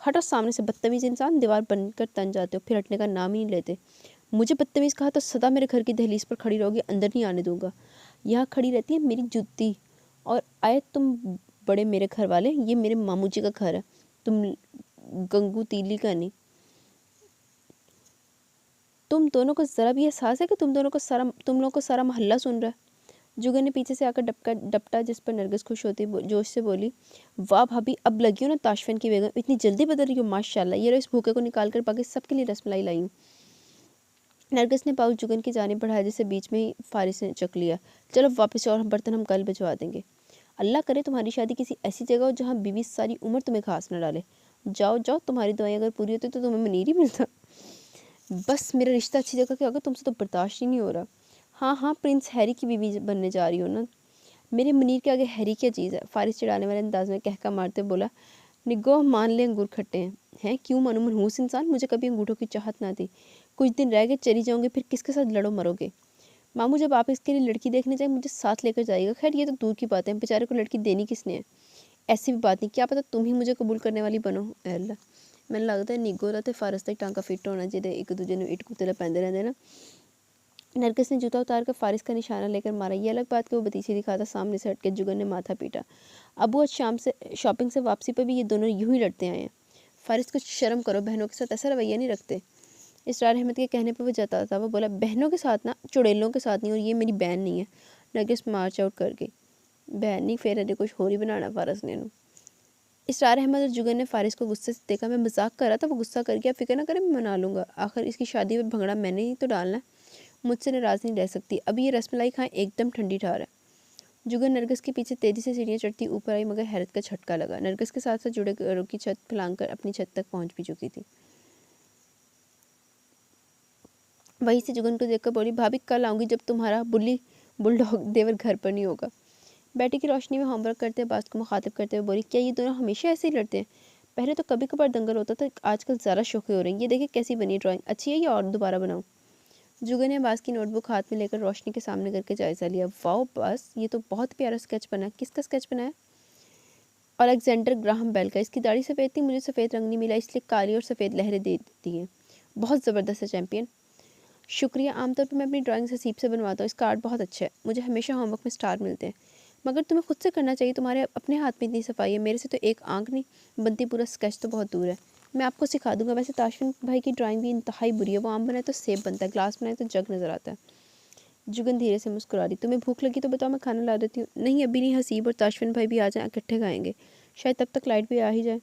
हटो सामने से बदतमीज इंसान, दीवार बनकर तन जाते हो, फिर हटने का नाम ही नहीं लेते। मुझे बदतमीज कहा तो सदा मेरे घर की दहलीज पर खड़ी रहोगी, अंदर नहीं आने दूंगा। यहाँ खड़ी रहती है मेरी जूती, और आए तुम बड़े मेरे घर वाले, ये मेरे मामू जी का घर है। तुम गंगू तीली का नहीं। तुम दोनों को ज़रा भी एहसास है कि तुम लोगों को सारा मोहल्ला सुन रहा है। जुगन ने पीछे से आकर डपटा, जिस पर नरगिस खुश होती जोश से बोली, वाह भाभी, अब लगी हो ना ताशफन की बेगम, इतनी जल्दी बदल रही हो, माशाल्लाह। ये लो इस भूखे को निकाल कर बाकी सबके लिए रसमलाई लाई हूँ। नरगिस ने पाउच जुगन की जानिब बढ़ाया, जिसे बीच में ही फारिस ने चक लिया। चलो वापस, और बर्तन हम कल भिजवा देंगे। अल्लाह करे तुम्हारी शादी किसी ऐसी जगह हो जहाँ बीवी सारी उम्र तुम्हें घास न डाले। जाओ जाओ, तुम्हारी दुआएं अगर पूरी होती तो तुम्हें मनीर ही मिलता। बस मेरा रिश्ता अच्छी जगह के अगर तुमसे तो बर्दाश्त ही नहीं हो रहा। हाँ हाँ, प्रिंस हैरी की बीवी बनने जा रही हो ना। मेरे मुनीर के आगे हैरी क्या चीज़ है, फारिस चिढ़ाने वाले अंदाज में कहका मारते बोला। निगोह मान ले अंगूर खट्टे हैं क्यों मानूं मनहूस इंसान, मुझे कभी अंगूठों की चाहत ना थी। कुछ दिन रह गए चली जाऊंगी, फिर किसके साथ लड़ो मरोगे। मामू जब आप इसके लिए लड़की देखने जाए मुझे साथ लेकर जाइएगा। खैर ये तो दूर की बात है, बेचारे को लड़की देनी किसने है। ऐसी भी बात नहीं, क्या पता तुम ही मुझे कबूल करने वाली बनो। अल्लाह, मैंने लगता है निगोह ते फारस तक टांका फिट होना चाहिए, एक दूजे ने इट कुत्ते पैंदे रहते ना। नरगिस ने जूता उतार कर फारिस का निशाना लेकर मारा। ये अलग बात कि वो बतीसी दिखाता, सामने से हटके जुगन ने माथा पीटा। अबू आज शाम से शॉपिंग से वापसी पर भी ये दोनों यूं ही लड़ते आए हैं। फारिस, कुछ शर्म करो, बहनों के साथ ऐसा रवैया नहीं रखते। इसरार अहमद के कहने पर वो जताता था। वो बोला, बहनों के साथ ना, चुड़ैलों के साथ नहीं, और ये मेरी बहन नहीं है। नरगिस मार्च आउट कर गई। बहन नहीं, फिर अरे कुछ और ही बनाना फारस ने। इसरार अहमद और जुगन ने फारिस को गुस्से से देखा। मैं मजाक कर रहा था, वो गुस्सा कर गया। फिक्र ना करे, मैं मना लूंगा, आखिर इसकी शादी में भंगड़ा मैंने ही तो डालना है। मुझसे नाराज़ नहीं रह सकती। अभी ये रसमलाई खाएं, एकदम ठंडी ठार है। जुगन नरगिस के पीछे तेजी से सीढ़ियाँ चढ़ती ऊपर आई, मगर हैरत का झटका लगा। नरगिस के साथ साथ जुड़े घरों की छत फैलाकर अपनी छत तक पहुंच भी चुकी थी। वहीं से जुगन को देखकर बोली, भाभी कल आऊंगी जब तुम्हारा बुलडॉग देवर घर पर नहीं होगा। बैटी की रोशनी में होमवर्क करते बास को मुखातिब करते हुए बोली, क्या ये दोनों हमेशा ऐसे ही लड़ते हैं? पहले तो कभी कभार दंगल होता था, आजकल ज़्यादा शौकी हो रही है। ये देखिए कैसी बनी ड्राइंग, अच्छी है या और दोबारा बनाऊं? जुगन ने अब्बास की नोटबुक हाथ में लेकर रोशनी के सामने करके जायजा लिया। वाओ बस, ये तो बहुत प्यारा स्केच बना है। किसका स्केच बनाया? अलेक्जेंडर ग्राहम बेल का। इसकी दाढ़ी सफ़ेद थी, मुझे सफ़ेद रंग नहीं मिला, इसलिए काली और सफ़ेद लहरें दे दी हैं। बहुत ज़बरदस्त है चैंपियन। शुक्रिया। आमतौर पर मैं अपनी ड्राइंग्स हसीब से बनवाता हूँ, इसका आर्ट बहुत अच्छा है। मुझे हमेशा होमवर्क में स्टार मिलते हैं। मगर तुम्हें खुद से करना चाहिए, तुम्हारे अपने हाथ में इतनी सफाई है, मेरे से तो एक आंख नहीं बनती, पूरा स्केच तो बहुत दूर है। मैं आपको सिखा दूंगा। वैसे ताशफिन भाई की ड्राइंग भी इंतहाई बुरी है, वो आम बनाए तो सेब बनता है, ग्लास बनाए तो जग नज़र आता है। जुगन धीरे से मुस्कुरा रही। तुम्हें भूख लगी तो बताओ, मैं खाना ला देती हूँ। नहीं अभी नहीं, हसीब और ताशफिन भाई भी आ जाएं, इकट्ठे खाएंगे, शायद तब तक लाइट भी आ ही जाए।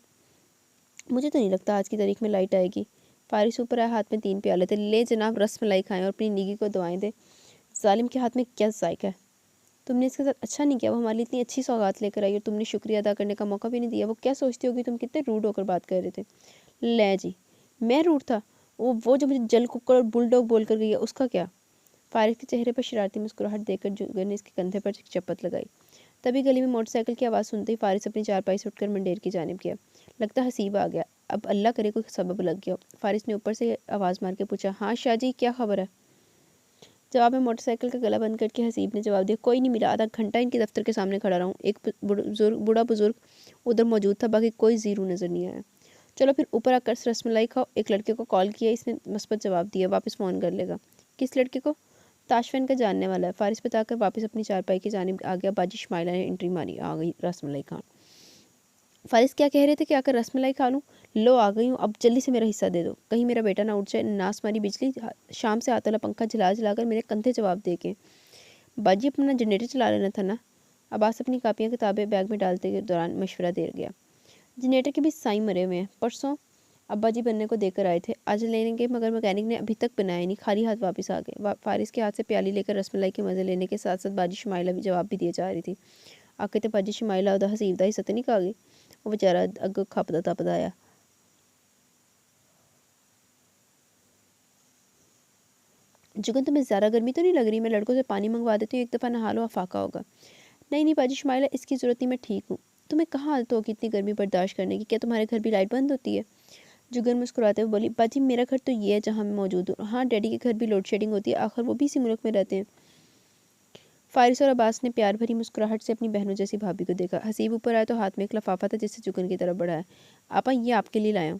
मुझे तो नहीं लगता आज की तारीख में लाइट आएगी। फारिस ऊपर आया, हाथ में 3 प्याले थे। ले जनाब, रस मलाई खाएं और अपनी निगी को दवाएं दे। जालिम के हाथ में क्या जायका है। तुमने इसके साथ अच्छा नहीं किया, वो हमारे लिए इतनी अच्छी सौगात लेकर आई और तुमने शुक्रिया अदा करने का मौका भी नहीं दिया। वो क्या सोचती होगी तुम कितने रूड होकर बात कर रहे थे। ले जी, मैं रूड था? वो जो मुझे जल कुक्कड़ और बुलडॉग बोल कर गई है, उसका क्या? फारिस के चेहरे पर शरारती मुस्कुराहट देखकर जुगन ने इसके कंधे पर चपत लगाई। तभी गली में मोटरसाइकिल की आवाज़ सुनते ही फारिस अपनी चारपाई से उठकर मंडेर की जानिब गया। लगता हसीब आ गया, अब अल्लाह करे कोई सबब लग गया। फारिस ने ऊपर से आवाज़ मार के पूछा, हाँ शाहजी, क्या खबर है? जवाब में मोटरसाइकिल का गला बंद करके हसीब ने जवाब दिया, कोई नहीं मिला, आधा घंटा इनके दफ्तर के सामने खड़ा रहा हूँ। एक बूढ़ा बुजुर्ग उधर मौजूद था, बाकी कोई जीरो नज़र नहीं आया। चलो फिर ऊपर आकर रसमलाई खाओ। एक लड़के को कॉल किया, इसने मस्बत जवाब दिया, वापस फ़ोन कर लेगा। किस लड़के को? ताशफिन का जानने वाला है। फारिस बताकर वापस अपनी चारपाई की जानिब आ गया। बाजी शमाइला ने एंट्री मारी। आ गई रसमलाई खान। फारिस क्या कह रहे थे कि आकर रसमलाई खा लूँ? लो आ गई हूँ, अब जल्दी से मेरा हिस्सा दे दो, कहीं मेरा बेटा ना उठ जाए। नास मारी बिजली, शाम से आता वाला पंखा झिला झिलाकर मेरे कंधे जवाब दे के। बाजी अपना जनरेटर चला लेना था ना। अब्बास अपनी कापियाँ किताबें बैग में डालते के दौरान मशवरा दे गया। जनरेटर के भी साई मरे हुए हैं, परसों अब्बा जी बनने को देकर आए थे, आज लेने गए, मगर मैकेनिक ने अभी तक बनाया नहीं, खाली हाथ वापस आ गए। फारिस के हाथ से प्याली लेकर रसमलाई के मज़े लेने के साथ साथ बाजी शमाइला भी जवाब भी दिए जा रही थी। आके तो बाजी शमाइला उदा हसीब दा हिस्सा तो नहीं खा गई। वो बेचारा अग खपदा तपदा आया। जुगन, तुम्हें ज़्यादा गर्मी तो नहीं लग रही? मैं लड़कों से पानी मंगवा देती हूँ, एक दफ़ा नहा लो, अफाका होगा। नहीं नहीं बाजी शमाइला, इसकी ज़रूरत नहीं, मैं ठीक हूँ। तुम्हें कहाँ हालत होगी इतनी गर्मी बर्दाश्त करने की? क्या तुम्हारे घर भी लाइट बंद होती है? जुगन मुस्कुराते हुए बोली, बाजी मेरा घर तो ये है जहाँ मैं मौजूद हूँ। हाँ डैडी के घर भी लोड शेडिंग होती है, आखिर वो भी इसी मुल्क में रहते हैं। फारिस और अब्बास ने प्यार भरी मुस्कुराहट से अपनी बहनों जैसी भाभी को देखा। हसीब ऊपर आया तो हाथ में एक लिफाफा था, जिससे जुगन की तरफ बढ़ाया। आपा, ये आपके लिए लाया हूँ।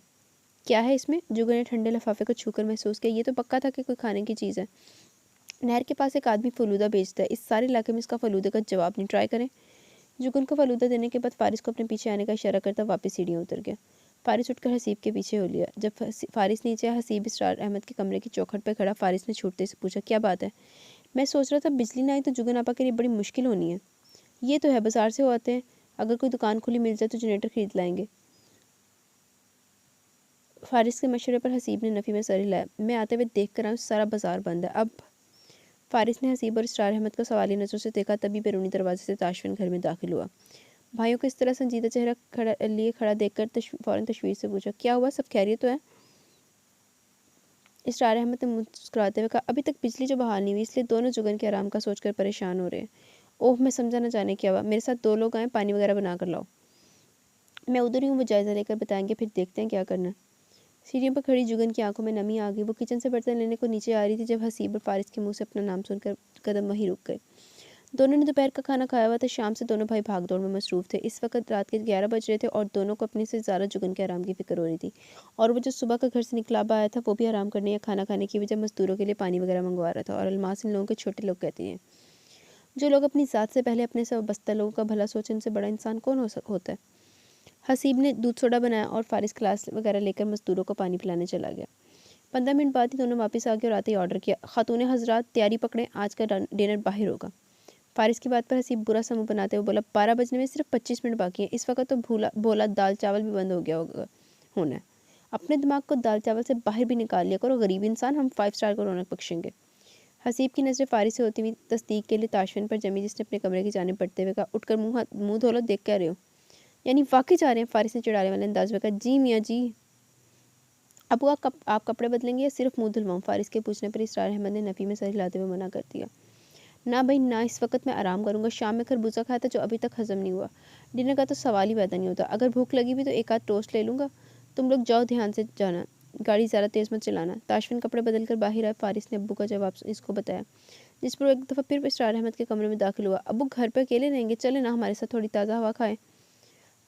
क्या है इसमें? जुगन ने ठंडे लिफाफे को छूकर महसूस किया, ये तो पक्का था कि कोई खाने की चीज़ है। नहर के पास एक आदमी फलूदा बेचता है, इस सारे इलाके में इसका फलूदे का जवाब नहीं, ट्राई करें। जुगन को फलूदा देने के बाद फारिस को अपने पीछे आने का इशारा करता वापस सीढ़ियाँ उतर गया। फारिस उठकर हसीब के पीछे हो लिया। जब फारिस नीचे आया, हसीब इसरार अहमद के कमरे की चौखट पर खड़ा। फारिस ने छूटते से पूछा, क्या बात है? मैं सोच रहा था बिजली ना आई तो जुगन आपा के लिए बड़ी मुश्किल होनी है। ये तो है, बाजार से हो आते हैं, अगर कोई दुकान खुली मिल जाए तो जनरेटर खरीद लाएंगे। फारिस के मशवरे पर हसीब ने नफ़ी में सर हिलाया। मैं आते हुए देख कर आऊँ, सारा बाजार बंद है अब। फारिस ने हसीब और इसरार अहमद को सवाली नज़रों से देखा। तभी बैरूनी दरवाजे से ताशफिन घर में दाखिल हुआ। भाइयों को इस तरह संजीदा चेहरा खड़ा देखकर फ़ौरन तशवीर से पूछा, क्या हुआ, सब खैरियत तो है? इसरार अहमद ने मुस्कुराते हुए कहा, अभी तक बिजली जो बहाल नहीं हुई, इसलिए दोनों जुगन के आराम का सोचकर परेशान हो रहे हैं। ओह, मैं समझा न जाने क्या हुआ। मेरे साथ 2 लोग आए, पानी वगैरह बना कर लाओ। मैं उधर ही हूँ, वो जायज़ा लेकर बताएंगे, फिर देखते हैं क्या करना। सीढ़ियों पर खड़ी जुगन की आंखों में नमी आ गई। वो किचन से बर्तन लेने को नीचे आ रही थी जब हसीब और फारिस के मुंह से अपना नाम सुनकर कदम वहीं रुक गए। दोनों ने दोपहर का खाना खाया हुआ था। शाम से दोनों भाई भाग दौड़ में मसरूफ़ थे। इस वक्त रात के 11 बज रहे थे और दोनों को अपने से ज़्यादा जुगन के आराम की फिक्र हो रही थी। और वो जो सुबह का घर से निकलाबा आया था, वो भी आराम करने या खाना खाने की वजह मजदूरों के लिए पानी वगैरह मंगवा रहा था। और अलमास इन लोगों के छोटे लोग कहते हैं। जो लोग अपनी ज़ात से पहले अपने से वाबस्ता लोगों का भला सोचे, उनसे बड़ा इंसान कौन होता है। हसीब ने दूध सोडा बनाया और फारिस गिलास वगैरह लेकर मजदूरों को पानी पिलाने चला गया। 15 मिनट बाद ही दोनों वापस आ गए और आते ही ऑर्डर किया, खातून हजरात तैयारी पकड़ें, आज का डिनर बाहर होगा। फारिस की बात पर हसीब बुरा सा मुंह बनाते हुए बोला, 12 बजने में सिर्फ 25 मिनट बाकी हैं, इस वक्त तो बोला दाल चावल भी बंद हो गया होना है। अपने दिमाग को दाल चावल से बाहर भी निकाल लिया करो, गरीब इंसान, हम 5 स्टार को रौनक बख्शेंगे। हसीब की नज़रें फारिस से होती हुई तस्दीक के लिए ताशफिन पर जमी, जिसने अपने कमरे की जानिब बढ़ते हुए कहा, उठकर मुँह धो लो, देख क्या रहे हो? यानी वाकई जा रहे हैं? फारिस ने चिढ़ाने वाले अंदाज में कहा, जी मियाँ जी। अब वो आप कपड़े बदलेंगे या सिर्फ मुंह धुलवाऊँ? फारिस के पूछने पर इसरार अहमद ने नफ़ी में सर हिलाते हुए मना कर दिया। ना भाई ना, इस वक्त मैं आराम करूँगा। शाम में खरबूजा खाया था जो अभी तक हजम नहीं हुआ। डिनर का तो सवाल ही पैदा नहीं होता। अगर भूख लगी भी तो एक आध टोस्ट ले लूँगा। तुम लोग जाओ, ध्यान से जाना, गाड़ी ज़्यादा तेज़ मत चलाना। ताशफिन कपड़े बदल कर बाहर आए। फारिस ने अब्बू का जवाब इसको बताया, जिस पर एक दफ़ा फिर इसरार अहमद के कमरे में दाखिल हुआ। अब्बू घर पर अकेले रहेंगे, चले ना हमारे साथ, थोड़ी ताज़ा हवा खाएं।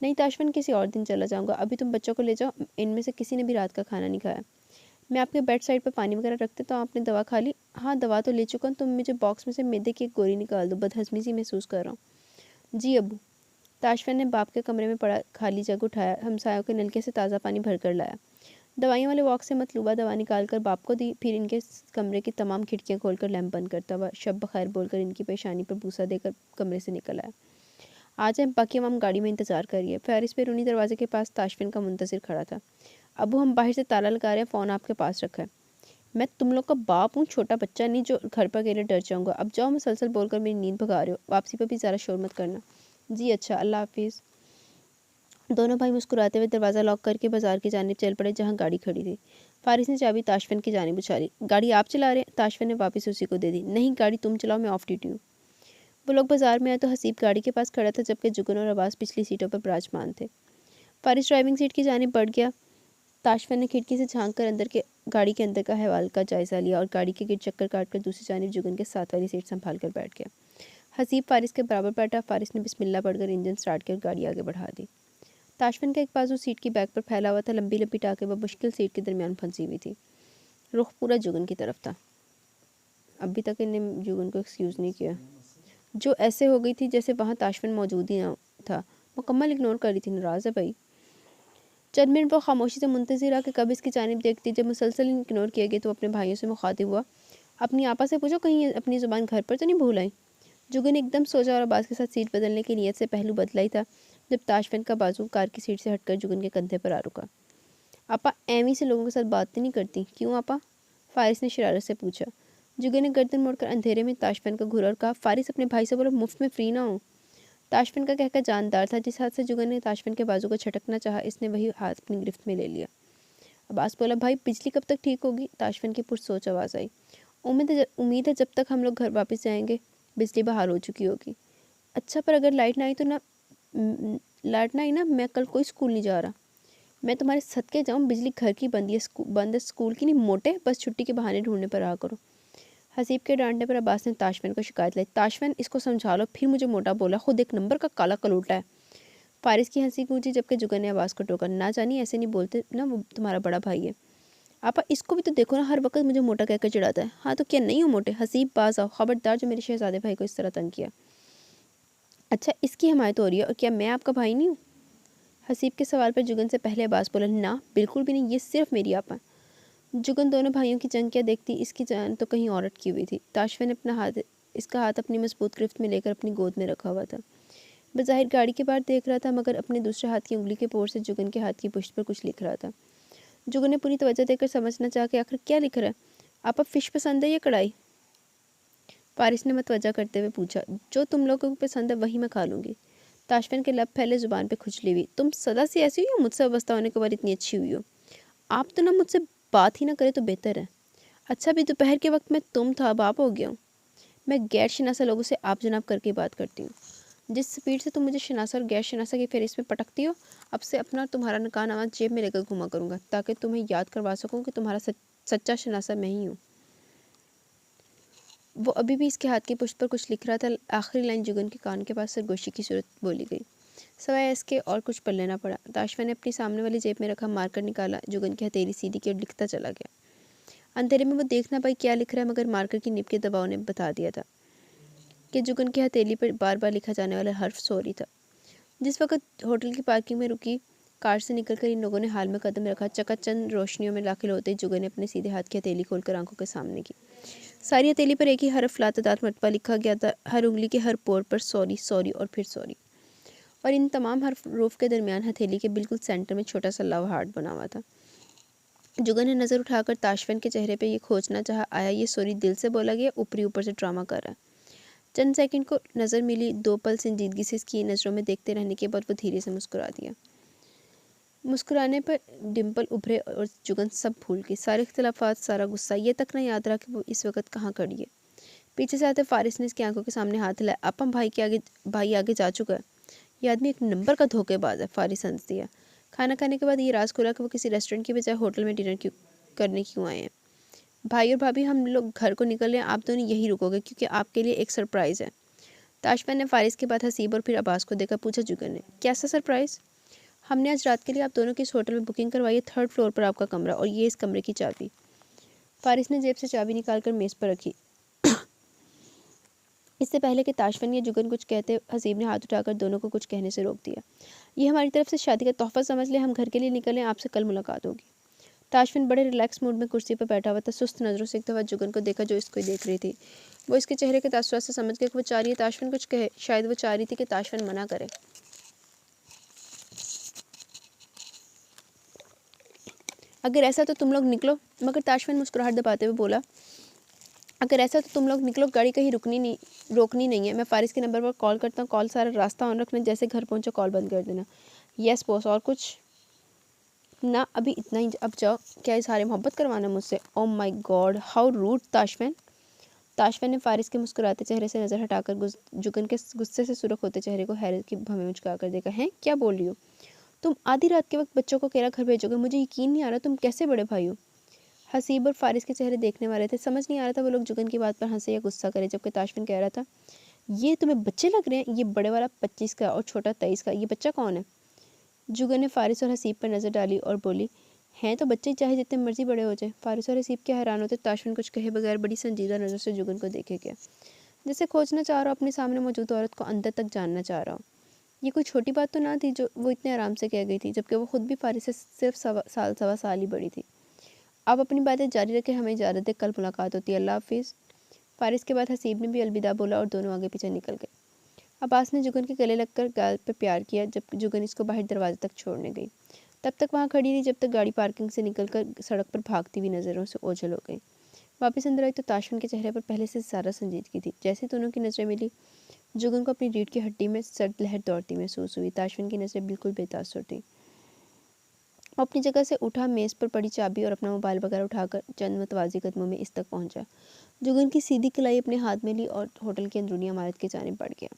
नहीं ताशफिन, किसी और दिन चला जाऊँगा, अभी तुम बच्चों को ले जाओ, इनमें से किसी ने भी रात का खाना नहीं खाया। मैं आपके बेड साइड पर पानी वगैरह रखते तो आपने दवा खा ली? हाँ, दवा तो ले चुका हूँ। तुम मुझे बॉक्स में से मैदे की एक गोली निकाल दो, बदहज़मी सी महसूस कर रहा हूँ। जी अब्बू। ताशफिन ने बाप के कमरे में पड़ा खाली जग उठाया, हमसायों के नलके से ताज़ा पानी भर कर लाया। दवाइयों वाले बॉक्स से मतलूबा दवा निकाल कर बाप को दी, फिर इनके कमरे की तमाम खिड़कियाँ खोलकर लैंप बंद करता हुआ शब बखैर बोलकर इनकी पेशानी पर बूसा देकर कमरे से निकल आया। आज बाकी हम गाड़ी में इंतज़ार करिए। फारिस बैरूनी दरवाजे के पास ताशफिन का मुंतज़िर खड़ा था। अबू, हम बाहर से ताला लगा रहे हैं, फ़ोन आपके पास रखा है। मैं तुम लोग का बाप हूँ, छोटा बच्चा नहीं जो घर पर अकेले डर जाऊँगा। अब जाओ, मुसलसल बोलकर मेरी नींद भगा रहे हो। वापसी पर भी ज़्यादा शोर मत करना। जी अच्छा, अल्लाह हाफिज़। दोनों भाई मुस्कुराते हुए दरवाज़ा लॉक करके बाजार की जानिब चल पड़े जहाँ गाड़ी खड़ी थी। फारिस ने चाबी ताशफिन की जानिब उछाली। गाड़ी आप चला रहे हैं? ताशफिन ने वापस उसी को दे दी। नहीं, गाड़ी तुम चलाओ, मैं ऑफ ड्यूटी हूँ। वो लोग बाजार में आए तो हसीब गाड़ी के पास खड़ा था, जबकि जुगन और अब्बास पिछली सीटों पर विराजमान थे। फारिस ड्राइविंग सीट की जानिब बढ़ गया। ताशफिन ने खिड़की से झांक कर गाड़ी के अंदर का हवाल का जायज़ा लिया और गाड़ी के गिर्द चक्कर काटकर दूसरी जानिब जुगन के साथ वाली सीट संभाल कर बैठ गया। हसीब फारिस के बराबर बैठा। फारिस ने बिस्मिल्लाह पढ़कर इंजन स्टार्ट कर गाड़ी आगे बढ़ा दी। ताशफिन का एक बाजू सीट की बैक पर फैला हुआ था। लंबी लंबी टाँकें वह मुश्किल सीट के दरमियान फंसी हुई थी। रुख पूरा जुगन की तरफ था। अभी तक इन्हें जुगन को एक्सक्यूज़ नहीं किया, जो ऐसे हो गई थी जैसे वहाँ ताशफिन मौजूद ही ना था। मुकम्मल इग्नोर कर रही थी। नाराज़ है भाई। चंद मिनट वो खामोशी से मुंतज़िर रहा कि कब इसकी जानिब देखती। जब मुसलसल इग्नोर किया गया तो अपने भाइयों से मुखातिब हुआ, अपनी आपा से पूछो कहीं अपनी ज़ुबान घर पर तो नहीं भूल आई। जुगन एकदम सोचा और अब्बास के साथ सीट बदलने की नीयत से पहलू बदला ही था जब ताशफिन का बाजू कार की सीट से हटकर जुगन के कंधे पर आ रुका। आपा एमी से लोगों के साथ बात नहीं करती क्यों आपा? फारिस ने शरारत से पूछा। जुगन ने गर्दन मोड़कर अंधेरे में ताशफिन का घूरा और कहा, फारिस अपने भाई से बोलो मुफ्त में फ्री ना हो। ताशफिन का कहकर जानदार था। जिस हाथ से जुगन ने ताशफिन के बाजू को छटकना चाहा, इसने वही हाथ अपनी गिरफ्त में ले लिया। अब्बास बोला, भाई बिजली कब तक ठीक होगी? ताशफिन की पुरसोच आवाज़ आई। उम्मीद है जब तक हम लोग घर वापस जाएंगे बिजली बहाल हो चुकी होगी। अच्छा, पर अगर लाइट ना आई तो लाइट ना आई ना, मैं कल कोई स्कूल नहीं जा रहा। मैं तुम्हारे सदके जाऊँ, बिजली घर की बंद है, स्कूल की नहीं। मोटे बस छुट्टी के बहाने ढूंढने पर रहा करो। हसीब के डांटने पर अब्बास ने ताशफिन को शिकायत लाई। ताशफिन, इसको समझा लो, फिर मुझे मोटा बोला, खुद एक नंबर का काला कलूटा है। फारिस की हंसी गूंजी जबकि जुगन ने आवाज़ को टोका। ना जानी ऐसे नहीं बोलते ना, वो तुम्हारा बड़ा भाई है। आपा इसको भी तो देखो ना, हर वक्त मुझे मोटा कहकर चिढ़ाता है। हाँ तो क्या नहीं हो मोटे? हसीब बाज आओ, खबरदार जो मेरे शहजादे भाई को इस तरह तंग किया। अच्छा, इसकी हमायत हो रही है और क्या मैं आपका भाई नहीं हूँ? हसीब के सवाल पर जुगन से पहले अब्बास बोला, ना बिल्कुल भी नहीं, ये सिर्फ मेरी आपा। जुगन दोनों भाइयों की जंग क्या देखती, इसकी जान तो कहीं और अटकी हुई थी। ताशफे ने इसका हाथ अपनी मजबूत गिरफ्त में लेकर अपनी गोद में रखा हुआ था। बज़ाहिर गाड़ी के बाहर देख रहा था, मगर अपने दूसरे हाथ की उंगली के पोर से जुगन के हाथ की पुश्त पर कुछ लिख रहा था। जुगन ने पूरी तवज्जो देकर समझना चाह के आखिर क्या लिख रहा है। आपा फिश पसंद है या कढ़ाई? फारिस ने मतवजा करते हुए पूछा। जो तुम लोगों को पसंद है वही मैं खा लूँगी। ताशफिन के लब फैले जुबान पे खुजली हुई। तुम सदा से ऐसी हो या मुझसे वाबस्ता होने के बाद इतनी अच्छी हुई हो? आप तो ना मुझसे बात ही ना करे तो बेहतर है। अच्छा भी दोपहर के वक्त में तुम था अब आप हो गया हूँ। मैं गैर शनासा लोगों से आप जनाब करके बात करती हूँ। जिस स्पीड से तुम मुझे शनासा और गैर शनासा की फेरिस्त में पटकती हो, अब से अपना और तुम्हारा निकाह नामा जेब में लेकर घुमा करूँगा, ताकि तुम्हें याद करवा सकूँ कि तुम्हारा सच्चा शनासा मैं ही हूँ। वो अभी भी इसके हाथ की पुष्ट पर कुछ लिख रहा था। आखिरी लाइन जुगन के कान के पास सरगोशी की सूरत बोली गई। सवाए इसके और कुछ पढ़ लेना पड़ा। ताशफा ने अपनी सामने वाली जेब में रखा मार्कर निकाला। जुगन की हथेली सीधी की और लिखता चला गया। अंधेरे में वो देख ना पाई क्या लिख रहा है, मगर मार्कर की निब के दबाव ने बता दिया था कि जुगन की हथेली पर बार बार लिखा जाने वाला हर्फ सॉरी था। जिस वक्त होटल की पार्किंग में रुकी कार से निकलकर इन लोगों ने हाल में कदम रखा, चकाचंद रोशनियों में दाखिल होते ही जुगन ने अपने सीधे हाथ की हथेली खोलकर आंखों के सामने की। सारी हथेली पर एक ही हरफ लातदार मरतबा लिखा गया था। हर उंगली के हर पोर पर सॉरी सॉरी और फिर सॉरी। और इन तमाम हरूफ के दरमियान हथेली के बिल्कुल सेंटर में छोटा सा लव हार्ट बना हुआ था। जुगन ने नज़र उठाकर ताशफिन के चेहरे पे ये खोजना चाहा, आया ये सॉरी दिल से बोला गया, ऊपरी ऊपर से ड्रामा कर रहा है। चंद सेकंड को नज़र मिली। 2 पल संजीदगी से इसकी नज़रों में देखते रहने के बाद वो धीरे से मुस्कुरा दिया। मुस्कुराने पर डिम्पल उभरे और जुगन सब भूल गई। सारे इख्तिलाफात, सारा गुस्सा, ये तक ना याद रहा कि वो इस वक्त कहाँ खड़ी है। पीछे से आते फारिस ने इसकी आंखों के सामने हाथ हिलाया। अपन भाई आगे जा चुका है। ये आदमी एक नंबर का धोखेबाज है, फारिस हंस दिया। खाना खाने के बाद ये राज खुला कि वो किसी रेस्टोरेंट की बजाय होटल में डिनर करने क्यों आए हैं। भाई और भाभी हम लोग घर को निकल रहे हैं, आप दोनों यहीं रुकोगे क्योंकि आपके लिए एक सरप्राइज़ है। ताशफा ने फारिस के बाद हसीब और फिर अब्बास को देखा। पूछा जुगन ने, कैसा सरप्राइज़? हमने आज रात के लिए आप दोनों की इस होटल में बुकिंग करवाई है। 3rd फ्लोर पर आपका कमरा और ये इस कमरे की चाबी। फारिस ने जेब से चाबी निकालकर मेज़ पर रखी। इससे पहले कि ताशफन या जुगन कुछ कहते, हसीब ने हाथ उठाकर दोनों को कुछ कहने से रोक दिया। ये हमारी तरफ से शादी का तोहफा समझ ले, हम घर के लिए निकले, आपसे कल मुलाकात होगी। ताशफिन बड़े रिलैक्स मूड में कुर्सी पर बैठा हुआ था। सुस्त नज़रों से एक दफ़ा जुगन को देखा जो इसको देख रही थी। वो इसके चेहरे के तासुरात से समझ गया कि वो चाह रही है ताशफिन कुछ कहे। शायद वो चाह रही थी कि ताशफिन मना करे। अगर ऐसा तो तुम लोग निकलो। मगर ताशफिन मुस्कुराहट दबाते हुए बोला, अगर ऐसा तो तुम लोग निकलो, गाड़ी कहीं रोकनी नहीं है। मैं फारिस के नंबर पर कॉल करता हूँ, कॉल सारा रास्ता ऑन रखना, जैसे घर पहुँचो कॉल बंद कर देना। Yes boss. और कुछ? ना अभी इतना ही, अब जाओ। क्या इज़हार मोहब्बत करवाना मुझसे? Oh my God, how rude. Tashfin ने फारिस के मुस्कुराते चेहरे से नज़र हटाकर जुगन के गुस्से से सुर्ख होते चेहरे को हैरत की भवें उचका कर देखा। हैं, क्या बोल रही हो तुम? आधी रात के वक्त बच्चों को अकेला घर भेजोगे? मुझे यकीन नहीं आ रहा, तुम कैसे बड़े भाई हो? हसीब और फारिस के चेहरे देखने वाले थे। समझ नहीं आ रहा था वो लोग जुगन की बात पर हंसे या गुस्सा करे, जबकि ताशफिन कह रहा था, ये तुम्हें बच्चे लग रहे हैं? ये बड़े वाला 25 का और छोटा 23 का, ये बच्चा कौन है? जुगन ने फारिस और हसीब पर नज़र डाली और बोली, हैं तो बच्चे चाहे जितने मर्जी बड़े हो जाए। फारिस और हसीब के हैरान होते। ताशफिन कुछ कहे बगैर बड़ी संजीदा नज़र से जुगन को देखे गया, जैसे खोजना चाह रहा हो, अपने सामने मौजूद औरत को अंदर तक जानना चाह रहा हो। ये कोई छोटी बात तो ना थी जो वो इतने आराम से कह गई थी, जबकि वो खुद भी फारिस से सिर्फ सवा साल ही बड़ी थी। आप अपनी बातें जारी रखें, हमें इजाज़त है, कल मुलाकात होती है, अल्लाह हाफिज़। फारिस के बाद हसीब ने भी अलविदा बोला और दोनों आगे पीछे निकल गए। अब्बास ने जुगन के गले लगकर गाल पर प्यार किया जब जुगन इसको बाहर दरवाजे तक छोड़ने गई। तब तक वहाँ खड़ी रही जब तक गाड़ी पार्किंग से निकलकर सड़क पर भागती हुई नज़रों से ओझल हो गई। वापस अंदर आई तो ताशफिन के चेहरे पर पहले से ज़्यादा संजीदगी थी। जैसे दोनों की नज़रें मिली, जुगन को अपनी रीढ़ की हड्डी में सर्द लहर दौड़ती महसूस हुई। ताशफिन की नज़रें बिल्कुल बेतासुर थी। वो अपनी जगह से उठा, मेज़ पर पड़ी चाबी और अपना मोबाइल वगैरह उठाकर चंद मतवाज़ी कदमों में इस तक पहुंचा। जुगन की सीधी कलाई अपने हाथ में ली और होटल की अंदरूनी इमारत की जानिब बढ़ गया।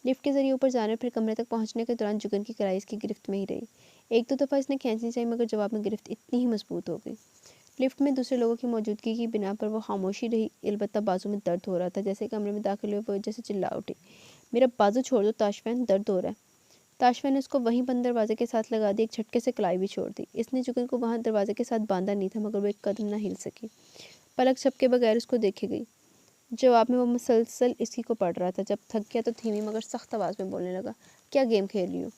लिफ्ट के जरिए ऊपर जाने फिर कमरे तक पहुंचने के दौरान जुगन की कलाई इसकी गिरफ्त में ही रही। एक दो दफ़ा इसने खींचनी चाहिए, मगर जवाब में गिरफ्त इतनी ही मजबूत हो गई। लिफ्ट में दूसरे लोगों की मौजूदगी की बिना पर वो खामोशी रही। अलबत्ता बाजू में दर्द हो रहा था। जैसे कमरे में दाखिल हुए वो जैसे चिल्ला उठी, मेरा बाजू छोड़ दो ताशफिन, दर्द हो रहा है। ताशफिन ने उसको वहीं बंद दरवाजे के साथ लगा दी। एक झटके से कलाई भी छोड़ दी। इसने जुगन को वहाँ दरवाजे के साथ बांधा नहीं था, मगर वो एक कदम ना हिल सकी। पलक झपके बगैर उसको देखे गई। जवाब में वो मुसलसल इसी को पढ़ रहा था। जब थक गया तो धीमी मगर सख्त आवाज़ में बोलने लगा, क्या गेम खेल रही हो?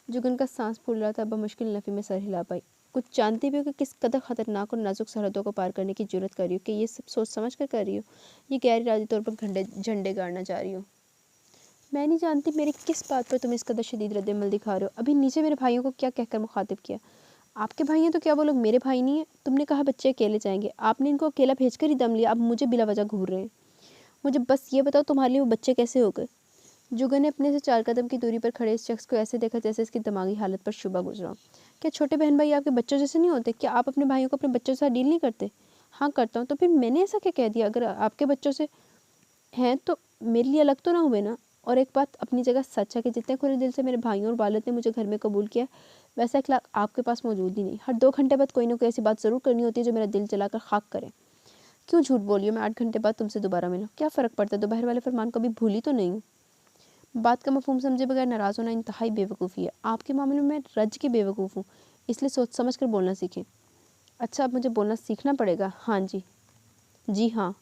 जुगन का सांस फूल रहा था। बमुश्किल नफ़ी में सर हिला पाई। कुछ जानती भी हो कि किस कदर खतरनाक और नाजुक सरहदों को पार करने की जरूरत कर रही हो, कि ये सब सोच समझ कर रही हो, ये गैर इरादी तौर पर झंडे गाड़ना चाह रही हो? मैं नहीं जानती मेरी किस बात पर तुम इस कदर शदीद रद्दमल दिखा रहे हो। अभी नीचे मेरे भाइयों को क्या कहकर मुखातिब किया? आपके भाई हैं तो क्या वो लोग मेरे भाई नहीं है? तुमने कहा बच्चे अकेले जाएंगे, आपने इनको अकेला भेजकर ही दम लिया, अब मुझे बिला वजह घूर रहे हैं। मुझे बस ये बताओ तुम्हारे लिए वो बच्चे कैसे हो गए? जुगन ने अपने से 4 कदम की दूरी पर खड़े इस शख्स को ऐसे देखा जैसे इसकी दिमागी हालत पर शुबा गुजरा। क्या छोटे बहन भाई आपके बच्चों जैसे नहीं होते? क्या आप अपने भाइयों को अपने बच्चों से डील नहीं करते? हाँ करता हूँ। तो फिर मैंने ऐसा क्या कह दिया? अगर आपके बच्चों से हैं तो मेरे लिए अलग तो ना हुए ना। और एक बात अपनी जगह सच है कि जितने खुले दिल से मेरे भाइयों और वालिद ने मुझे घर में कबूल किया, वैसा अखलाक आपके पास मौजूद ही नहीं। हर 2 घंटे बाद कोई ना कोई ऐसी बात ज़रूर करनी होती है जो मेरा दिल जलाकर खाक करे। क्यों झूठ बोलियो? मैं 8 घंटे बाद तुमसे दोबारा मिलूँ, क्या फ़र्क पड़ता है? दोपहर वाले फरमान कभी भूली तो नहीं हूँ। बात का मफहूम समझे बगैर नाराज़ होना इंतहाई बेवकूफ़ी है। आपके मामले में मैं रज की बेवकूफ़ हूँ, इसलिए सोच समझ कर बोलना सीखें। अच्छा, अब मुझे बोलना सीखना पड़ेगा। हाँ जी। जी हाँ।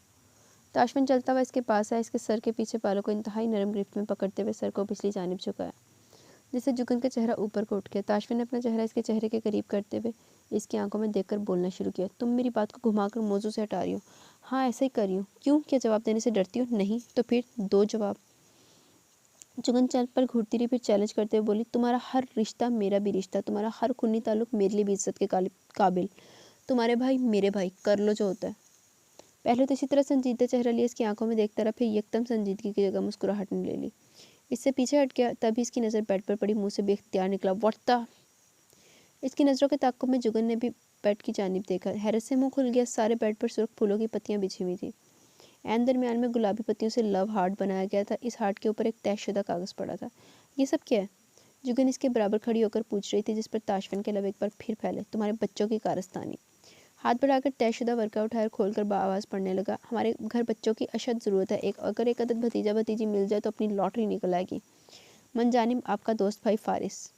ताशफिन चलता हुआ इसके पास आया, इसके सर के पीछे बालों को इंतहाई नरम गिरफ्त में पकड़ते हुए सर को पिछली जानिब झुकाया, जिससे जुगन का चेहरा ऊपर को उठ गया। ताशफिन ने अपना चेहरा इसके चेहरे के करीब करते हुए इसकी आंखों में देखकर बोलना शुरू किया। तुम मेरी बात को घुमाकर मौजू से हटा रही हो। हाँ, ऐसा ही कर रही हूँ। क्यों? क्या जवाब देने से डरती हो? नहीं तो फिर दो जवाब। जुगन चल पर घूरती रही, फिर चैलेंज करते हुए बोली, तुम्हारा हर रिश्ता मेरा भी रिश्ता, तुम्हारा हर खूनी ताल्लुक मेरे लिए भी इज्जत के काबिल। तुम्हारे भाई मेरे भाई, कर लो जो होता है। पहले तो इसी तरह संजीदा चेहरा लिया इसकी आंखों में देखता रहा, फिर यकदम संजीदगी की जगह मुस्कुराहट ने ले ली। इससे पीछे हट गया, तभी इसकी नज़र बेड पर पड़ी, मुंह से बेख्तियार निकला, व्हाट द। इसकी नज़रों के ताक़ुब में जुगन ने भी बेड की जानिब देखा। हैरत से मुंह खुल गया। सारे बेड पर सुर्ख फूलों की पत्तियां बिछी हुई थी। एन दरमियान में गुलाबी पत्तियों से लव हार्ट बनाया गया था। इस हार्ट के ऊपर एक तयशुदा कागज़ पड़ा था। ये सब क्या है? जुगन इसके बराबर खड़ी होकर पूछ रही थी, जिस पर ताशफिन के लब एक बार फिर फैले, तुम्हारे बच्चों की कारस्तानी। हाथ बढ़ाकर तयशुदा वर्का उठाकर खोलकर बाआवाज़ पढ़ने लगा। हमारे घर बच्चों की अशद ज़रूरत है। अगर एक अदद भतीजा भतीजी मिल जाए तो अपनी लॉटरी निकल आएगी। मनजानिब आपका दोस्त भाई फारिस।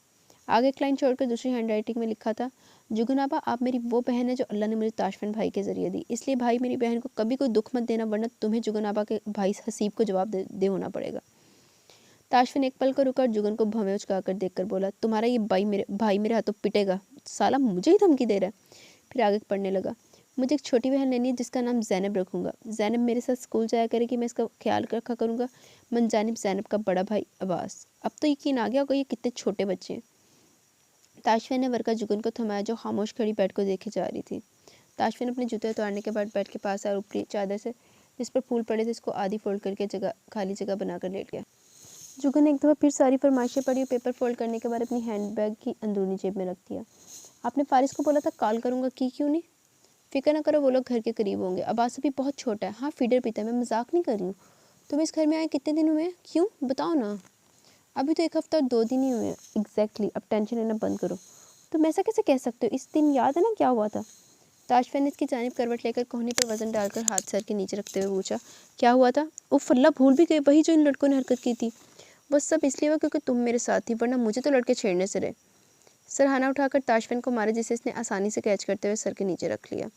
आगे एक लाइन छोड़कर दूसरी हैंडराइटिंग में लिखा था, जुगन आपा, आप मेरी वो बहन है जो अल्लाह ने मुझे ताशफिन भाई के ज़रिए दी। इसलिए भाई मेरी बहन को कभी कोई दुख मत देना, वरना तुम्हें जुगन आपा के भाई हसीब को जवाब दे होना पड़ेगा। ताशफिन एक पल को रुका और जुगन को भवें उचकाकर देखकर बोला, तुम्हारा ये भाई मेरे हाथों पिटेगा। साला मुझे ही धमकी दे रहा है। फिर आगे पढ़ने लगा, मुझे एक छोटी बहन लेनी है जिसका नाम जैनब रखूँगा। जैनब मेरे साथ स्कूल जाया करेगी, मैं इसका ख्याल रखा करूँगा। मनजानिब जैनब का बड़ा भाई अब्बास। अब तो यकीन आ गया होगा ये कितने छोटे बच्चे हैं। ताशफिन ने वर्का जुगन को थमाया, जो खामोश खड़ी बेड को देखे जा रही थी। ताशफिन अपने जूते उतारने के बाद बेड के पास आया, ऊपरी चादर से जिस पर फूल पड़े थे इसको आधी फोल्ड करके खाली जगह बनाकर लेट गया। जुगन ने एक दफ़ा फिर सारी फरमाइशें पढ़ी और पेपर फोल्ड करने के बाद अपनी हैंडबैग की अंदरूनी जेब में रख दिया। आपने फारिस को बोला था कॉल करूँगा, की क्यों नहीं? फिक्र ना करो, वो लोग घर के करीब होंगे। अब्बास अभी बहुत छोटा है। हाँ, फीडर पीता है, मैं मजाक नहीं कर रही हूँ। तुम इस घर में आए कितने दिन हुए हैं? क्यों बताओ ना। अभी तो 1 हफ्ता और 2 दिन ही हुए हैं। एग्जैक्टली। अब टेंशन लेना बंद करो। तुम ऐसा कैसे कह सकते हो? इस दिन याद है ना क्या हुआ था? ताशफिन ने इसकी जानिब करवट लेकर कोहनी पर वजन डालकर हाथ सर के नीचे रखते हुए पूछा, क्या हुआ था? उफ अल्लाह, भूल भी गए, वही जो इन लड़कों ने हरकत की थी। बस सब इसलिए हुआ क्योंकि तुम मेरे साथ थी, वरना मुझे तो लड़के छेड़ने से रहे। सरहाना उठाकर ताशफिन को मारा, जिसे इसने आसानी से कैच करते हुए सर के नीचे रख लिया।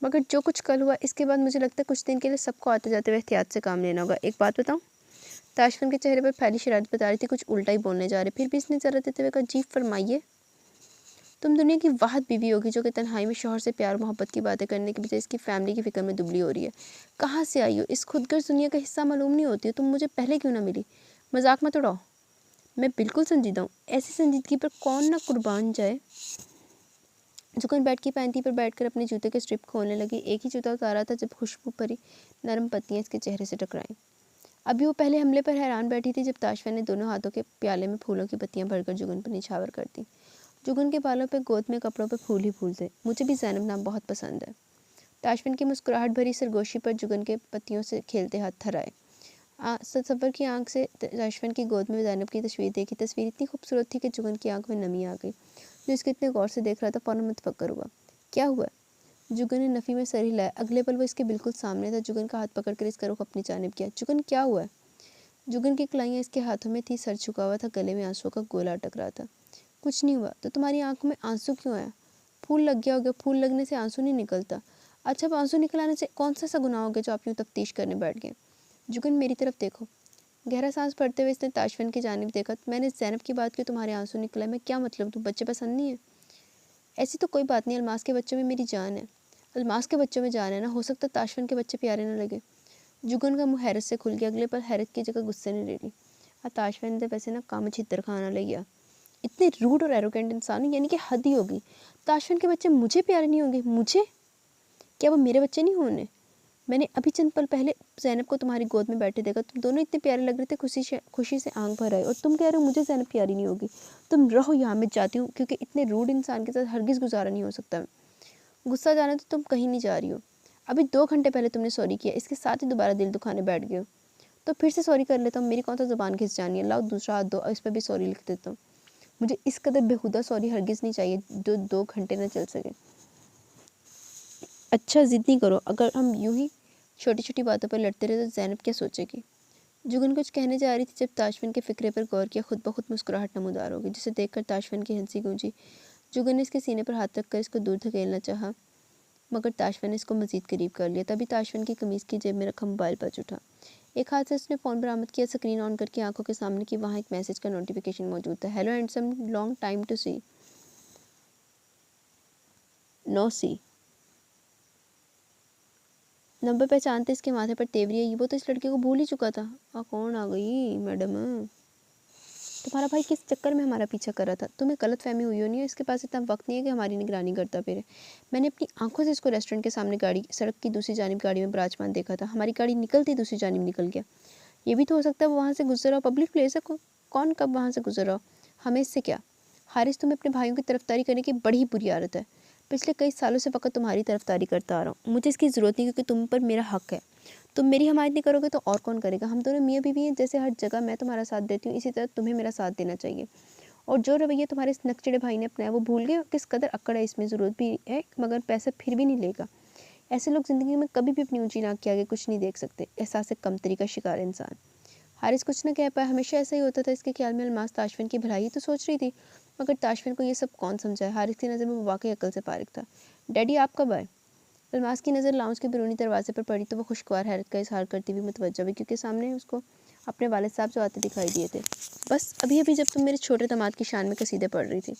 मगर जो कुछ कल हुआ, इसके बाद मुझे लगता है कुछ दिन के लिए सबको आते जाते हुए एहतियात से काम लेना होगा। एक बात बताऊं? ताशफिन के चेहरे पर फैली शरारत बता रही थी, कुछ उल्टा ही बोलने जा रहे। फिर भी इसने जरा देते हुए कहा, जी फरमाइए। तुम दुनिया की वाहद बीवी होगी जो कि तन्हाई में शौहर से प्यार मोहब्बत की बातें करने के बजाय इसकी फैमिली की फिक्र में दुबली हो रही है। कहाँ से आई हो? इस खुदगर्ज दुनिया का हिस्सा मालूम नहीं होती हो? तुम मुझे पहले क्यों ना मिली? मजाक मत उड़ाओ, मैं बिल्कुल संजीदा हूँ। ऐसी संजीदगी पर कौन ना कुर्बान जाए। जुगन बेड की पैंती पर बैठकर अपने जूते के स्ट्रिप खोलने लगी। एक ही जूता उतारा था जब खुशबू भरी नरम पत्तियां इसके चेहरे से टकराईं। अभी वो पहले हमले पर हैरान बैठी थी, जब ताशफिन ने दोनों हाथों के प्याले में फूलों की पत्तियां भरकर जुगन पर निछावर कर दी। जुगन के बालों पे, गोद में, कपड़ों पे फूल ही फूल थे। मुझे भी जैनब नाम बहुत पसंद है। ताशफिन की मुस्कुराहट भरी सरगोशी पर जुगन के पत्तियों से खेलते हाथ थराए। सफर की आंख से ताशफिन की गोद में जैनब की तस्वीर देखी। तस्वीर इतनी खूबसूरत थी कि जुगन की आंख में नमी आ गई। जो इसको इतने गौर से देख रहा था फौरन मुतफक्कर हुआ। क्या हुआ? जुगन ने नफ़ी में सर हिलाया। अगले पल वो इसके बिल्कुल सामने था। जुगन का हाथ पकड़कर इसका रुख अपनी जानिब किया। जुगन क्या हुआ है? जुगन की कलाइयाँ इसके हाथों में थी, सर झुका हुआ था, गले में आंसुओं का गोला अटक रहा था। कुछ नहीं हुआ। तो तुम्हारी आंखों में आंसू क्यों आया? फूल लग गया होगा। फूल लगने से आंसू नहीं निकलता। अच्छा, अब आंसू निकलाने से कौन सा गुनाह हो गया जो आप यूँ तफ्तीश करने बैठ गए? जुगन मेरी तरफ देखो। गहरा सांस भरते हुए इसने ताशफिन की जानिब देखा। मैंने ज़ैनब की बात की, तुम्हारे आंसू निकला। मैं क्या मतलब, तुम बच्चे पसंद नहीं है? ऐसी तो कोई बात नहीं, अलमास के बच्चों में मेरी जान है। अलमास के बच्चों में जान है ना, हो सकता ताशफिन के बच्चे प्यारे ना लगे। जुगन का मुंह हैरत से खुल गया। अगले पल हैरत की जगह गुस्से ने ले ली। ताशफिन ने वैसे ना काम छितर खाना ले गया। इतने रूड और एरोगेंट इंसान, यानी कि हद ही होगी। ताशफिन के बच्चे मुझे प्यारे नहीं होंगे? मुझे? क्या वो मेरे बच्चे नहीं होने? मैंने अभी चंद पल पहले ज़ैनब को तुम्हारी गोद में बैठे देखा, तुम दोनों इतने प्यारे लग रहे थे, खुशी से आंख भर आए, और तुम कह रहे हो मुझे ज़ैनब प्यारी नहीं होगी। तुम रहो यहाँ, मैं जाती हूँ, क्योंकि इतने रूड इंसान के साथ हरगिज़ गुजारा नहीं हो सकता। गुस्सा जाने तो तुम कहीं नहीं जा रही हो। अभी 2 घंटे पहले तुमने सॉरी किया, इसके साथ ही दोबारा दिल दुखाने बैठ गए हो। तो फिर से सॉरी कर लेता हूँ, मेरी कौन सा ज़ुबान घिस जानी है। लाओ दूसरा हाथ दो, इस पर भी सॉरी लिख देता हूँ। मुझे इस कदर बेहुदा सॉरी हरगिज़ नहीं चाहिए जो 2 घंटे न चल सके। अच्छा ज़िद नहीं करो, अगर हम यूं ही छोटी छोटी बातों पर लड़ते रहे तो ज़ैनब क्या सोचेगी? जुगन कुछ कहने जा रही थी, जब ताशफिन के फिक्रे पर गौर किया। खुद ब खुद मुस्कुराहट नमूदार हो गई, जिसे देखकर ताशफिन की हंसी गूंजी। जुगन ने इसके सीने पर हाथ रखकर इसको दूर धकेलना चाहा, मगर ताशफिन ने इसको मजीद करीब कर लिया। तभी ताशफिन की कमीज़ की जेब में रखा मोबाइल बज उठा। एक हाथ से उसने फ़ोन बरामद किया, स्क्रीन ऑन करके आंखों के सामने कि वहाँ एक मैसेज का नोटिफिकेशन मौजूद था। Hello handsome, long time to see no see. Number पहचानते इसके माथे पर तेवरी आई। वो तो इस लड़के को भूल ही चुका था। कौन आ गई मैडम? तुम्हारा भाई किस चक्कर में हमारा पीछा कर रहा था? तुम्हें गलत फहमी हुई होनी है, इसके पास इतना वक्त नहीं है कि हमारी निगरानी करता फिरे। मैंने अपनी आंखों से इसको रेस्टोरेंट के सामने गाड़ी, सड़क की दूसरी जानिब गाड़ी में विराजमान देखा था। हमारी गाड़ी निकलती दूसरी जानिब निकल गया। ये भी तो हो सकता है वो वहाँ से गुजर रहा हो, पब्लिक प्लेस है, कौन कब वहाँ से गुजर रहा हो, हमें इससे क्या? हारिस, तुम्हें अपने भाइयों की तरफदारी करने की बड़ी ही बुरी आदत है। पिछले कई सालों से फ़कत तुम्हारी तरफदारी करता आ रहा हूँ। मुझे इसकी ज़रूरत नहीं, क्योंकि तुम पर मेरा हक है। तुम मेरी हमायत नहीं करोगे तो और कौन करेगा? हम दोनों मियाँ बीवी हैं। जैसे हर जगह मैं तुम्हारा साथ देती हूँ, इसी तरह तुम्हें मेरा साथ देना चाहिए। और जो रवैया तुम्हारे इस नकचढ़े भाई ने अपनाया, वो भूल गए किस कदर अक्कड़ है इसमें? ज़रूरत भी है, मगर पैसा फिर भी नहीं लेगा। ऐसे लोग ज़िंदगी में कभी भी अपनी ऊंची नाक के आगे कुछ नहीं देख सकते। एहसास कमतरी का शिकार इंसान। हारिस कुछ न कह पाया। हमेशा ऐसा ही होता था इसके ख्याल में। अलमास ताशफिन की भलाई तो सोच रही थी, मगर ताशफिन को ये सब कौन समझाए? हारिस की नज़र में वो वाकई अकल से फारिग था। डैडी आप कब आए? अलमास की नज़र लाउंज के बैरूनी दरवाजे पर पड़ी तो वो खुशगवार हैरत का इजहार करती हुई मुतवज्जा हुई, क्योंकि सामने उसको अपने वालिद साहब जो आते दिखाई दिए थे। बस अभी अभी, जब तुम मेरे छोटे दामाद की शान में कसीदे पढ़ रही थी।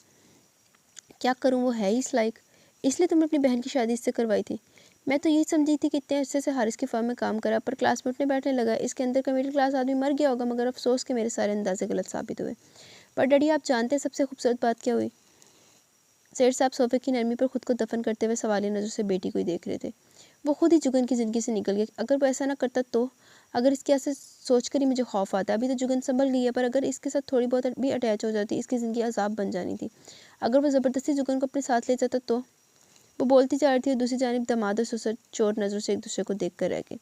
क्या करूँ, वो है ही इस लायक, इसलिए तुमने अपनी बहन की शादी इससे करवाई थी। मैं तो यही समझी थी कि इतने अरसे से हारिस की फर्म में काम करा, पर क्लास में उठने बैठने लगा। इसके अंदर का मिडिल क्लास आदमी मर गया होगा, मगर अफसोस के मेरे सारे अंदाजे गलत साबित हुए। पर डैडी, आप जानते हैं सबसे खूबसूरत बात क्या हुई? सेठ साहब सोफे की नरमी पर खुद को दफन करते हुए सवालिया नज़र से बेटी को ही देख रहे थे। वो खुद ही जुगन की ज़िंदगी से निकल गया। अगर वो ऐसा ना करता तो, अगर इसके ऐसे सोच कर ही मुझे खौफ आता। अभी तो जुगन संभल गई है, पर अगर इसके साथ थोड़ी बहुत भी अटैच हो जाती, इसकी ज़िंदगी अजाब बन जानी थी। अगर वो ज़बरदस्ती जुगन को अपने साथ ले जाता तो। वो बोलती जा रही थी और दूसरी जानिब दामाद और ससुर चोर नज़रों से एक दूसरे को देख कर रह गए।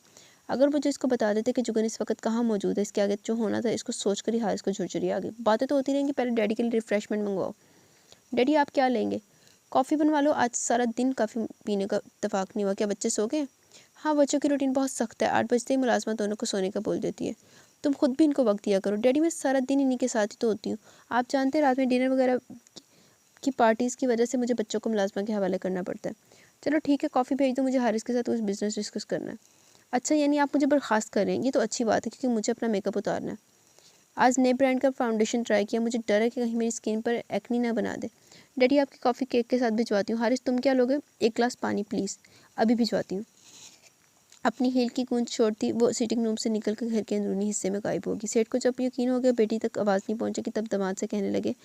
अगर वो जो इसको बता देते कि जुगन इस वक्त कहाँ मौजूद है, इसके आगे जो होना था, इसको सोच कर ही हारिस को झुरझुरी आ गई। बातें तो होती रहेंगी, पहले डैडी के लिए रिफ्रेशमेंट मंगवाओ। डैडी आप क्या लेंगे? कॉफ़ी बनवा लो, आज सारा दिन कॉफ़ी पीने का इत्तेफाक नहीं हुआ। क्या बच्चे सो गए? हाँ, बच्चों की रूटीन बहुत सख्त है, 8 बजते ही मुलाजमत दोनों को सोने का बोल देती है। तुम खुद भी इनको वक्त दिया करो। डैडी मैं सारा दिन इन्हीं के साथ ही तो होती हूँ। आप जानते हैं रात में डिनर वगैरह की पार्टीज़ की वजह से मुझे बच्चों को मुलाजमा के हवाले करना पड़ता है। चलो ठीक है, कॉफ़ी भेज दो, मुझे हारिस के साथ कुछ बिजनेस डिस्कस करना है। अच्छा, यानी आप मुझे बर्खास्त कर रहे हैं? ये तो अच्छी बात है, क्योंकि मुझे अपना मेकअप उतारना है। आज नए ब्रांड का फाउंडेशन ट्राई किया, मुझे डर है कि कहीं मेरी स्किन पर एक्नी ना बना दे। डैडी आपकी कॉफ़ी केक के साथ भिजवाती हूँ। हारिस तुम क्या लोगे? 1 गिलास पानी प्लीज़। अभी भिजवाती हूँ। अपनी हील की गूंज छोड़ती वो सिटिंग रूम से निकलकर घर के अंदरूनी हिस्से में गायब होगी। सेठ को जब यकीन हो गया बेटी तक आवाज़ नहीं पहुंचेगी, तब दामाद से कहने लगे,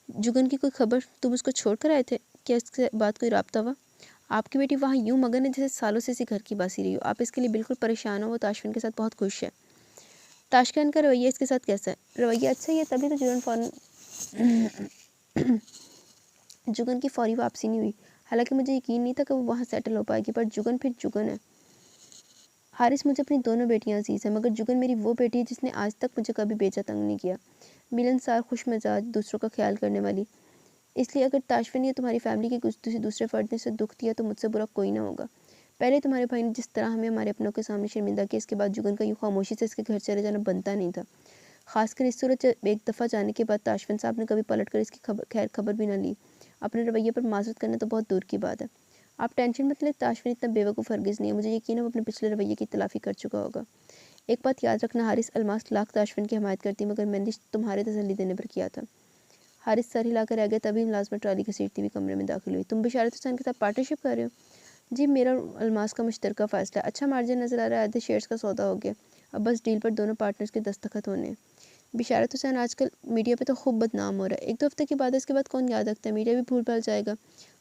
जुगन की कोई खबर? तुम उसको छोड़ कर आए थे? क्या इसके बाद कोई राब्ता हुआ? आपकी बेटी वहाँ यूँ मगन है जैसे सालों से इसी घर की बासी रही हो। आप इसके लिए बिल्कुल परेशान हो। वो ताशफिन के साथ बहुत खुश है। ताशकंद का रवैया इसके साथ कैसा है? रवैया अच्छा ही है, तभी तो जुगन की फौरी वापसी नहीं हुई। हालांकि मुझे यकीन नहीं था कि वो वहाँ सेटल हो पाएगी, पर जुगन फिर जुगन है। हारिस, मुझे अपनी दोनों बेटियां अजीज़ हैं, मगर जुगन मेरी वो बेटी है जिसने आज तक मुझे कभी बेचा तंग नहीं किया। मिलनसार, खुश मिजाज, दूसरों का ख्याल करने वाली। इसलिए अगर ताशफिन या तुम्हारी फैमिली के कुछ दूसरे फर्द ने से दुख दिया तो मुझसे बुरा कोई ना होगा। पहले तुम्हारे भाई ने जिस तरह हमें हमारे अपनों के सामने शर्मिंदा किया, इसके बाद जुगन का यूँ खामोशी से इसके घर चले जाना बनता नहीं था। खासकर इस सूरत एक दफ़ा जाने के बाद ताशफिन साहब ने कभी पलट कर इसकी खैर खबर भी ना ली। अपने रवैये पर माजरत करना तो बहुत दूर की बात है। आप टेंशन मत ले, ताशफिन इतना बेवकूफ़ हरगिज़ नहीं है। मुझे यकीन है वो अपने पिछले रवैये की तलाफ़ी कर चुका होगा। एक बात याद रखना, हारिस अलमास लाख ताशफिन की हमायत करती, मगर मैंने तुम्हारे तसल्ली देने पर किया था। हारिस सर हिलाकर रह गया, तभी मुलाजमा ट्राली घसीटती हुई कमरे में दाखिल हुई। तुम बिशारत हुसैन के साथ पार्टनरशिप कर रहे हो? जी, मेरा और अलमास का मुश्तरका फ़ैसला। अच्छा मार्जिन नज़र आ रहा है, आधे शेयर्स का सौदा हो गया, अब बस डील पर दोनों पार्टनर्स के दस्तखत होने हैं। बिशारत हुसैन आजकल मीडिया पे तो खूब बदनाम हो रहा है। 1-2 हफ्ते की बात है, इसके बाद कौन याद रखता है, मीडिया भी भूल भाल जाएगा।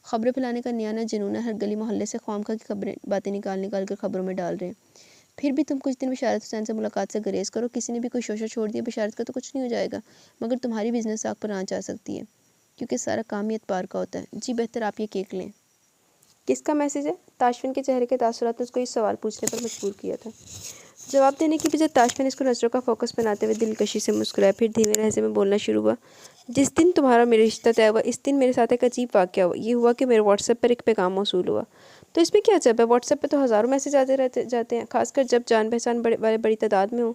खबरें फैलाने का नया नया जुनून है, हर गली मोहल्ले से ख्वामखा की खबरें बातें निकाल कर खबरों में डाल रहे हैं। फिर भी तुम कुछ दिन बिशारत हुसैन से मुलाकात से गुरेज करो, किसी ने भी कोई शोशा छोड़ दिया बिशारत का तो कुछ नहीं हो जाएगा, मगर तुम्हारी बिजनेस आग पर आँच आ सकती है, क्योंकि सारा काम ही एतबार का होता है। जी बेहतर आप ये केक लें। किसका मैसेज है? ताशफिन के चेहरे के तासुरात ने उसको इस सवाल पूछने पर मजबूर किया था। जवाब देने की बजाय ताशफिन इसको नज़रों का फोकस बनाते हुए दिलकशी से मुस्कुराया, फिर धीमे लहजे में बोलना शुरू हुआ। जिस दिन तुम्हारा मेरा रिश्ता तय हुआ, इस दिन मेरे साथ एक अजीब वाक़या हुआ। ये हुआ कि मेरे व्हाट्सएप पर एक पैगाम मौसूल हुआ। तो इसमें क्या अजब है, व्हाट्सएप पर तो हज़ारों मैसेज आते रहते जाते हैं, खासकर जब जान पहचान वाले बड़ी तादाद में हो।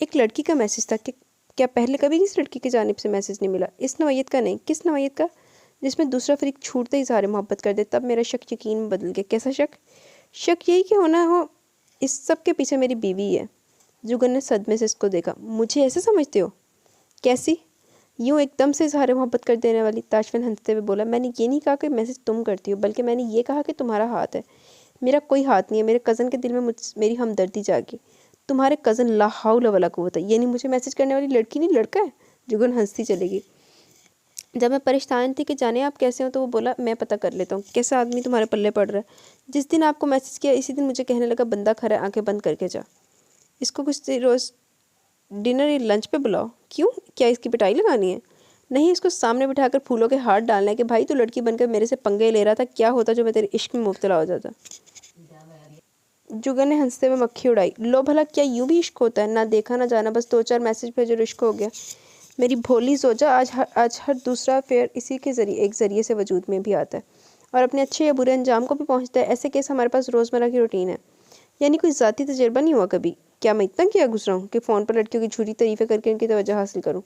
एक लड़की का मैसेज था कि क्या पहले कभी किसी लड़की की जानिब से मैसेज नहीं मिला? इस नौयत का नहीं, किस नौयत का? जिसमें दूसरा फरीक छूटते ही इज़हार मोहब्बत कर दे। तब मेरा शक यकीन में बदल गया। कैसा शक? शक यही कि होना हो इस सब के पीछे मेरी बीवी है। जुगन ने सदमे से इसको देखा। मुझे ऐसे समझते हो? कैसी? यूँ एकदम से इज़हार मोहब्बत कर देने वाली? ताशफिन हंसते हुए बोला, मैंने ये नहीं कहा कि मैसेज तुम करती हो, बल्कि मैंने ये कहा कि तुम्हारा हाथ है। मेरा कोई हाथ नहीं है। मेरे कज़न के दिल में मेरी हमदर्दी जागी। तुम्हारे कज़न ला हौल वला कुव्वत, यानी मुझे मैसेज करने वाली लड़की नहीं लड़का है? जुगन हंसती चलेगी। जब मैं परेशान थी कि जाने आप कैसे हो, तो वो बोला मैं पता कर लेता हूँ कैसा आदमी तुम्हारे पल्ले पड़ रहा है। जिस दिन आपको मैसेज किया इसी दिन मुझे कहने लगा बंदा खरा है, आंखें बंद करके जा। इसको कुछ रोज़ डिनर या लंच पे बुलाओ। क्यों, क्या इसकी पिटाई लगानी है? नहीं, इसको सामने बिठाकर फूलों के हाथ डालना है कि भाई तू लड़की बनकर मेरे से पंगे ले रहा था, क्या होता जो मैं तेरे इश्क में मुब्तला हो जाता। जुगन ने हंसते हुए मक्खी उड़ाई। लो भला, क्या यूं भी इश्क होता है? ना देखा ना जाना, बस 2-4 मैसेज भेजो और इश्क हो गया। मेरी भोली सोचा, आज हर दूसरा अफेयर इसी के एक ज़रिए से वजूद में भी आता है और अपने अच्छे या बुरे अंजाम को भी पहुंचता है। ऐसे केस हमारे पास रोज़मर्रा की रूटीन है। यानी कोई ज़ाती तजर्बा नहीं हुआ कभी? क्या मैं इतना क्या गुजरा हूँ कि फ़ोन पर लड़कियों की झूठी तारीफ़ें करके उनकी तवज्जो हासिल करूँ?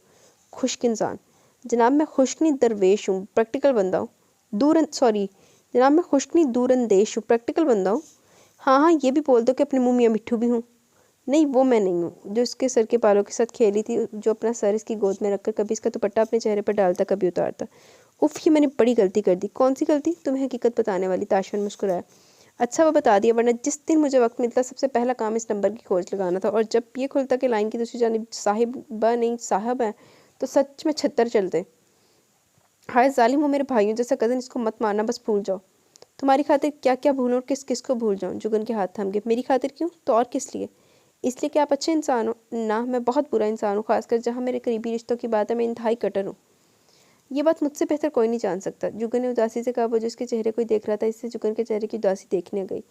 खुश्क इंसान। जनाब मैं खुश्क नहीं दरवेश हूँ, प्रैक्टिकल बंदा हूँ। जनाब मैं खुश्क नहीं दूरअंदेश हूँ, प्रैक्टिकल बंदा हूँ। हाँ, ये भी बोल दो कि अपने मुँह मियाँ मिट्ठू भी हूँ। नहीं, वो मैं नहीं हूँ जो इसके सर के बालों के साथ खेली थी, जो अपना सर इसकी गोद में रखकर कभी इसका दुपट्टा अपने चेहरे पर डालता, कभी उतारता। उफ़, ये मैंने बड़ी गलती कर दी। कौन सी गलती? तुम्हें हकीकत बताने वाली। ताशफिन मुस्कुराया। अच्छा, वो बता दिया, वरना जिस दिन मुझे वक्त मिलता सबसे पहला काम इस नंबर की खोज लगाना था, और जब ये खुलता कि लाइन की दूसरी जानिब साहिबा नहीं साहब है, तो सच में छत्तर चलते। हाय जालिम हो मेरे भाइयों जैसा कज़न, इसको मत मारना, बस भूल जाओ। तुम्हारी खातिर क्या क्या भूलूं और किस किस को भूल जाऊं? जुगन के हाथ थम गए। मेरी खातिर क्यों? तो और किस लिए? इसलिए कि आप अच्छे इंसान हो ना। मैं बहुत बुरा इंसान हूँ, खासकर जहाँ मेरे करीबी रिश्तों की बात है, मैं इंतहाई कटर हूँ। ये बात मुझसे बेहतर कोई नहीं जान सकता। जुगन ने उदासी से कहा। वो जो इसके चेहरे को देख रहा था, इससे जुगन के चेहरे की उदासी देखने गई।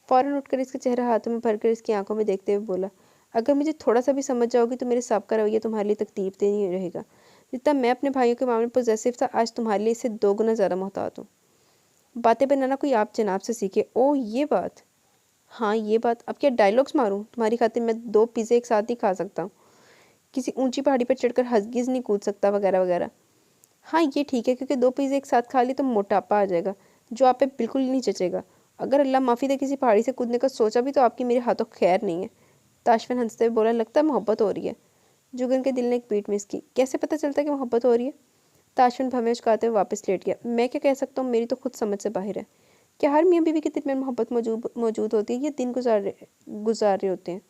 फ़ौरन उठकर इसका चेहरा हाथों में भरकर इसकी आंखों में देखते हुए बोला, अगर मुझे थोड़ा सा भी समझ जाओगी तो मेरे साबका रवैया तुम्हारे लिए तकलीफ देनी रहेगा। जितना मैं अपने भाइयों के मामले में पॉजेसिव था, आज तुम्हारे लिए इससे 2 गुना ज़्यादा मोहतात हूँ। बातें बनाना कोई आप जनाब से सीखे। ओह, ये बात। हाँ, ये बात। अब क्या डायलॉग्स मारूं? तुम्हारी खातिर मैं 2 पिज़्ज़े एक साथ नहीं खा सकता हूँ, किसी ऊंची पहाड़ी पर चढ़कर हरगिज़ नहीं कूद सकता, वगैरह वगैरह। हाँ, ये ठीक है, क्योंकि 2 पिज़्ज़े एक साथ खा लिए तो मोटापा आ जाएगा, जो आप पे बिल्कुल नहीं जचेगा। अगर अल्लाह माफ़ी दे किसी पहाड़ी से कूदने का सोचा भी तो आपकी मेरे हाथों खैर नहीं है। ताशफिन हंसते हुए बोला, लगता है मोहब्बत हो रही है। जुगन के दिल ने एक बीट मिस की। कैसे पता चलता है कि मोहब्बत हो रही है? ताशफिन भवें चुकाते हुए वापस लेट गया। मैं क्या कह सकता हूँ, मेरी तो खुद समझ से बाहर है। क्या हर मियाँ बीवी के दिल में मोहब्बत मौजूद होती है? ये दिन गुजार रहे होते हैं?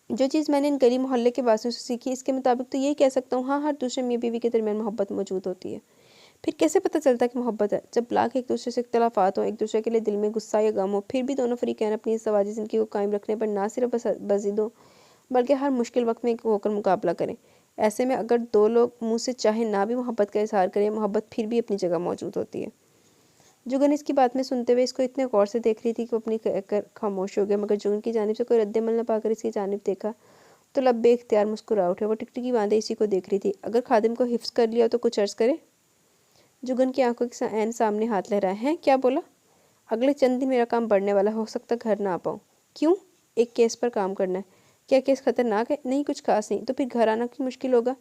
जो चीज़ मैंने इन गली मोहल्ले के वासियों से सीखी, इसके मुताबिक तो यही कह सकता हूँ, हाँ, हर दूसरे मियाँ बीवी के दरमियान मोहब्बत मौजूद होती है। फिर कैसे पता चलता है कि मोहब्बत है? जब लाख एक दूसरे से इख्तलाफात हो, एक दूसरे के लिए दिल में गुस्सा या गम हो, फिर भी दोनों फरीकैन अपनी समाजी ज़िंदगी को कायम रखने पर ना सिर्फ बज़िद हो, बल्कि हर मुश्किल वक्त में एक होकर मुकाबला करें। ऐसे में अगर 2 लोग मुँह से चाहे ना भी मोहब्बत का इज़हार करें, मोहब्बत फिर भी अपनी जगह मौजूद होती है। जुगन इसकी बात में सुनते हुए इसको इतने गौर से देख रही थी कि वो अपनी कहकर खामोश हो गया, मगर जुगन की जानिब से कोई रद्द-ए-अमल न पाकर इसकी जानिब देखा तो लब बेख्तियार मुस्कुरा उठे। वो टिकटिकी बांधे इसी को देख रही थी। अगर खादिम को हिफ्स कर लिया तो कुछ अर्ज़ करे? जुगन की आंखों के ऐन सामने हाथ लहराए। हैं, क्या बोला? अगले चंद दिन मेरा काम बढ़ने वाला, हो सकता घर ना आ पाऊँ। क्यों? एक केस पर काम करना है। क्या केस खतरनाक है? नहीं, कुछ खास नहीं। तो फिर घर आना की मुश्किल होगा,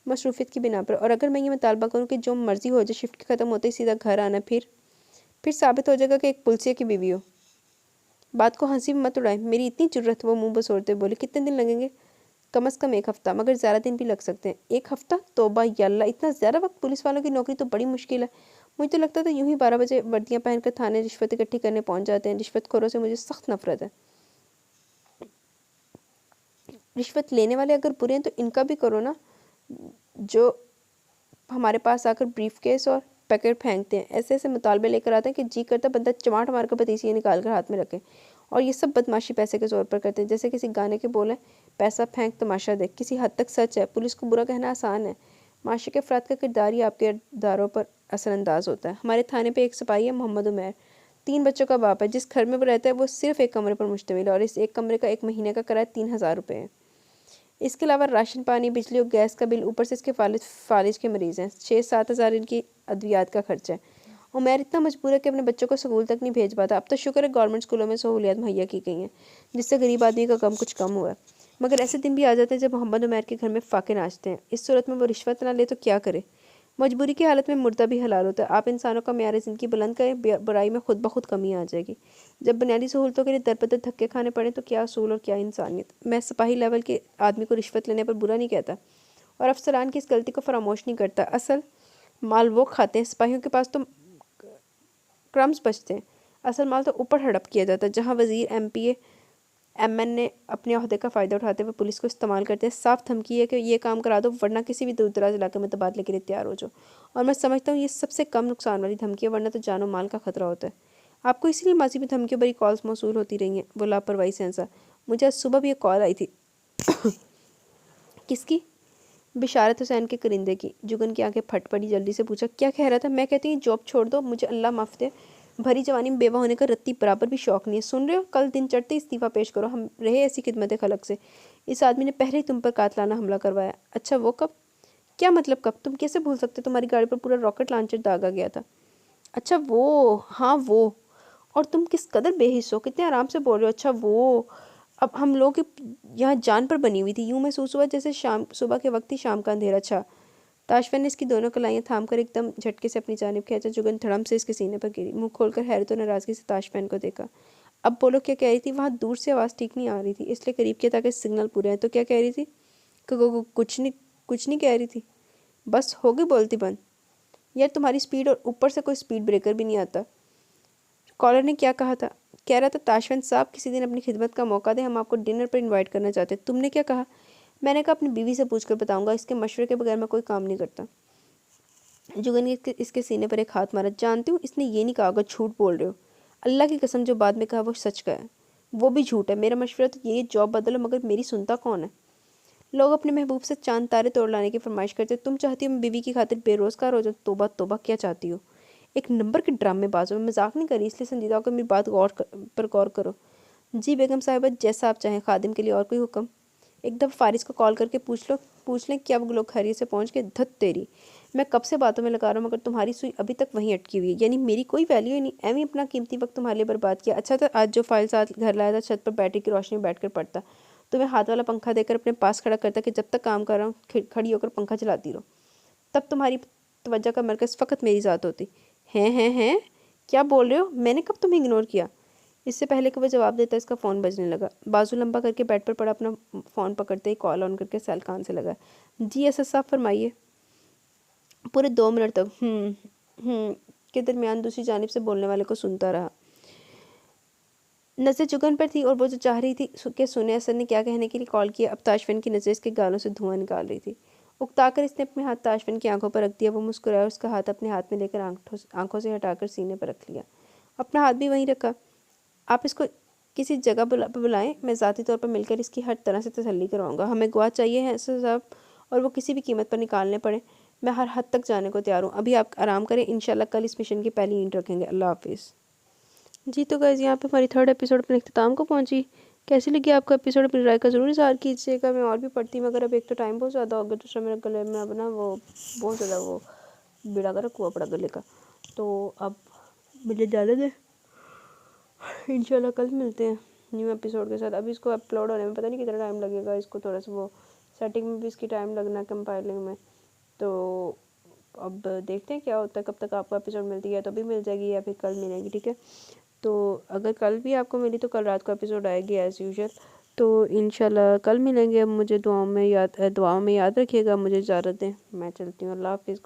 मसरूफियत की बिना पर। और अगर मैं ये मुतालबा करूँ कि जो मर्जी हो जाए, शिफ्ट ख़त्म होते ही सीधा घर आना, फिर साबित हो जाएगा कि एक पुलिसिया की बीवी हो। बात को हंसी में मत उड़ाए, मेरी इतनी जरूरत। वो मुंह बसोरते बोले, कितने दिन लगेंगे? कम से कम 1 हफ्ता, मगर ज़्यादा दिन भी लग सकते हैं। 1 हफ्ता? तौबा यल्ला, इतना ज़्यादा वक्त? पुलिस वालों की नौकरी तो बड़ी मुश्किल है। मुझे तो लगता था यूं ही 12 बजे वर्दियाँ पहनकर थाने रिश्वत इकट्ठी करने पहुंच जाते हैं। रिश्वतखोरों से मुझे सख्त नफरत है। रिश्वत लेने वाले अगर बुरे हैं तो इनका भी करो ना, जो हमारे पास आकर ब्रीफ केस और पैकेट फेंकते हैं। ऐसे ऐसे मुतालबे लेकर आते हैं कि जी करता बंदा चमाट मार कर पतीसियाँ निकाल कर हाथ में रखे। और ये सब बदमाशी पैसे के जोर पर करते हैं, जैसे किसी गाने के बोल हैं, पैसा फेंक तमाशा देख। किसी हद तक सच है, पुलिस को बुरा कहना आसान है। माशरे के अफराद का किरदार ही आपके इदारों पर असरअंदाज होता है। हमारे थाने पे एक सिपाही है, मोहम्मद उमैर, 3 बच्चों का बाप है। जिस घर में वो रहता है वो सिर्फ एक कमरे पर मुश्तमिल है, और इस एक कमरे का 1 महीने का किराया 3000 रुपये है। इसके अलावा राशन पानी बिजली और गैस का बिल, ऊपर से इसके फालिज के मरीज़ हैं। 6-7 हज़ार इनकी अद्वियात का खर्चा है। उमैर इतना मजबूर है कि अपने बच्चों को स्कूल तक नहीं भेज पाता। अब तो शुक्र है गवर्नमेंट स्कूलों में सहूलियात मुहैया की गई हैं, जिससे गरीब आदमी का गम कुछ कम हुआ है। मगर ऐसे दिन भी आ जाते हैं जब मोहम्मद उमैर के घर में फाके नाचते हैं। इस सूरत में वो रिश्वत ना ले तो क्या करे? मजबूरी की हालत में मुर्दा भी हलाल होता है। आप इंसानों का मेयार ज़िंदगी बुलंद करें, बुराई में खुद ब खुद कमी आ जाएगी। जब बुनियादी सहूलतों के लिए दर बदर धक्के खाने पड़े तो क्या असूल और क्या इंसानियत। मैं सिपाही लेवल के आदमी को रिश्वत लेने पर बुरा नहीं कहता, और अफसरान की इस गलती को फरामोश नहीं करता। असल माल वो खाते हैं, सिपाहियों के पास तो क्रम्स बचते हैं। असल माल तो ऊपर हड़प किया जाता है। जहाँ वजीर, एमपीए, एमएनए अपने ओहदे का फ़ायदा उठाते हुए पुलिस को इस्तेमाल करते हैं। साफ धमकी है कि ये काम करा दो वरना किसी भी दूर दराज इलाके में तबादले के लिए तैयार हो जाओ। और मैं समझता हूँ ये सबसे कम नुकसान वाली धमकी है, वरना तो जानो माल का खतरा होता है। आपको इसीलिए माजी में धमकियों भरी कॉल्स मौसूल होती रही हैं? वो लापरवाही से हंसा। मुझे आज सुबह भी एक कॉल आई थी। किसकी? बिशारत हुसैन के करिंदे की। जुगन की आंखें फट पड़ी। जल्दी से पूछा, क्या कह रहा था? मैं कहती हूँ जॉब छोड़ दो, मुझे अल्लाह माफ दे, भरी जवानी में बेवा होने का रत्ती बराबर भी शौक नहीं है। सुन रहे हो? कल दिन चढ़ते इस्तीफा पेश करो, हम रहे ऐसी खिदमत खलक से। इस आदमी ने पहले ही तुम पर कातलाना हमला करवाया। अच्छा वो कब? क्या मतलब कब? तुम कैसे भूल सकते? तुम्हारी गाड़ी पर पूरा रॉकेट लॉन्चर दागा गया था। अच्छा वो, हाँ वो। और तुम किस कदर बेहिस हो, कितने आराम से बोल रहे हो। अच्छा वो। अब हम लोग यहाँ जान पर बनी हुई थी। यूं महसूस हुआ जैसे शाम, सुबह के वक्त ही शाम का अंधेरा छा। ताशफन ने इसकी दोनों कलाइयाँ थाम कर एकदम झटके से अपनी जानिब खींचा। जुगन धड़म से इसके सीने पर गिरी। मुंह खोलकर हैरत और नाराजगी से ताशफन को देखा। अब बोलो, क्या कह रही थी? वहाँ दूर से आवाज़ ठीक नहीं आ रही थी, इसलिए करीब किया ताकि सिग्नल पूरे हैं। तो क्या कह रही थी? कुछ नहीं, कुछ नहीं कह रही थी, बस हो गई बोलती बंद। यार तुम्हारी स्पीड, और ऊपर से कोई स्पीड ब्रेकर भी नहीं आता। कॉलर ने क्या कहा था? कह रहा था ताशवंत साहब किसी दिन अपनी खिदमत का मौका दें, हम आपको डिनर पर इनवाइट करना चाहते हैं। तुमने क्या कहा? मैंने कहा अपनी बीवी से पूछकर बताऊंगा, इसके मशवरे के बगैर मैं कोई काम नहीं करता। जुगन ने इसके सीने पर एक हाथ मारा। जानती हूँ इसने ये नहीं कहा होगा, झूठ बोल रहे हो। अल्लाह की कसम जो बाद में कहा वो सच का है। वो भी झूठ है। मेरा मशवरा तो ये, जॉब बदलो, मगर मेरी सुनता कौन है? लोग अपने महबूब से चांद तारे तोड़ लाने की फरमाइश करते। तुम चाहती हो मैं बीवी की खातिर बेरोजगार हो जाऊँ? तोबा तोबा, क्या चाहती हो? एक नंबर के ड्रामेबाज हो। मैं मजाक नहीं करी, इसलिए संजीदा होकर मेरी बात पर गौर करो। जी बेगम साहिबा, जैसा आप चाहें। खादिम के लिए और कोई हुक्म? एक दफ़ा फारिस को कॉल करके पूछ लें क्या वो लोग खैरियत से पहुंच गए। धत तेरी, मैं कब से बातों में लगा रहा हूँ, मगर तुम्हारी सुई अभी तक वहीं अटकी हुई है। यानी मेरी कोई वैल्यू ही नहीं। एवं अपना कीमती वक्त तुम्हारे लिए बर्बाद किया। अच्छा था आज जो फाइल साथ घर लाया था, छत पर बैटरी की रोशनी में बैठ कर पढ़ता। तुम्हें हाथ वाला पंखा देकर अपने पास खड़ा करता कि जब तक काम कर रहा हूँ खड़ी होकर पंखा चलाती रहो। तब तुम्हारी तवज्जो का मरकज़ फ़कत मेरी ज़ात होती। हैं, क्या बोल रहे हो? मैंने कब तुम्हें इग्नोर किया? इससे पहले कि वह जवाब देता इसका फ़ोन बजने लगा। बाजू लंबा करके बेड पर पड़ा अपना फ़ोन पकड़ते ही कॉल ऑन करके सेल कान से लगा। जी एस एस साहब फरमाइए। पूरे 2 मिनट तक के दरमियान दूसरी जानिब से बोलने वाले को सुनता रहा। नज़र जुगन पर थी और वो जो चाह रही थी कि सुने असर ने क्या कहने के लिए कॉल किया। अब ताशफन की नज़र इसके गालों से धुआं निकाल रही थी। उकताकर इसने अपने हाथ ताशफन की आंखों पर रख दिया। वो मुस्कुराया और उसका हाथ अपने हाथ में लेकर आंखों से हटाकर सीने पर रख लिया। अपना हाथ भी वहीं रखा। आप इसको किसी जगह बुलाएं, मैं ज़ाती तौर पर मिलकर इसकी हर तरह से तसल्ली करवाऊंगा। हमें गवाह चाहिए हैं साहब, और वो किसी भी कीमत पर निकालने पड़े। मैं हर हद तक जाने को तैयार हूँ। अभी आप आराम करें, इंशाल्लाह कल इस मिशन की पहली ईंट रखेंगे। अल्लाह हाफिज़। जी तो गाइज़, यहाँ पे हमारी 3rd एपिसोड अपने अख्ताम को पहुँची। कैसी लगी आपको एपिसोड? अपनी राय का ज़रूर इज़हार कीजिएगा। मैं और भी पढ़ती, मगर अब एक तो टाइम बहुत ज़्यादा हो गया, दूसरा मेरे गले में अब ना वो बहुत ज़्यादा वो बिड़ा कर रखा हुआ पड़ा गले का। तो अब मुझे जाने दे, इंशाल्लाह कल मिलते हैं न्यू एपिसोड के साथ। अभी इसको अपलोड होने में पता नहीं कितना टाइम लगेगा। इसको थोड़ा सा वो सेटिंग में भी इसकी टाइम लगना, कंपाइलिंग में। तो अब देखते हैं क्या होता है, कब तक आपको एपिसोड मिलती है। तो अभी मिल जाएगी या फिर कल मिलेगी, ठीक है। तो अगर कल भी आपको मिली तो कल रात को एपिसोड आएगी एज़ यूजुअल। तो इंशाल्लाह कल मिलेंगे। मुझे दुआओं में याद रखिएगा। मुझे इजाज़त दें, मैं चलती हूँ। अल्लाह हाफ़िज़।